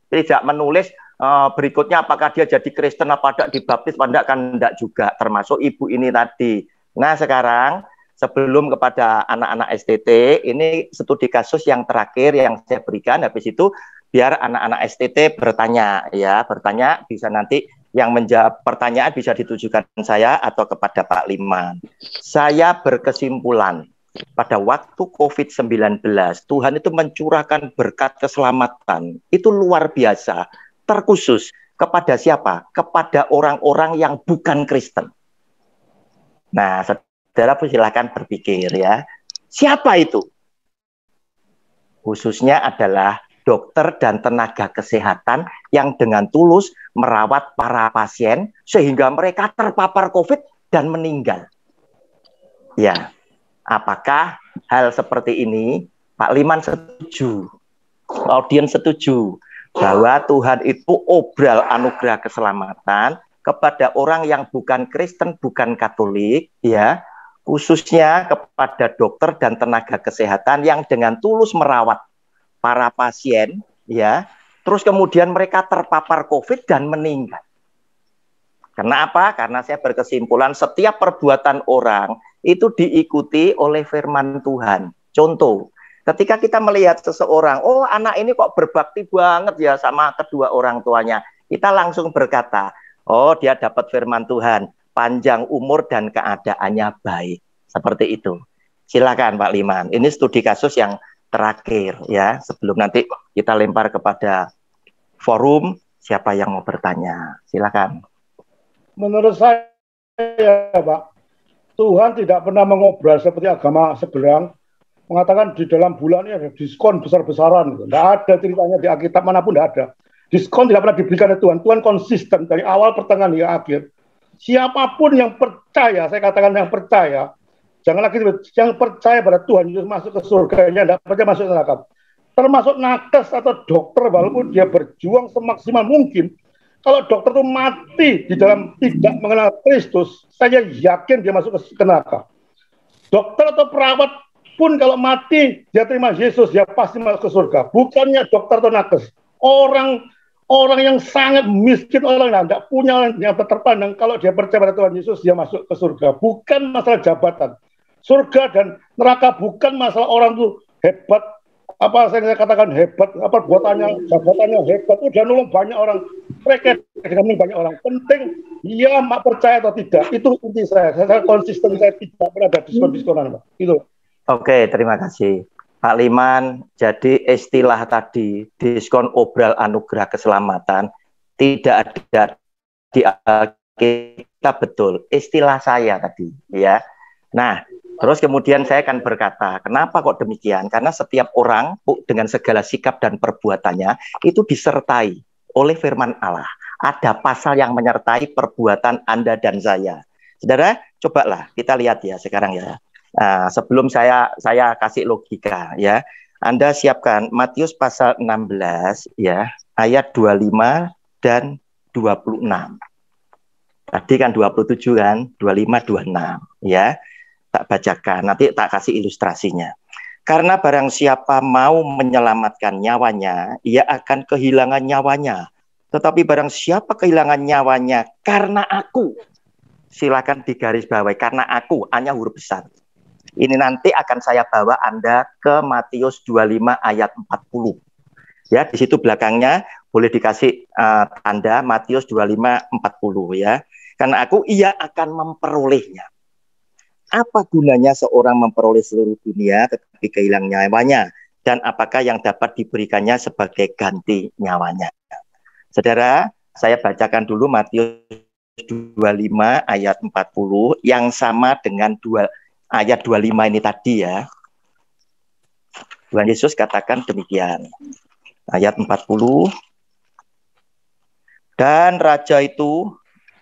Speaker 3: tidak menulis berikutnya apakah dia jadi Kristen apa tidak, dibaptis apa tidak, kan tidak juga, termasuk ibu ini tadi. Nah, sekarang sebelum kepada anak-anak STT, ini studi kasus yang terakhir yang saya berikan. Habis itu biar anak-anak STT bertanya, ya, bertanya bisa nanti yang menjawab pertanyaan bisa ditujukan saya atau kepada Pak Liman. Saya berkesimpulan pada waktu COVID-19 Tuhan itu mencurahkan berkat keselamatan itu luar biasa, terkhusus kepada siapa? Kepada orang-orang yang bukan Kristen. Nah, saudara silakan berpikir ya, siapa itu? Khususnya adalah dokter dan tenaga kesehatan yang dengan tulus merawat para pasien sehingga mereka terpapar COVID dan meninggal. Ya, apakah hal seperti ini Pak Liman setuju? Audiens setuju bahwa Tuhan itu obral anugerah keselamatan kepada orang yang bukan Kristen, bukan Katolik, ya, khususnya kepada dokter dan tenaga kesehatan yang dengan tulus merawat para pasien, ya, terus kemudian mereka terpapar COVID dan meninggal. Karena apa? Karena saya berkesimpulan setiap perbuatan orang itu diikuti oleh firman Tuhan. Contoh, ketika kita melihat seseorang, oh anak ini kok berbakti banget ya sama kedua orang tuanya, kita langsung berkata, oh dia dapat firman Tuhan, panjang umur dan keadaannya baik. Seperti itu. Silakan Pak Liman. Ini studi kasus yang terakhir ya. Sebelum nanti kita lempar kepada forum, siapa yang mau bertanya? Silakan.
Speaker 4: menurut saya Pak, Tuhan tidak pernah mengobrol seperti agama seberang, mengatakan di dalam bulan ini ada diskon besar-besaran. Tidak ada ceritanya di Alkitab manapun, tidak ada. Diskon tidak pernah diberikan oleh Tuhan. Tuhan konsisten dari awal, pertengahan, hingga akhir. Siapapun yang percaya, saya katakan yang percaya, jangan lagi yang percaya pada Tuhan Yesus masuk ke surga, yang tidak percaya masuk neraka. Termasuk nakes atau dokter, walaupun dia berjuang semaksimal mungkin, kalau dokter itu mati di dalam tidak mengenal Kristus, saya yakin dia masuk ke neraka. Dokter atau perawat pun kalau mati, dia terima Yesus, dia pasti masuk ke surga. Bukannya dokter atau nakes. Orang yang sangat miskin, orang yang tidak punya yang terpandang, kalau dia percaya pada Tuhan Yesus, dia masuk ke surga. Bukan masalah jabatan. Surga dan neraka bukan masalah orang itu hebat, apa saya katakan hebat, apa jabatannya hebat, udah nolong banyak orang, mereka dengan banyak orang. Penting dia percaya atau tidak, itu inti saya konsisten, saya tidak pernah ada diskon-diskonan, Pak. Itu.
Speaker 3: Oke, terima kasih Pak Liman. Jadi istilah tadi diskon obral anugerah keselamatan tidak ada di Alkitab, betul. Istilah saya tadi, ya. Nah, terus kemudian saya akan berkata, kenapa kok demikian? Karena setiap orang dengan segala sikap dan perbuatannya itu disertai oleh firman Allah. Ada pasal yang menyertai perbuatan Anda dan saya. Saudara, cobalah kita lihat ya sekarang ya. Nah, sebelum saya kasih logika ya. Anda siapkan Matius pasal 16 ya, ayat 25 dan 26. Tadi kan 27 kan, 25 26 ya. Tak bacakan, nanti tak kasih ilustrasinya. Karena barang siapa mau menyelamatkan nyawanya, ia akan kehilangan nyawanya. Tetapi barang siapa kehilangan nyawanya karena aku, silakan digarisbawahi, karena aku, hanya huruf besar. Ini nanti akan saya bawa Anda ke Matius 25 ayat 40. Ya, di situ belakangnya boleh dikasih tanda Matius 25 40 ya. Karena aku, ia akan memperolehnya. Apa gunanya seorang memperoleh seluruh dunia tetapi kehilangan nyawanya? Dan apakah yang dapat diberikannya sebagai ganti nyawanya? Saudara, saya bacakan dulu Matius 25 ayat 40 yang sama dengan ayat 25 ini tadi ya. Tuhan Yesus katakan demikian. Ayat 40. Dan raja itu,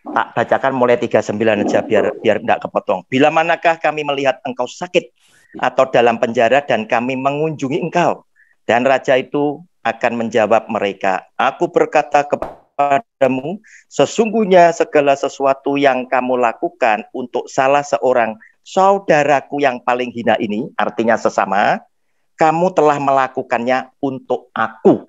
Speaker 3: tak bacakan mulai 39 aja biar tidak kepotong. Bila manakah kami melihat engkau sakit atau dalam penjara dan kami mengunjungi engkau? Dan raja itu akan menjawab mereka, aku berkata kepadamu, sesungguhnya segala sesuatu yang kamu lakukan untuk salah seorang saudaraku yang paling hina ini, artinya sesama, kamu telah melakukannya untuk aku.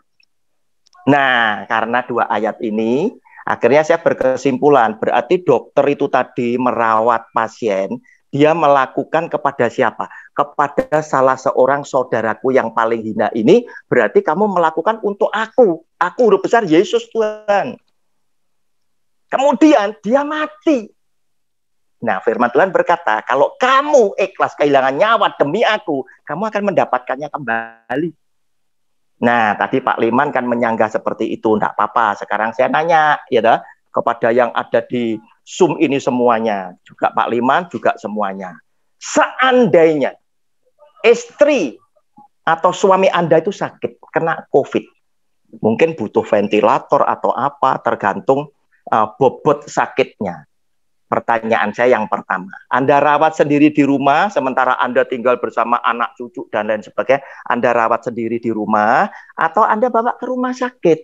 Speaker 3: Nah, karena dua ayat ini, akhirnya saya berkesimpulan, berarti dokter itu tadi merawat pasien, dia melakukan kepada siapa? Kepada salah seorang saudaraku yang paling hina ini, berarti kamu melakukan untuk aku. Aku huruf besar Yesus Tuhan. Kemudian dia mati. Nah, firman Tuhan berkata, kalau kamu ikhlas kehilangan nyawa demi aku, kamu akan mendapatkannya kembali. Nah, tadi Pak Liman kan menyanggah seperti itu, enggak apa-apa. Sekarang saya nanya, ya dah, kepada yang ada di Zoom ini semuanya, juga Pak Liman, juga semuanya. Seandainya istri atau suami Anda itu sakit, kena COVID, mungkin butuh ventilator atau apa, tergantung bobot sakitnya. Pertanyaan saya yang pertama, Anda rawat sendiri di rumah, sementara Anda tinggal bersama anak cucu dan lain sebagainya, Anda rawat sendiri di rumah, atau Anda bawa ke rumah sakit?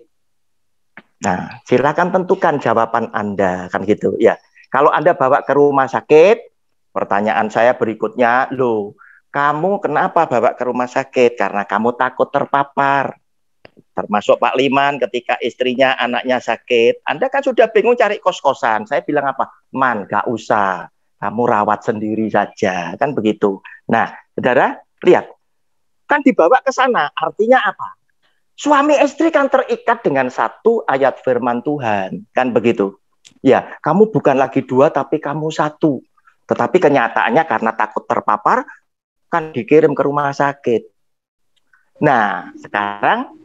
Speaker 3: Nah, silakan tentukan jawaban Anda, kan gitu ya. Kalau Anda bawa ke rumah sakit, pertanyaan saya berikutnya, loh, kamu kenapa bawa ke rumah sakit? Karena kamu takut terpapar. Termasuk Pak Liman ketika istrinya, anaknya sakit, Anda kan sudah bingung cari kos-kosan. Saya bilang apa? Man, gak usah, kamu rawat sendiri saja, kan begitu. Nah, saudara, lihat, kan dibawa ke sana, artinya apa? Suami istri kan terikat dengan satu ayat firman Tuhan, kan begitu. Ya, kamu bukan lagi dua, tapi kamu satu. Tetapi kenyataannya karena takut terpapar, kan dikirim ke rumah sakit. Nah, sekarang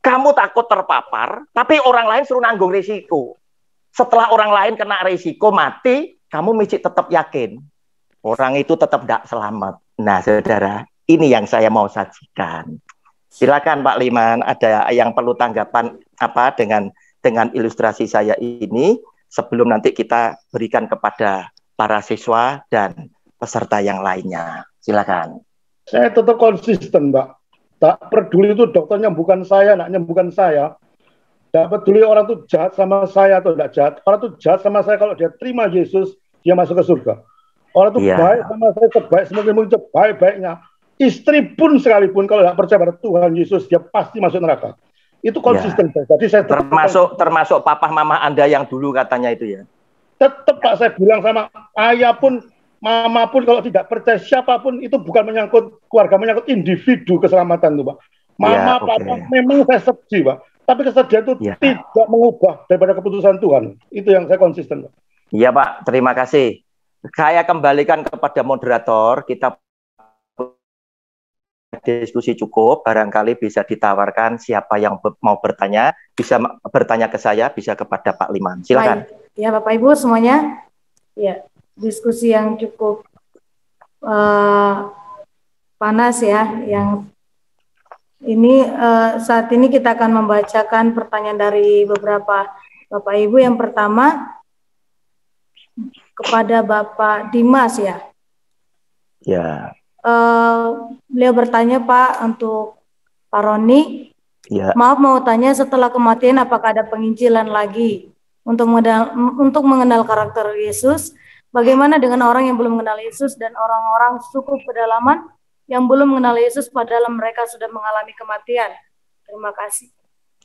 Speaker 3: kamu takut terpapar, tapi orang lain suruh nanggung risiko. Setelah orang lain kena risiko mati, kamu mesti tetap yakin orang itu tetap tidak selamat. Nah, saudara, ini yang saya mau sajikan. Silakan Pak Liman, ada yang perlu tanggapan apa dengan ilustrasi saya ini sebelum nanti kita berikan kepada para siswa dan peserta yang lainnya. Silakan.
Speaker 4: Saya tetap konsisten, Mbak. Tak peduli itu dokternya bukan saya, anaknya bukan saya. Tak peduli orang itu jahat sama saya atau tidak jahat. Orang itu jahat sama saya kalau dia terima Yesus, dia masuk ke surga. Orang itu baik sama saya, sebaik semungkin sebaik-baiknya. Istri pun sekalipun kalau tidak percaya pada Tuhan Yesus, dia pasti masuk neraka. Itu konsisten. Jadi saya
Speaker 3: termasuk papa mama Anda yang dulu katanya itu ya.
Speaker 4: Tetap Pak, saya bilang sama ayah pun, mama pun kalau tidak percaya siapapun, itu bukan menyangkut keluarga, menyangkut individu keselamatan tuh Pak. Mama, papa, memang saya sedih Pak. Tapi kesedihan itu tidak mengubah daripada keputusan Tuhan. Itu yang saya konsisten Pak.
Speaker 3: Iya Pak, terima kasih. Saya kembalikan kepada moderator, kita diskusi cukup, barangkali bisa ditawarkan siapa yang mau bertanya, bisa bertanya ke saya, bisa kepada Pak Liman. Silakan.
Speaker 2: Baik. Ya Bapak Ibu semuanya, ya diskusi yang cukup panas ya, yang ini saat ini kita akan membacakan pertanyaan dari beberapa Bapak Ibu. Yang pertama kepada Bapak Dimas ya.
Speaker 3: Ya.
Speaker 2: Beliau bertanya Pak untuk Pak Roni. Ya. Maaf mau tanya, setelah kematian apakah ada penginjilan lagi untuk mengenal karakter Yesus? Bagaimana dengan orang yang belum mengenal Yesus dan orang-orang suku pedalaman yang belum mengenal Yesus padahal mereka sudah mengalami kematian? Terima kasih.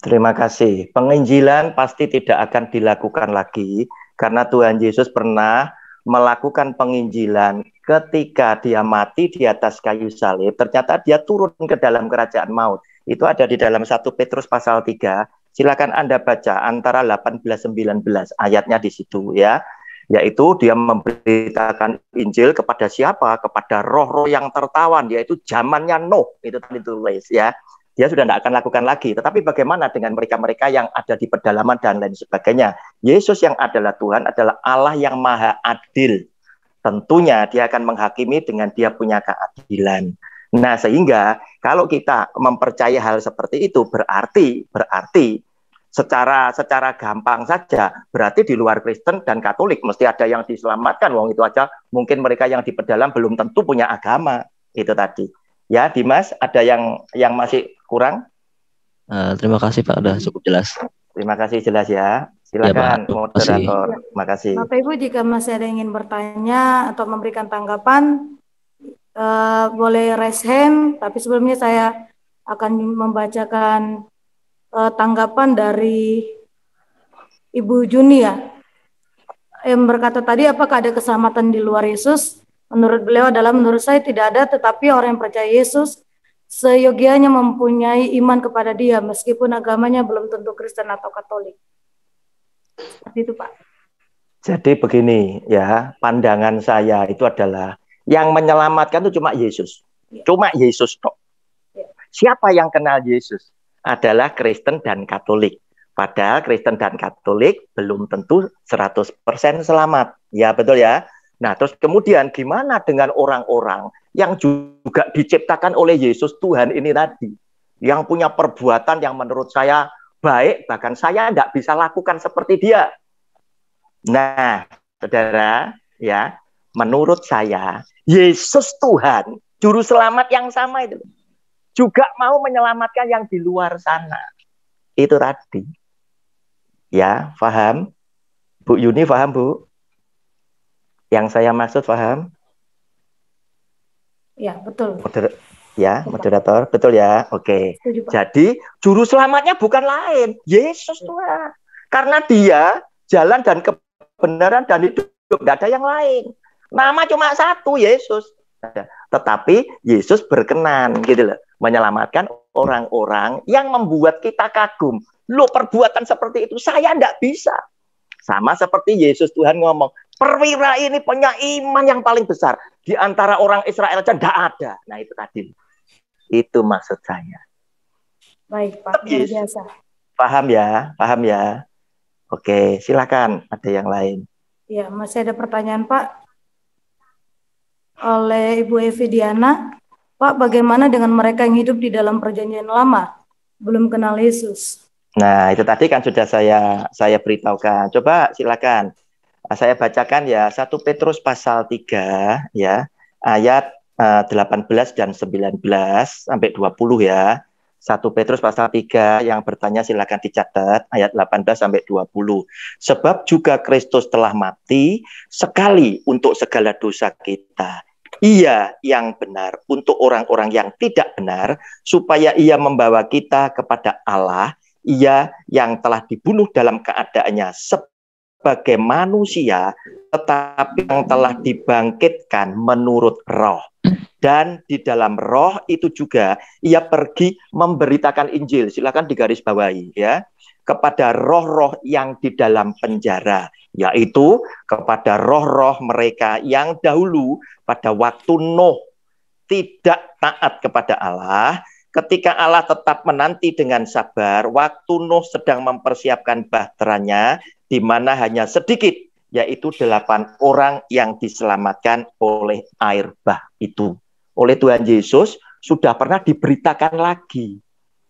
Speaker 3: Terima kasih. Penginjilan pasti tidak akan dilakukan lagi karena Tuhan Yesus pernah melakukan penginjilan ketika dia mati di atas kayu salib. Ternyata dia turun ke dalam kerajaan maut. Itu ada di dalam 1 Petrus pasal 3. Silakan Anda baca antara 18-19 ayatnya di situ ya. Yaitu dia memberitakan Injil kepada siapa? Kepada roh-roh yang tertawan, yaitu zamannya Nuh. Itu tadi tulis ya. Dia sudah tidak akan lakukan lagi. Tetapi bagaimana dengan mereka-mereka yang ada di pedalaman dan lain sebagainya? Yesus yang adalah Tuhan adalah Allah yang maha adil. Tentunya dia akan menghakimi dengan dia punya keadilan. Nah, sehingga kalau kita mempercayai hal seperti itu berarti secara gampang saja berarti di luar Kristen dan Katolik mesti ada yang diselamatkan. Wong itu aja mungkin mereka yang di pedalaman belum tentu punya agama. Itu tadi. Ya, Dimas, ada yang masih kurang?
Speaker 5: Terima kasih Pak, udah cukup jelas.
Speaker 3: Terima kasih, jelas ya. Silakan,
Speaker 5: ya,
Speaker 3: moderator. Terima kasih.
Speaker 2: Bapak Ibu, jika masih ada yang ingin bertanya atau memberikan tanggapan, boleh raise hand. Tapi sebelumnya saya akan membacakan tanggapan dari Ibu Juni ya, yang berkata tadi, apakah ada keselamatan di luar Yesus? Menurut beliau adalah, menurut saya tidak ada, tetapi orang yang percaya Yesus seyogianya mempunyai iman kepada dia meskipun agamanya belum tentu Kristen atau Katolik. Seperti itu Pak.
Speaker 3: Jadi begini ya, pandangan saya itu adalah yang menyelamatkan itu cuma Yesus. Ya. Cuma Yesus kok. Ya. Siapa yang kenal Yesus? Adalah Kristen dan Katolik. Padahal Kristen dan Katolik belum tentu 100% selamat. Ya betul ya. Nah, terus kemudian gimana dengan orang-orang yang juga diciptakan oleh Yesus Tuhan ini tadi, yang punya perbuatan yang menurut saya baik, bahkan saya tidak bisa lakukan seperti dia. Nah, saudara, ya, menurut saya Yesus Tuhan, juru selamat yang sama itu, juga mau menyelamatkan yang di luar sana. Itu tadi. Ya, paham? Bu Yuni, paham Bu? Yang saya maksud paham?
Speaker 2: Ya, betul.
Speaker 3: Moderator, betul ya? Oke. Jadi, juru selamatnya bukan lain, Yesus Tuhan. Karena dia jalan dan kebenaran dan hidup, tidak ada yang lain. Nama cuma satu, Yesus. Tetapi Yesus berkenan gitu loh, menyelamatkan orang-orang yang membuat kita kagum. Loh, perbuatan seperti itu saya tidak bisa. Sama seperti Yesus Tuhan ngomong, perwira ini punya iman yang paling besar. Di antara orang Israel saja tidak ada. Nah itu tadi. Itu maksud saya.
Speaker 2: Baik Pak, luar biasa.
Speaker 3: Paham ya? Paham ya? Oke, silakan. Ada yang lain?
Speaker 2: Ya, masih ada pertanyaan Pak oleh Ibu Evi Diana. Pak, bagaimana dengan mereka yang hidup di dalam perjanjian lama, belum kenal Yesus?
Speaker 3: Nah, itu tadi kan sudah saya beritahukan. Coba silakan. Saya bacakan ya 1 Petrus pasal 3 ya, ayat 18 dan 19 sampai 20 ya. 1 Petrus pasal 3 yang bertanya silakan dicatat ayat 18 sampai 20. Sebab juga Kristus telah mati sekali untuk segala dosa kita. Ia yang benar untuk orang-orang yang tidak benar, supaya ia membawa kita kepada Allah. Ia yang telah dibunuh dalam keadaannya sebagai manusia, tetapi yang telah dibangkitkan menurut roh. Dan di dalam roh itu juga ia pergi memberitakan Injil. Silakan digarisbawahi ya, kepada roh-roh yang di dalam penjara, yaitu kepada roh-roh mereka yang dahulu pada waktu Nuh tidak taat kepada Allah. Ketika Allah tetap menanti dengan sabar, waktu Nuh sedang mempersiapkan bahteranya, di mana hanya sedikit, yaitu 8 orang yang diselamatkan oleh air bah itu. Oleh Tuhan Yesus, sudah pernah diberitakan lagi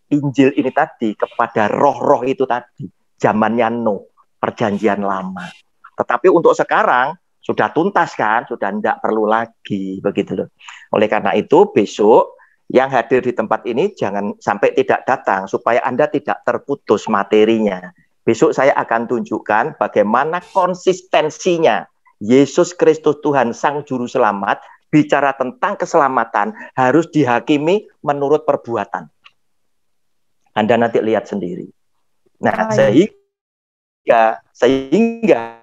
Speaker 3: Injil ini tadi kepada roh-roh itu tadi, zamannya Nuh, perjanjian lama. Tetapi untuk sekarang, sudah tuntas kan, sudah tidak perlu lagi, begitu loh. Oleh karena itu, besok, yang hadir di tempat ini jangan sampai tidak datang supaya Anda tidak terputus materinya. Besok saya akan tunjukkan bagaimana konsistensinya Yesus Kristus Tuhan Sang Juru Selamat bicara tentang keselamatan harus dihakimi menurut perbuatan. Anda nanti lihat sendiri. Nah, sehingga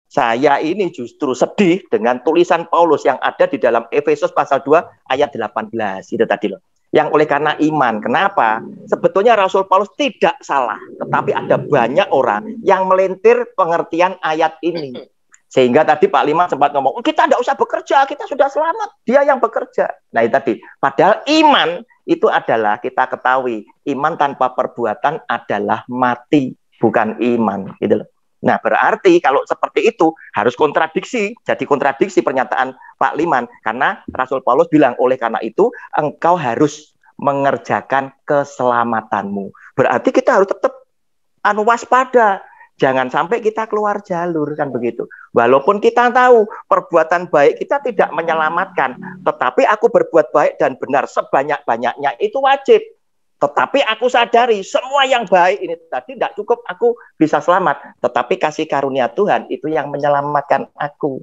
Speaker 3: saya ini justru sedih dengan tulisan Paulus yang ada di dalam Efesus pasal 2 ayat 18. Itu tadi loh. Yang oleh karena iman. Kenapa? Sebetulnya Rasul Paulus tidak salah. Tetapi ada banyak orang yang melintir pengertian ayat ini. Sehingga tadi Pak Liman sempat ngomong, kita tidak usah bekerja, kita sudah selamat. Dia yang bekerja. Nah itu tadi. Padahal iman itu adalah, kita ketahui, iman tanpa perbuatan adalah mati. Bukan iman. Gitu loh. Nah, berarti kalau seperti itu harus kontradiksi. Jadi kontradiksi pernyataan Pak Liman. Karena Rasul Paulus bilang, oleh karena itu engkau harus mengerjakan keselamatanmu. Berarti kita harus tetap waspada. Jangan sampai kita keluar jalur, kan begitu. Walaupun kita tahu perbuatan baik kita tidak menyelamatkan. Tetapi aku berbuat baik dan benar sebanyak-banyaknya itu wajib. Tetapi aku sadari semua yang baik ini tadi tidak cukup aku bisa selamat. Tetapi kasih karunia Tuhan itu yang menyelamatkan aku.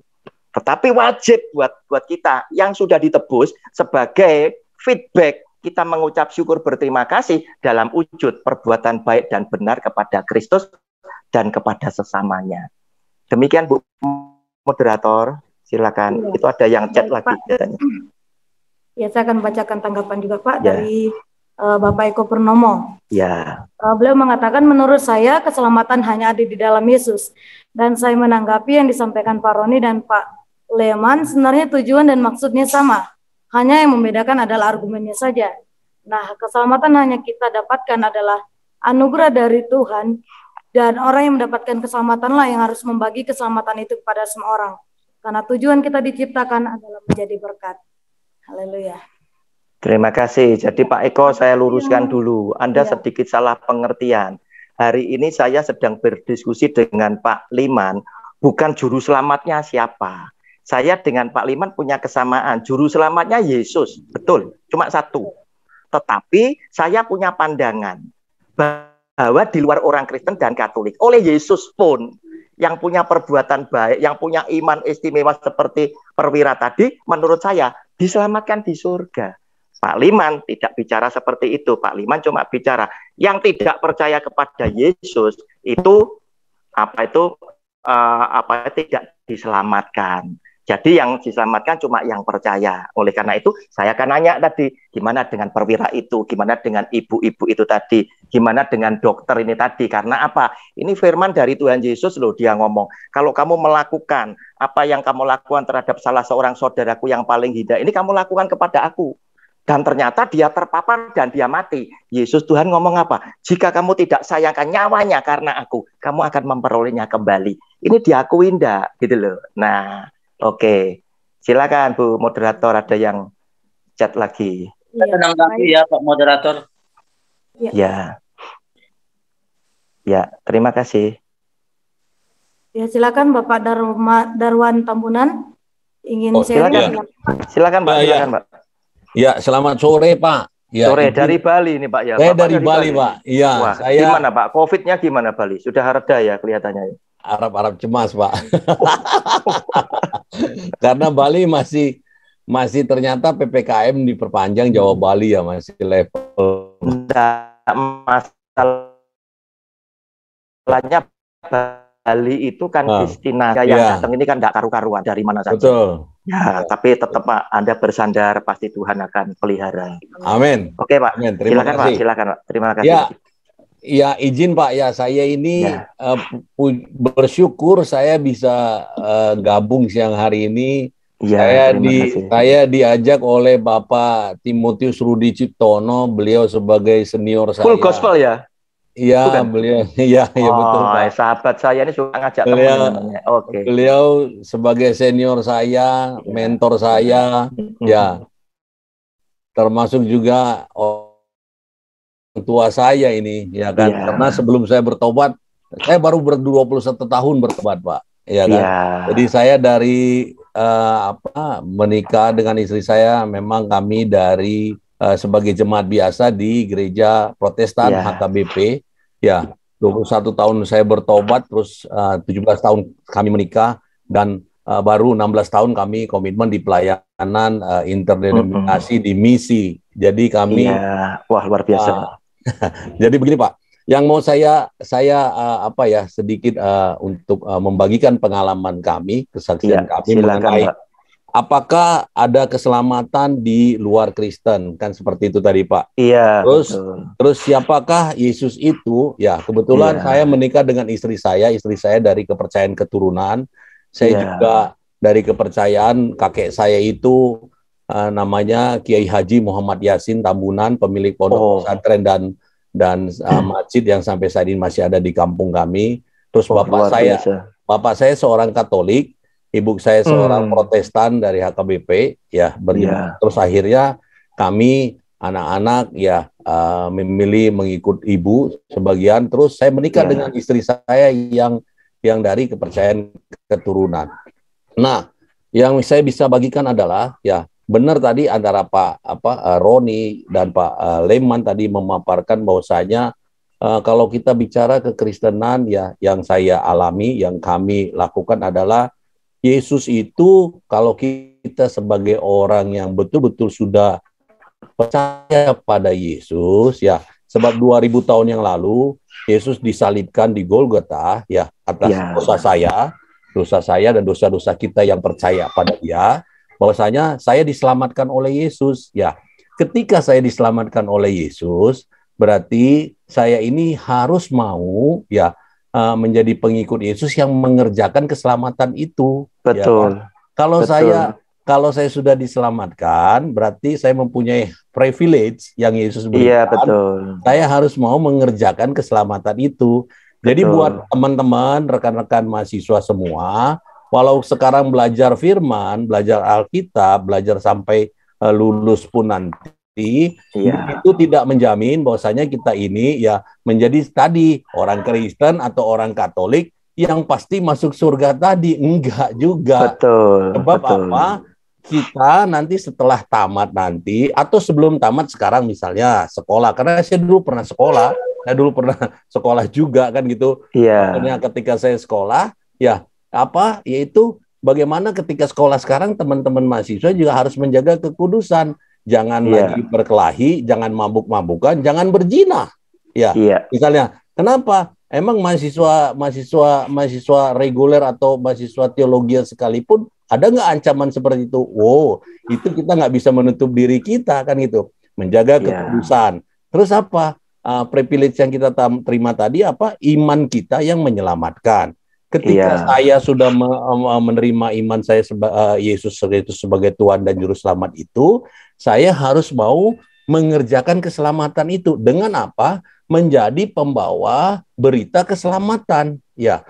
Speaker 3: Tetapi wajib buat kita yang sudah ditebus sebagai feedback. Kita mengucap syukur berterima kasih dalam wujud perbuatan baik dan benar kepada Kristus dan kepada sesamanya. Demikian Bu moderator. Silakan. Ya. Itu ada yang chat lagi.
Speaker 2: Ya, saya akan bacakan tanggapan juga Pak dari Bapak Eko Purnomo.
Speaker 3: Ya.
Speaker 2: Beliau mengatakan, menurut saya keselamatan hanya ada di dalam Yesus. Dan saya menanggapi yang disampaikan Pak Roni dan Pak Leman, sebenarnya tujuan dan maksudnya sama. Hanya yang membedakan adalah argumennya saja. Nah, keselamatan hanya kita dapatkan adalah anugerah dari Tuhan. Dan orang yang mendapatkan keselamatanlah yang harus membagi keselamatan itu kepada semua orang. Karena tujuan kita diciptakan adalah menjadi berkat. Haleluya.
Speaker 3: Terima kasih. Jadi Pak Eko, saya luruskan dulu. Anda sedikit salah pengertian. Hari ini saya sedang berdiskusi dengan Pak Liman, bukan juru selamatnya siapa. Saya dengan Pak Liman punya kesamaan. Juru selamatnya Yesus, betul, cuma satu. Tetapi saya punya pandangan bahwa di luar orang Kristen dan Katolik, oleh Yesus pun yang punya perbuatan baik, yang punya iman istimewa seperti perwira tadi, menurut saya diselamatkan di surga. Pak Liman tidak bicara seperti itu. Pak Liman cuma bicara yang tidak percaya kepada Yesus itu tidak diselamatkan. Jadi yang diselamatkan cuma yang percaya. Oleh karena itu saya akan nanya tadi, gimana dengan perwira itu, gimana dengan ibu-ibu itu tadi, gimana dengan dokter ini tadi. Karena apa? Ini firman dari Tuhan Yesus loh, dia ngomong, kalau kamu melakukan apa yang kamu lakukan terhadap salah seorang saudaraku yang paling hina, ini kamu lakukan kepada aku. Dan ternyata dia terpapar dan dia mati. Yesus Tuhan ngomong apa? Jika kamu tidak sayangkan nyawanya karena aku, kamu akan memperolehnya kembali. Ini diakui enggak? Gitu loh. Nah, oke. Silakan Bu moderator, ada yang chat lagi.
Speaker 6: Saya menanggapi ya Pak moderator.
Speaker 3: Ya. Ya, terima kasih.
Speaker 2: Ya, silakan Bapak Darwan Tambunan ingin
Speaker 3: sharing. Silakan Pak, silakan Pak.
Speaker 7: Ya, selamat sore Pak. Ya,
Speaker 3: sore dari Bali nih Pak ya.
Speaker 7: Saya dari Bali Pak. Iya.
Speaker 3: Wah, gimana Pak? COVID-nya gimana Bali? Sudah reda ya kelihatannya.
Speaker 7: Arab cemas Pak. Karena Bali masih ternyata PPKM diperpanjang, Jawa Bali ya masih level. Masalahnya Bali itu kan destinasi yang datang ini kan tidak karu-karuan dari mana saja. Betul. Ya, tapi tetap Pak, Anda bersandar, pasti Tuhan akan pelihara. Amin. Oke Pak, amin. Silakan Pak, silakan Pak. Terima kasih. Ya, izin Pak ya, saya ini bersyukur saya bisa gabung siang hari ini. Ya, saya diajak oleh Bapak Timotius Rudi Ciptono, beliau sebagai senior saya.
Speaker 3: Full gospel ya?
Speaker 7: Iya, beliau, iya betul Pak.
Speaker 3: Sahabat saya ini suka ngajak
Speaker 7: teman-teman. Oke. Beliau sebagai senior saya, mentor saya, ya, termasuk juga orang tua saya ini, ya kan. Karena sebelum saya bertobat, saya baru 21 tahun bertobat, Pak, ya kan. Jadi saya dari menikah dengan istri saya, memang kami dari sebagai jemaat biasa di gereja Protestan HKBP, ya 21 tahun saya bertobat, terus 17 tahun kami menikah, dan baru 16 tahun kami komitmen di pelayanan interdenominasi di misi. Jadi kami,
Speaker 3: wah luar biasa.
Speaker 7: Jadi begini Pak, yang mau saya sedikit untuk membagikan pengalaman kami, kesaksian kami mengenai apakah ada keselamatan di luar Kristen, kan seperti itu tadi Pak.
Speaker 3: Iya.
Speaker 7: Terus siapakah Yesus itu? Ya, kebetulan saya menikah dengan istri saya dari kepercayaan keturunan. Saya juga dari kepercayaan kakek saya itu namanya Kiai Haji Muhammad Yasin Tambunan, pemilik pondok pesantren dan masjid yang sampai saat ini masih ada di kampung kami. Terus bapak saya seorang Katolik. Ibu saya seorang Protestan dari HKBP, ya, terus akhirnya kami anak-anak memilih mengikut ibu sebagian. Terus saya menikah dengan istri saya yang dari kepercayaan keturunan. Nah, yang saya bisa bagikan adalah benar tadi antara Pak Roni dan Pak Leman tadi memaparkan bahwasanya kalau kita bicara kekristenan yang saya alami, yang kami lakukan adalah Yesus itu, kalau kita sebagai orang yang betul-betul sudah percaya pada Yesus, sebab 2000 tahun yang lalu Yesus disalibkan di Golgota, atas dosa saya dan dosa-dosa kita yang percaya pada Dia, bahwasanya saya diselamatkan oleh Yesus. Ketika saya diselamatkan oleh Yesus, berarti saya ini harus mau menjadi pengikut Yesus yang mengerjakan keselamatan itu.
Speaker 3: Betul.
Speaker 7: Kalau saya sudah diselamatkan, berarti saya mempunyai privilege yang Yesus berikan.
Speaker 3: Iya, betul.
Speaker 7: Saya harus mau mengerjakan keselamatan itu. Jadi buat teman-teman, rekan-rekan mahasiswa semua, walau sekarang belajar firman, belajar Alkitab, belajar sampai lulus pun nanti, itu tidak menjamin bahwasanya kita ini menjadi tadi orang Kristen atau orang Katolik yang pasti masuk surga tadi. Enggak juga.
Speaker 3: Betul.
Speaker 7: Sebab apa? Kita nanti setelah tamat nanti atau sebelum tamat sekarang misalnya sekolah, karena saya dulu pernah sekolah juga kan gitu. Makanya ketika saya sekolah yaitu bagaimana ketika sekolah sekarang teman-teman mahasiswa juga harus menjaga kekudusan. Jangan lagi berkelahi, jangan mabuk-mabukan, jangan berzina. Misalnya, kenapa? Emang mahasiswa reguler atau mahasiswa teologi sekalipun ada nggak ancaman seperti itu? Itu kita nggak bisa menutup diri kita kan gitu, menjaga kekudusan. Terus apa? Privilege yang kita terima tadi apa? Iman kita yang menyelamatkan. Ketika saya sudah menerima iman saya Yesus sebagai Tuhan dan Juru Selamat itu, saya harus mau mengerjakan keselamatan itu dengan apa? Menjadi pembawa berita keselamatan. Ya,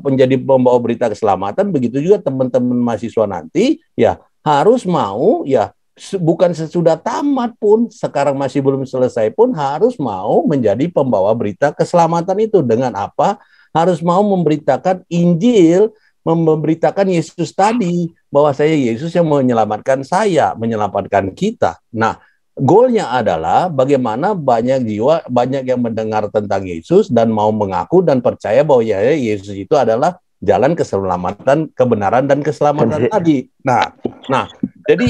Speaker 7: menjadi pembawa berita keselamatan. Begitu juga teman-teman mahasiswa nanti, ya harus mau, ya bukan sesudah tamat pun, sekarang masih belum selesai pun harus mau menjadi pembawa berita keselamatan itu. Dengan apa? Harus mau memberitakan Injil, memberitakan Yesus tadi, bahwa saya Yesus yang menyelamatkan saya, menyelamatkan kita. Nah, goalnya adalah bagaimana banyak jiwa, banyak yang mendengar tentang Yesus dan mau mengaku dan percaya bahwa ya Yesus itu adalah jalan keselamatan, kebenaran dan keselamatan tadi. Nah, jadi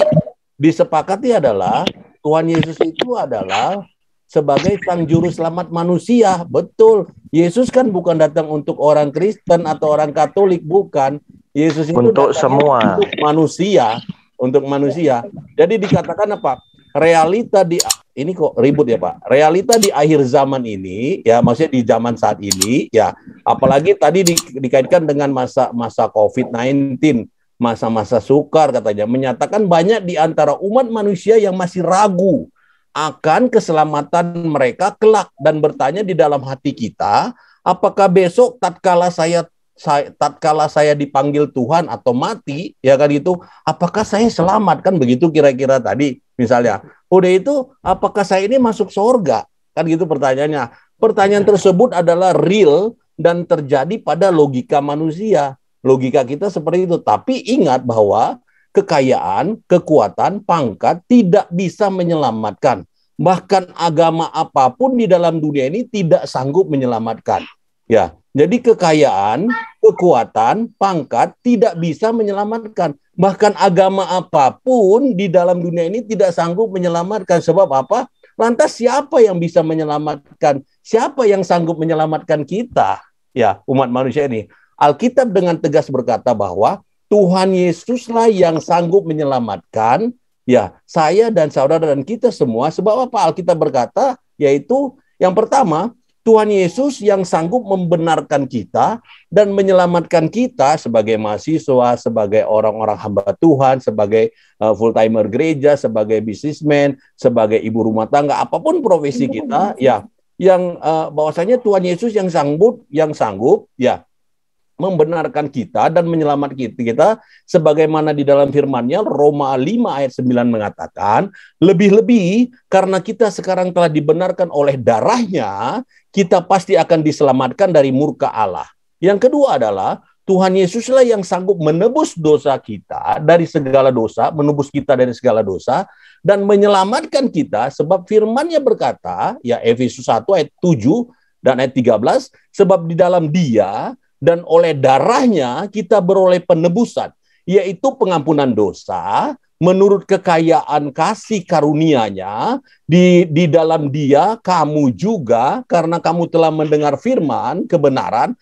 Speaker 7: disepakati adalah Tuhan Yesus itu adalah sebagai sang juru selamat manusia. Betul. Yesus kan bukan datang untuk orang Kristen atau orang Katolik, bukan. Yesus itu
Speaker 3: untuk semua,
Speaker 7: untuk manusia, untuk manusia. Jadi dikatakan apa? Realita di ini kok ribut ya Pak. Realita di akhir zaman ini, ya maksudnya di zaman saat ini, ya apalagi tadi dikaitkan dengan masa COVID-19, masa-masa sukar katanya, menyatakan banyak di antara umat manusia yang masih ragu akan keselamatan mereka kelak dan bertanya di dalam hati kita, apakah besok tatkala saya dipanggil Tuhan atau mati, ya kan itu, apakah saya selamat, kan begitu kira-kira tadi misalnya. Udah itu, apakah saya ini masuk surga, kan gitu pertanyaannya. Pertanyaan tersebut adalah real dan terjadi pada logika manusia. Logika kita seperti itu. Tapi ingat bahwa kekayaan, kekuatan, pangkat tidak bisa menyelamatkan. Bahkan agama apapun di dalam dunia ini tidak sanggup menyelamatkan. Ya, jadi kekayaan, kekuatan, pangkat tidak bisa menyelamatkan. Bahkan agama apapun di dalam dunia ini tidak sanggup menyelamatkan. Sebab apa? Lantas siapa yang bisa menyelamatkan? Siapa yang sanggup menyelamatkan kita? Ya, umat manusia ini. Alkitab dengan tegas berkata bahwa Tuhan Yesuslah yang sanggup menyelamatkan, ya, saya dan saudara dan kita semua. Sebab apa? Alkitab berkata, yaitu yang pertama, Tuhan Yesus yang sanggup membenarkan kita dan menyelamatkan kita sebagai mahasiswa, sebagai orang-orang hamba Tuhan, sebagai full-timer gereja, sebagai bisnismen, sebagai ibu rumah tangga, apapun profesi kita, ya, yang bahwasanya Tuhan Yesus yang sanggup, ya, membenarkan kita dan menyelamatkan kita sebagaimana di dalam firman-Nya Roma 5 ayat 9 mengatakan, lebih-lebih karena kita sekarang telah dibenarkan oleh darah-Nya, kita pasti akan diselamatkan dari murka Allah. Yang kedua adalah Tuhan Yesuslah yang sanggup menebus dosa kita dari segala dosa, menebus kita dari segala dosa dan menyelamatkan kita, sebab firman-Nya berkata, ya Efesus 1 ayat 7 dan ayat 13, sebab di dalam Dia dan oleh darah-Nya kita beroleh penebusan, yaitu pengampunan dosa, menurut kekayaan kasih karunia-Nya, di dalam Dia kamu juga, karena kamu telah mendengar firman kebenaran,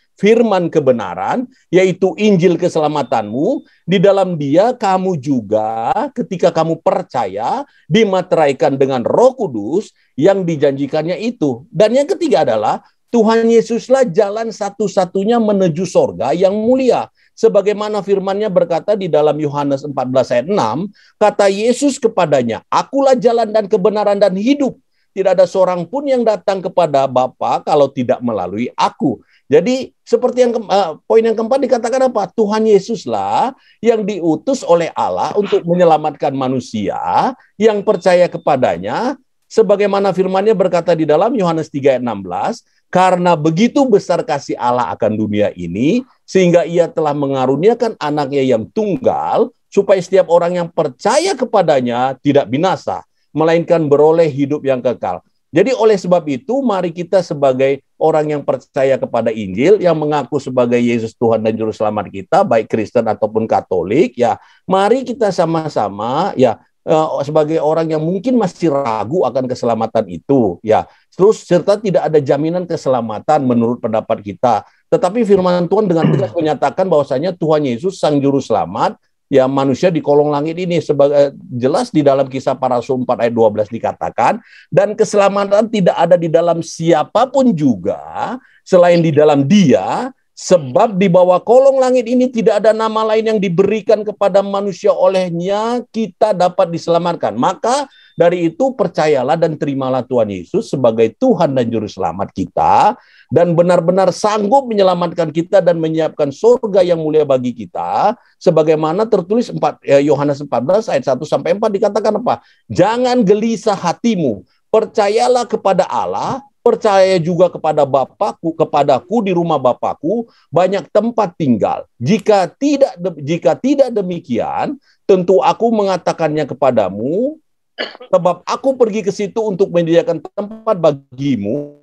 Speaker 7: yaitu Injil keselamatanmu, di dalam Dia kamu juga, ketika kamu percaya, dimateraikan dengan Roh Kudus yang dijanjikannya itu. Dan yang ketiga adalah, Tuhan Yesuslah jalan satu-satunya menuju sorga yang mulia. Sebagaimana firman-Nya berkata di dalam Yohanes 14 ayat 6, kata Yesus kepadanya, akulah jalan dan kebenaran dan hidup. Tidak ada seorang pun yang datang kepada Bapa kalau tidak melalui aku. Jadi seperti yang poin yang keempat dikatakan apa? Tuhan Yesuslah yang diutus oleh Allah untuk menyelamatkan manusia yang percaya kepadanya. Sebagaimana firman-Nya berkata di dalam Yohanes 3 ayat 16, karena begitu besar kasih Allah akan dunia ini, sehingga Ia telah mengaruniakan anaknya yang tunggal, supaya setiap orang yang percaya kepadanya tidak binasa, melainkan beroleh hidup yang kekal. Jadi oleh sebab itu, mari kita sebagai orang yang percaya kepada Injil, yang mengaku sebagai Yesus Tuhan dan Juru Selamat kita, baik Kristen ataupun Katolik, ya mari kita sama-sama, ya, sebagai orang yang mungkin masih ragu akan keselamatan itu, ya, terus serta tidak ada jaminan keselamatan menurut pendapat kita, tetapi firman Tuhan dengan tegas menyatakan bahwasanya Tuhan Yesus sang juru selamat, ya, manusia di kolong langit ini, sebagai jelas di dalam Kisah Para Rasul 4 ayat 12 dikatakan, dan keselamatan tidak ada di dalam siapapun juga selain di dalam Dia, Sebab di bawah kolong langit ini tidak ada nama lain yang diberikan kepada manusia olehnya kita dapat diselamatkan. Maka dari itu percayalah dan terimalah Tuhan Yesus sebagai Tuhan dan Juru Selamat kita, dan benar-benar sanggup menyelamatkan kita dan menyiapkan surga yang mulia bagi kita. Sebagaimana tertulis Yohanes 14 ayat 1-4 dikatakan apa? Jangan gelisah hatimu, percayalah kepada Allah, percaya juga kepada Bapakku, kepadaku di rumah Bapakku banyak tempat tinggal. Jika tidak demikian, tentu aku mengatakannya kepadamu, sebab aku pergi ke situ untuk menyediakan tempat bagimu.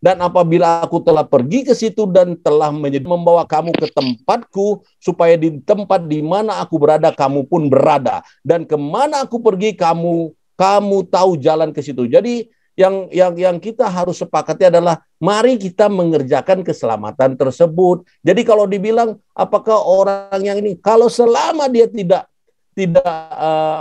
Speaker 7: Dan apabila aku telah pergi ke situ dan telah membawa kamu ke tempatku, supaya di tempat di mana aku berada, kamu pun berada. Dan kemana aku pergi, kamu tahu jalan ke situ. Jadi yang kita harus sepakati adalah mari kita mengerjakan keselamatan tersebut. Jadi kalau dibilang apakah orang yang ini, kalau selama dia tidak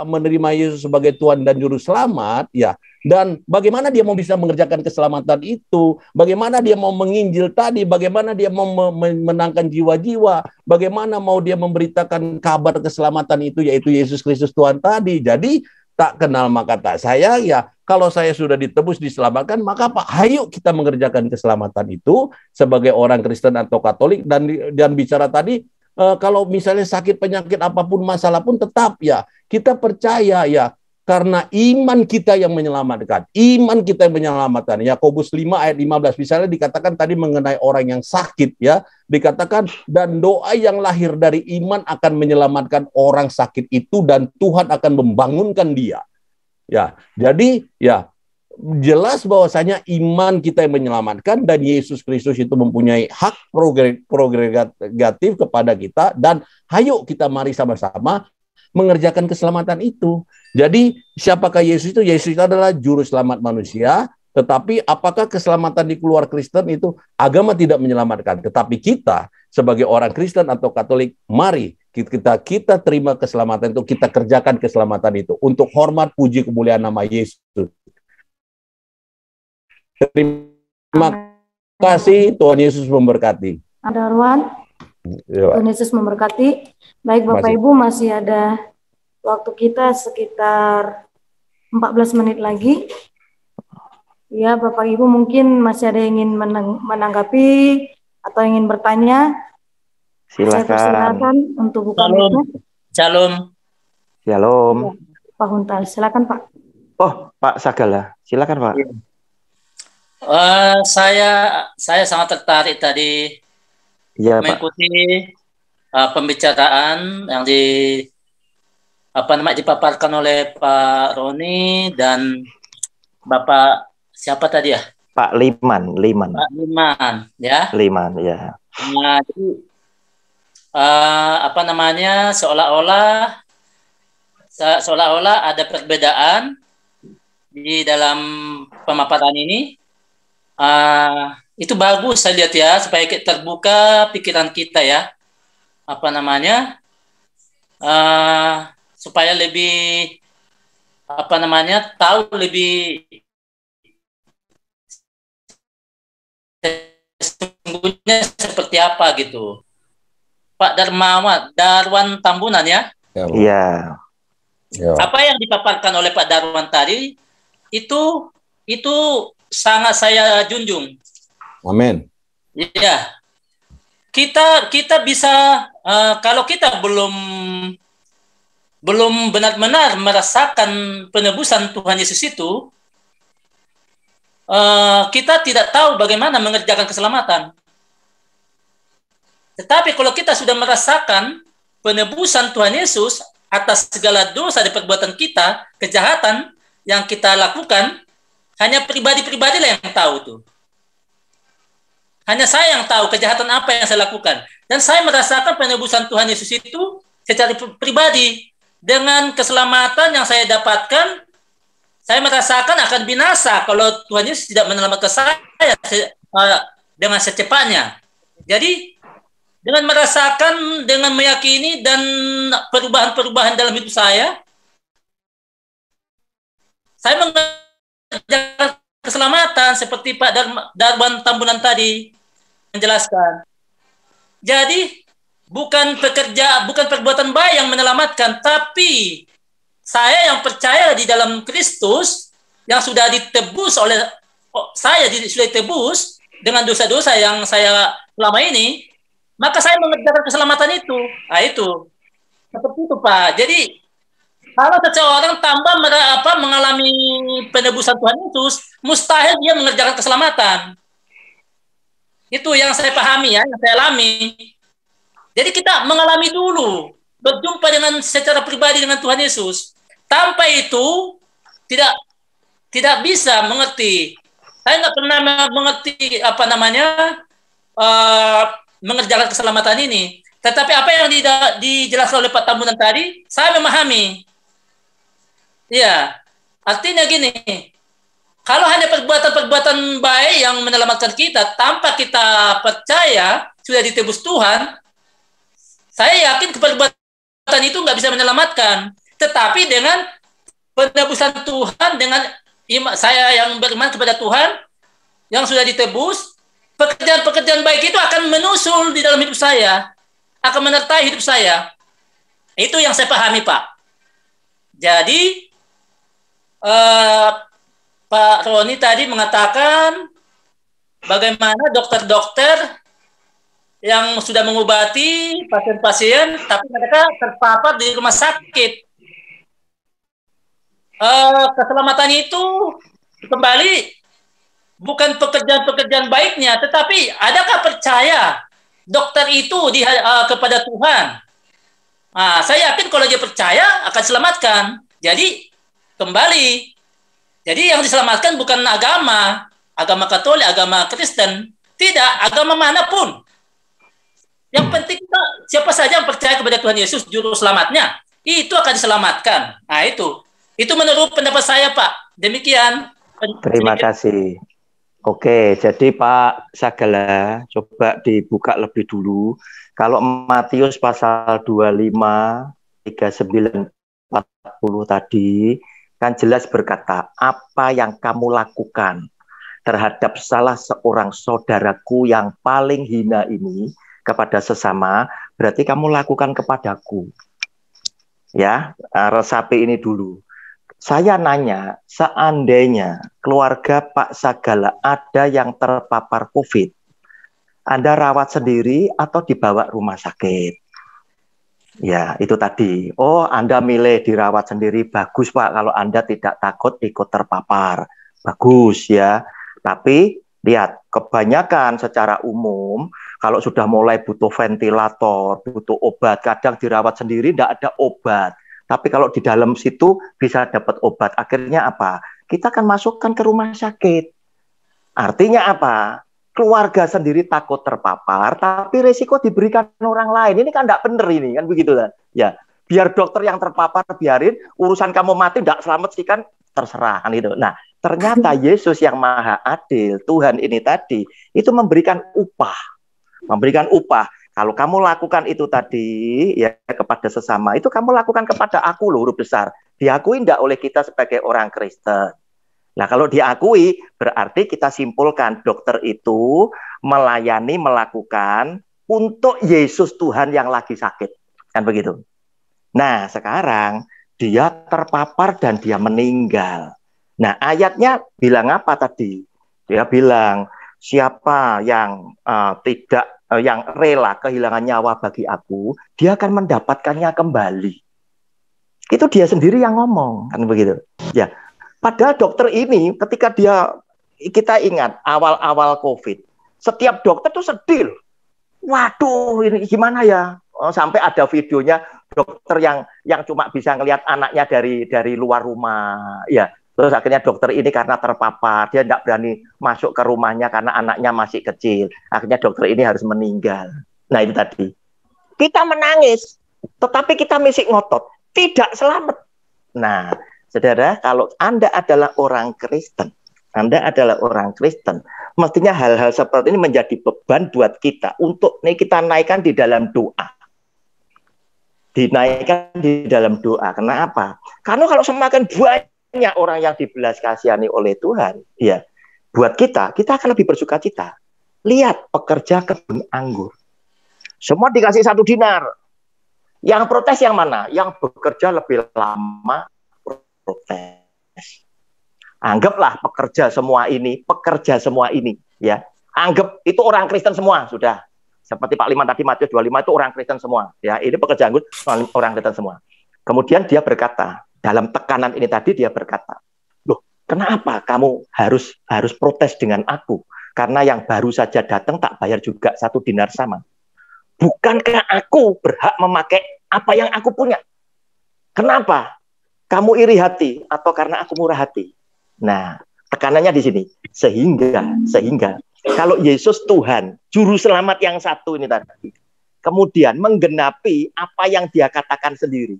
Speaker 7: menerima Yesus sebagai Tuhan dan Juru Selamat, ya, dan bagaimana dia mau bisa mengerjakan keselamatan itu, bagaimana dia mau menginjil tadi, bagaimana dia mau menangkan jiwa-jiwa, bagaimana mau dia memberitakan kabar keselamatan itu, yaitu Yesus Kristus Tuhan tadi. Jadi tak kenal maka tak sayang, ya kalau saya sudah ditebus, diselamatkan, maka ayo kita mengerjakan keselamatan itu sebagai orang Kristen atau Katolik. Dan bicara tadi, kalau misalnya sakit penyakit apapun, masalah pun, tetap ya kita percaya ya, karena iman kita yang menyelamatkan. Iman kita yang menyelamatkan. Yakobus 5 ayat 15 misalnya dikatakan tadi mengenai orang yang sakit, ya, dikatakan dan doa yang lahir dari iman akan menyelamatkan orang sakit itu dan Tuhan akan membangunkan dia. Ya, jadi ya jelas bahwasanya iman kita yang menyelamatkan, dan Yesus Kristus itu mempunyai hak prerogatif kepada kita, dan ayo kita mari sama-sama mengerjakan keselamatan itu. Jadi siapakah Yesus itu? Yesus itu adalah Juru Selamat manusia, tetapi apakah keselamatan di keluar Kristen itu? Agama tidak menyelamatkan, tetapi kita sebagai orang Kristen atau Katolik, mari kita terima keselamatan itu, kita kerjakan keselamatan itu untuk hormat, puji, kemuliaan nama Yesus. Terima kasih, Tuhan Yesus memberkati.
Speaker 2: Ada Arwan, Tuhan Yesus memberkati. Baik Bapak Ibu, masih ada waktu kita sekitar 14 menit lagi. Ya Bapak Ibu, mungkin masih ada yang ingin menanggapi atau ingin bertanya.
Speaker 3: Silakan.
Speaker 2: Saya persilakan untuk buka mic-nya.
Speaker 6: Shalom.
Speaker 3: Shalom.
Speaker 2: Ya, Pak Huntal, silakan Pak.
Speaker 3: Oh, Pak Sagala, silakan Pak.
Speaker 6: Saya sangat tertarik tadi mengikuti pembicaraan yang dipaparkan oleh Pak Roni dan Bapak siapa tadi ya?
Speaker 3: Pak Liman.
Speaker 6: Pak Liman, ya.
Speaker 3: Liman, ya.
Speaker 6: Nah, jadi seolah-olah ada perbedaan di dalam pemaparan ini. Itu bagus saya lihat ya, supaya terbuka pikiran kita ya, supaya lebih tahu lebih sesungguhnya seperti apa gitu. Pak Darwan Tambunan ya.
Speaker 3: Iya.
Speaker 6: Apa yang dipaparkan oleh Pak Darwan tadi itu sangat saya junjung.
Speaker 7: Amin.
Speaker 6: Ya, kita bisa kalau kita belum benar-benar merasakan penebusan Tuhan Yesus itu, kita tidak tahu bagaimana mengerjakan keselamatan. Tetapi kalau kita sudah merasakan penebusan Tuhan Yesus atas segala dosa dan perbuatan kita, kejahatan yang kita lakukan, hanya pribadi-pribadi lah yang tahu tuh. Hanya saya yang tahu kejahatan apa yang saya lakukan. Dan saya merasakan penebusan Tuhan Yesus itu secara pribadi. Dengan keselamatan yang saya dapatkan, saya merasakan akan binasa kalau Tuhan Yesus tidak menyelamatkan saya dengan secepatnya. Jadi, dengan merasakan, dengan meyakini, dan perubahan-perubahan dalam hidup saya mengerjakan keselamatan seperti Pak Darban Tambunan tadi menjelaskan. Jadi bukan perbuatan baik yang menyelamatkan, tapi saya yang percaya di dalam Kristus yang sudah ditebus oleh sudah ditebus dengan dosa-dosa yang saya selama ini, maka saya mengerjakan keselamatan itu. Nah, itu seperti itu, Pak. Jadi kalau seseorang tambah mengalami penebusan Tuhan Yesus, mustahil dia mengerjakan keselamatan. Itu yang saya pahami, ya, yang saya alami. Jadi kita mengalami dulu, berjumpa dengan secara pribadi dengan Tuhan Yesus. Tanpa itu tidak bisa mengerti. Saya nggak pernah mengerti mengerjakan keselamatan ini. Tetapi apa yang dijelaskan oleh Pak Tambunan tadi, saya memahami. Iya, artinya gini, kalau hanya perbuatan-perbuatan baik yang menyelamatkan kita tanpa kita percaya sudah ditebus Tuhan, saya yakin perbuatan itu nggak bisa menyelamatkan. Tetapi dengan penebusan Tuhan, dengan saya yang beriman kepada Tuhan, yang sudah ditebus, pekerjaan-pekerjaan baik itu akan menusul di dalam hidup saya, akan menyertai hidup saya. Itu yang saya pahami, Pak. Jadi, Pak Roni tadi mengatakan bagaimana dokter-dokter yang sudah mengobati pasien-pasien, tapi mereka terpapar di rumah sakit. Keselamatan itu kembali bukan pekerjaan-pekerjaan baiknya, tetapi adakah percaya dokter itu kepada Tuhan? Nah, saya yakin kalau dia percaya akan selamatkan. Jadi kembali, jadi yang diselamatkan bukan agama Katolik, agama Kristen, tidak, agama manapun. Yang penting siapa saja yang percaya kepada Tuhan Yesus juru selamatnya, itu akan diselamatkan. Nah, itu menurut pendapat saya, Pak. Demikian.
Speaker 3: Terima kasih. Oke, jadi Pak Sagala, coba dibuka lebih dulu. Kalau Matius pasal 25, 39, 40 tadi, kan jelas berkata, apa yang kamu lakukan terhadap salah seorang saudaraku yang paling hina ini kepada sesama, berarti kamu lakukan kepadaku. Ya, resapi ini dulu. Saya nanya, seandainya keluarga Pak Sagala ada yang terpapar COVID, Anda rawat sendiri atau dibawa rumah sakit? Ya, itu tadi. Oh, Anda milih dirawat sendiri. Bagus, Pak, kalau Anda tidak takut ikut terpapar. Bagus, ya. Tapi, lihat, kebanyakan secara umum, kalau sudah mulai butuh ventilator, butuh obat, kadang dirawat sendiri, tidak ada obat. Tapi kalau di dalam situ bisa dapat obat. Akhirnya apa? Kita akan masukkan ke rumah sakit. Artinya apa? Keluarga sendiri takut terpapar, tapi risiko diberikan orang lain. Ini kan tidak benar ini, kan begitu kan? Ya, biar dokter yang terpapar biarin, urusan kamu mati tidak selamat sih kan terserah kan itu. Nah, ternyata Yesus yang Maha Adil, Tuhan ini tadi, itu memberikan upah. Memberikan upah. Kalau kamu lakukan itu tadi ya kepada sesama, itu kamu lakukan kepada aku loh, huruf besar. Diakui tidak oleh kita sebagai orang Kristen. Nah, kalau diakui, berarti kita simpulkan dokter itu melayani, melakukan untuk Yesus Tuhan yang lagi sakit. Kan begitu. Nah, sekarang dia terpapar dan dia meninggal. Nah, ayatnya bilang apa tadi? Dia bilang, siapa yang yang rela kehilangan nyawa bagi aku, dia akan mendapatkannya kembali. Itu dia sendiri yang ngomong, kan begitu. Ya, padahal dokter ini ketika kita ingat awal-awal COVID, setiap dokter tuh sedih. Waduh, ini gimana ya? Sampai ada videonya dokter yang cuma bisa ngelihat anaknya dari luar rumah, ya. Terus akhirnya dokter ini karena terpapar, dia tidak berani masuk ke rumahnya karena anaknya masih kecil. Akhirnya dokter ini harus meninggal. Nah, itu tadi. Kita menangis, tetapi kita masih ngotot. Tidak selamat. Nah, saudara, kalau Anda adalah orang Kristen, mestinya hal-hal seperti ini menjadi beban buat kita. Untuk kita naikkan di dalam doa. Dinaikkan di dalam doa. Kenapa? Karena kalau semakin banyak orang yang dibelas kasihani oleh Tuhan, ya, buat kita akan lebih bersuka cita. Lihat pekerja kebun anggur. Semua dikasih 1 dinar. Yang protes yang mana? Yang bekerja lebih lama protes. Anggaplah pekerja semua ini, ya. Anggap itu orang Kristen semua, sudah. Seperti Pak Liman tadi, Matius 25 itu orang Kristen semua. Ya, ini pekerja anggur orang Kristen semua. Kemudian dia berkata, dalam tekanan ini tadi dia berkata, loh, kenapa kamu harus protes dengan aku? Karena yang baru saja datang tak bayar juga 1 dinar sama. Bukankah aku berhak memakai apa yang aku punya? Kenapa? Kamu iri hati atau karena aku murah hati? Nah, tekanannya di sini. Sehingga kalau Yesus Tuhan, juru selamat yang satu ini tadi, kemudian menggenapi apa yang dia katakan sendiri,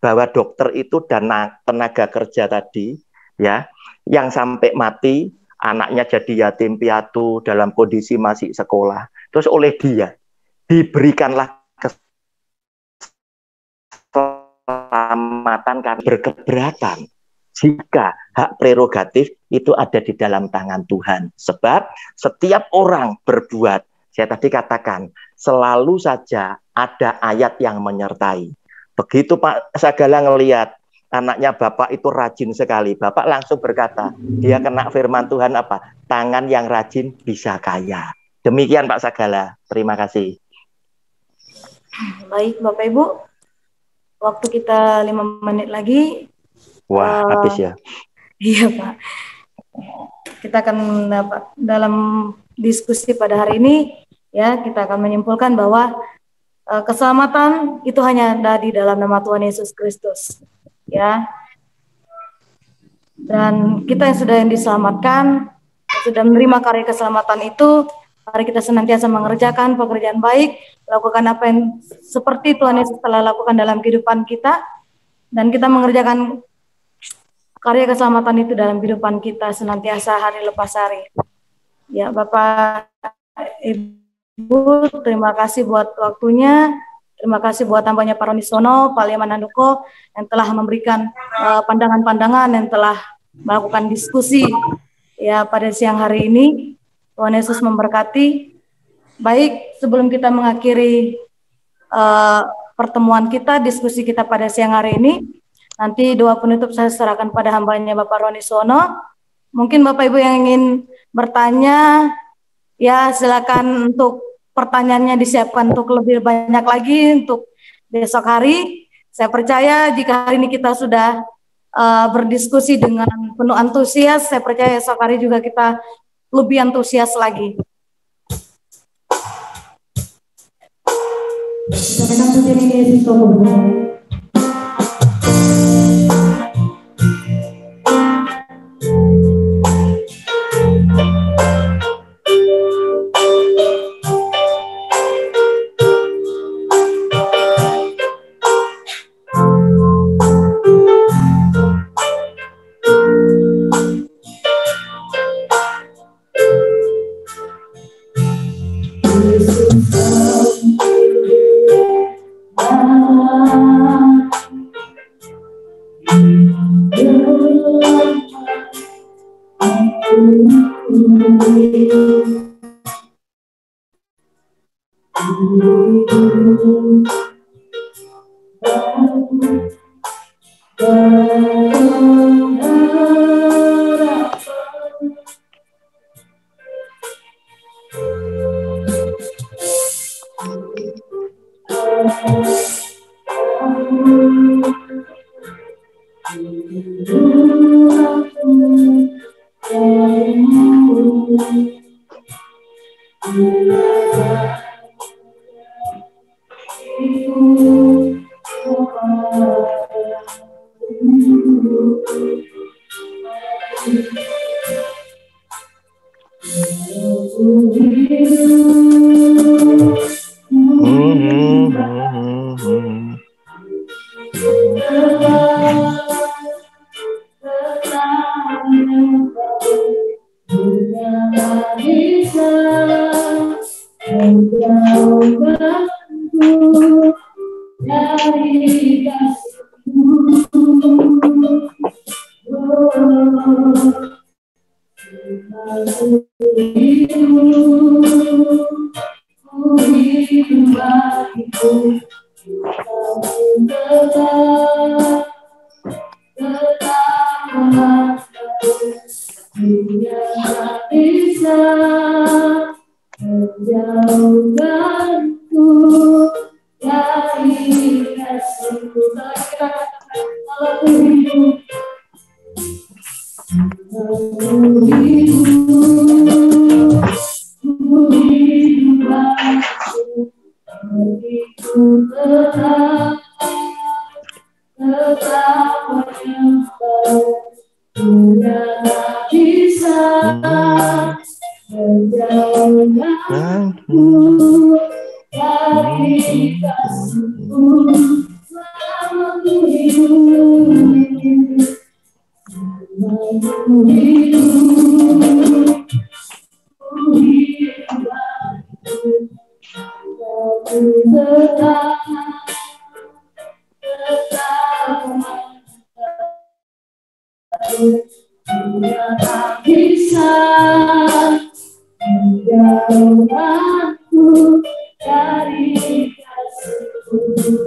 Speaker 3: bahwa dokter itu dan tenaga kerja tadi, ya, yang sampai mati, anaknya jadi yatim piatu dalam kondisi masih sekolah, terus oleh dia diberikanlah keselamatan karena berkeberatan jika hak prerogatif itu ada di dalam tangan Tuhan. Sebab setiap orang berbuat, saya tadi katakan, selalu saja ada ayat yang menyertai. Begitu Pak Sagala ngelihat anaknya Bapak itu rajin sekali, Bapak langsung berkata, dia kena firman Tuhan apa? Tangan yang rajin bisa kaya. Demikian Pak Sagala, terima kasih.
Speaker 2: Baik Bapak Ibu, waktu kita 5 menit lagi.
Speaker 3: Wah, habis ya.
Speaker 2: Iya Pak. Kita akan dalam diskusi pada hari ini, ya, kita akan menyimpulkan bahwa keselamatan itu hanya ada di dalam nama Tuhan Yesus Kristus, ya. Dan kita yang diselamatkan, sudah menerima karya keselamatan itu, mari kita senantiasa mengerjakan pekerjaan baik, lakukan apa yang seperti Tuhan Yesus telah lakukan dalam kehidupan kita, dan kita mengerjakan karya keselamatan itu dalam kehidupan kita senantiasa hari lepas hari. Ya, Bapak, Ibu, terima kasih buat waktunya. Terima kasih buat tambahnya Pak Roni Sono, Pak Liman Handoko, yang telah memberikan pandangan-pandangan, yang telah melakukan diskusi ya pada siang hari ini. Tuhan Yesus memberkati. Baik, sebelum kita mengakhiri pertemuan kita, diskusi kita pada siang hari ini, nanti doa penutup saya serahkan pada hambanya Bapak Roni Sono. Mungkin Bapak Ibu yang ingin bertanya, ya silakan untuk pertanyaannya disiapkan untuk lebih banyak lagi untuk besok hari. Saya percaya jika hari ini kita sudah berdiskusi dengan penuh antusias, saya percaya esok hari juga kita lebih antusias lagi. bisa menjauhkanku dari kasih-Mu. Kalau ku hidup, bisa menjauhkanku dari kasih-Mu.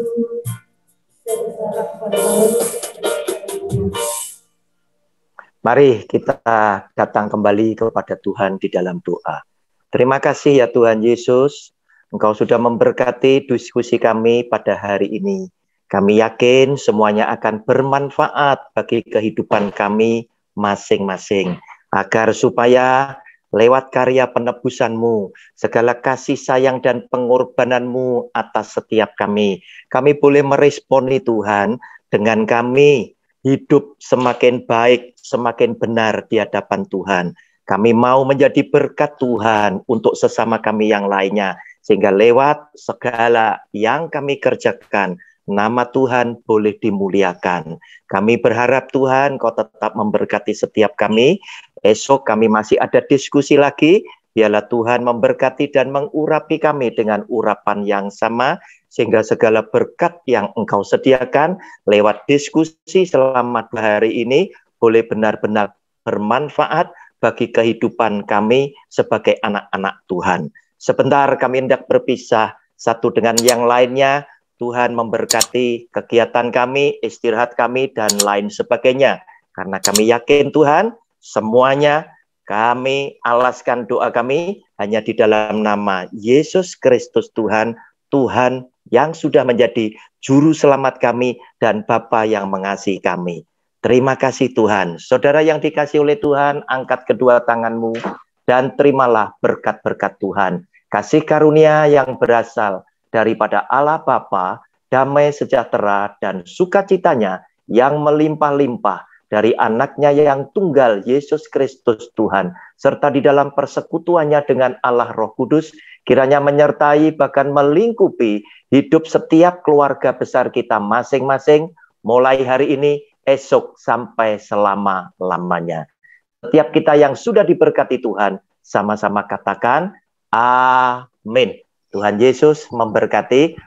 Speaker 3: Mari kita datang kembali kepada Tuhan di dalam doa. Terima kasih ya Tuhan Yesus, Engkau sudah memberkati diskusi kami pada hari ini. Kami yakin semuanya akan bermanfaat bagi kehidupan kami masing-masing. Agar supaya lewat karya penebusan-Mu, segala kasih sayang dan pengorbanan-Mu atas setiap kami boleh meresponi Tuhan dengan kami hidup semakin baik, semakin benar di hadapan Tuhan. Kami mau menjadi berkat Tuhan untuk sesama kami yang lainnya, sehingga lewat segala yang kami kerjakan, nama Tuhan boleh dimuliakan. Kami berharap Tuhan Kau tetap memberkati setiap kami. Esok kami masih ada diskusi lagi. Biarlah Tuhan memberkati dan mengurapi kami dengan urapan yang sama, sehingga segala berkat yang Engkau sediakan lewat diskusi selama hari ini boleh benar-benar bermanfaat bagi kehidupan kami sebagai anak-anak Tuhan. Sebentar kami hendak berpisah satu dengan yang lainnya. Tuhan memberkati kegiatan kami, istirahat kami, dan lain sebagainya. Karena kami yakin Tuhan, semuanya kami alaskan doa kami hanya di dalam nama Yesus Kristus Tuhan, Tuhan yang sudah menjadi juru selamat kami dan Bapa yang mengasihi kami. Terima kasih Tuhan. Saudara yang dikasihi oleh Tuhan, angkat kedua tanganmu dan terimalah berkat-berkat Tuhan. Kasih karunia yang berasal daripada Allah Bapa, damai sejahtera dan sukacitanya yang melimpah-limpah dari anaknya yang tunggal Yesus Kristus Tuhan, serta di dalam persekutuannya dengan Allah Roh Kudus, kiranya menyertai bahkan melingkupi hidup setiap keluarga besar kita masing-masing, mulai hari ini, esok, sampai selama-lamanya. Setiap kita yang sudah diberkati Tuhan, sama-sama katakan, amin. Tuhan Yesus memberkati.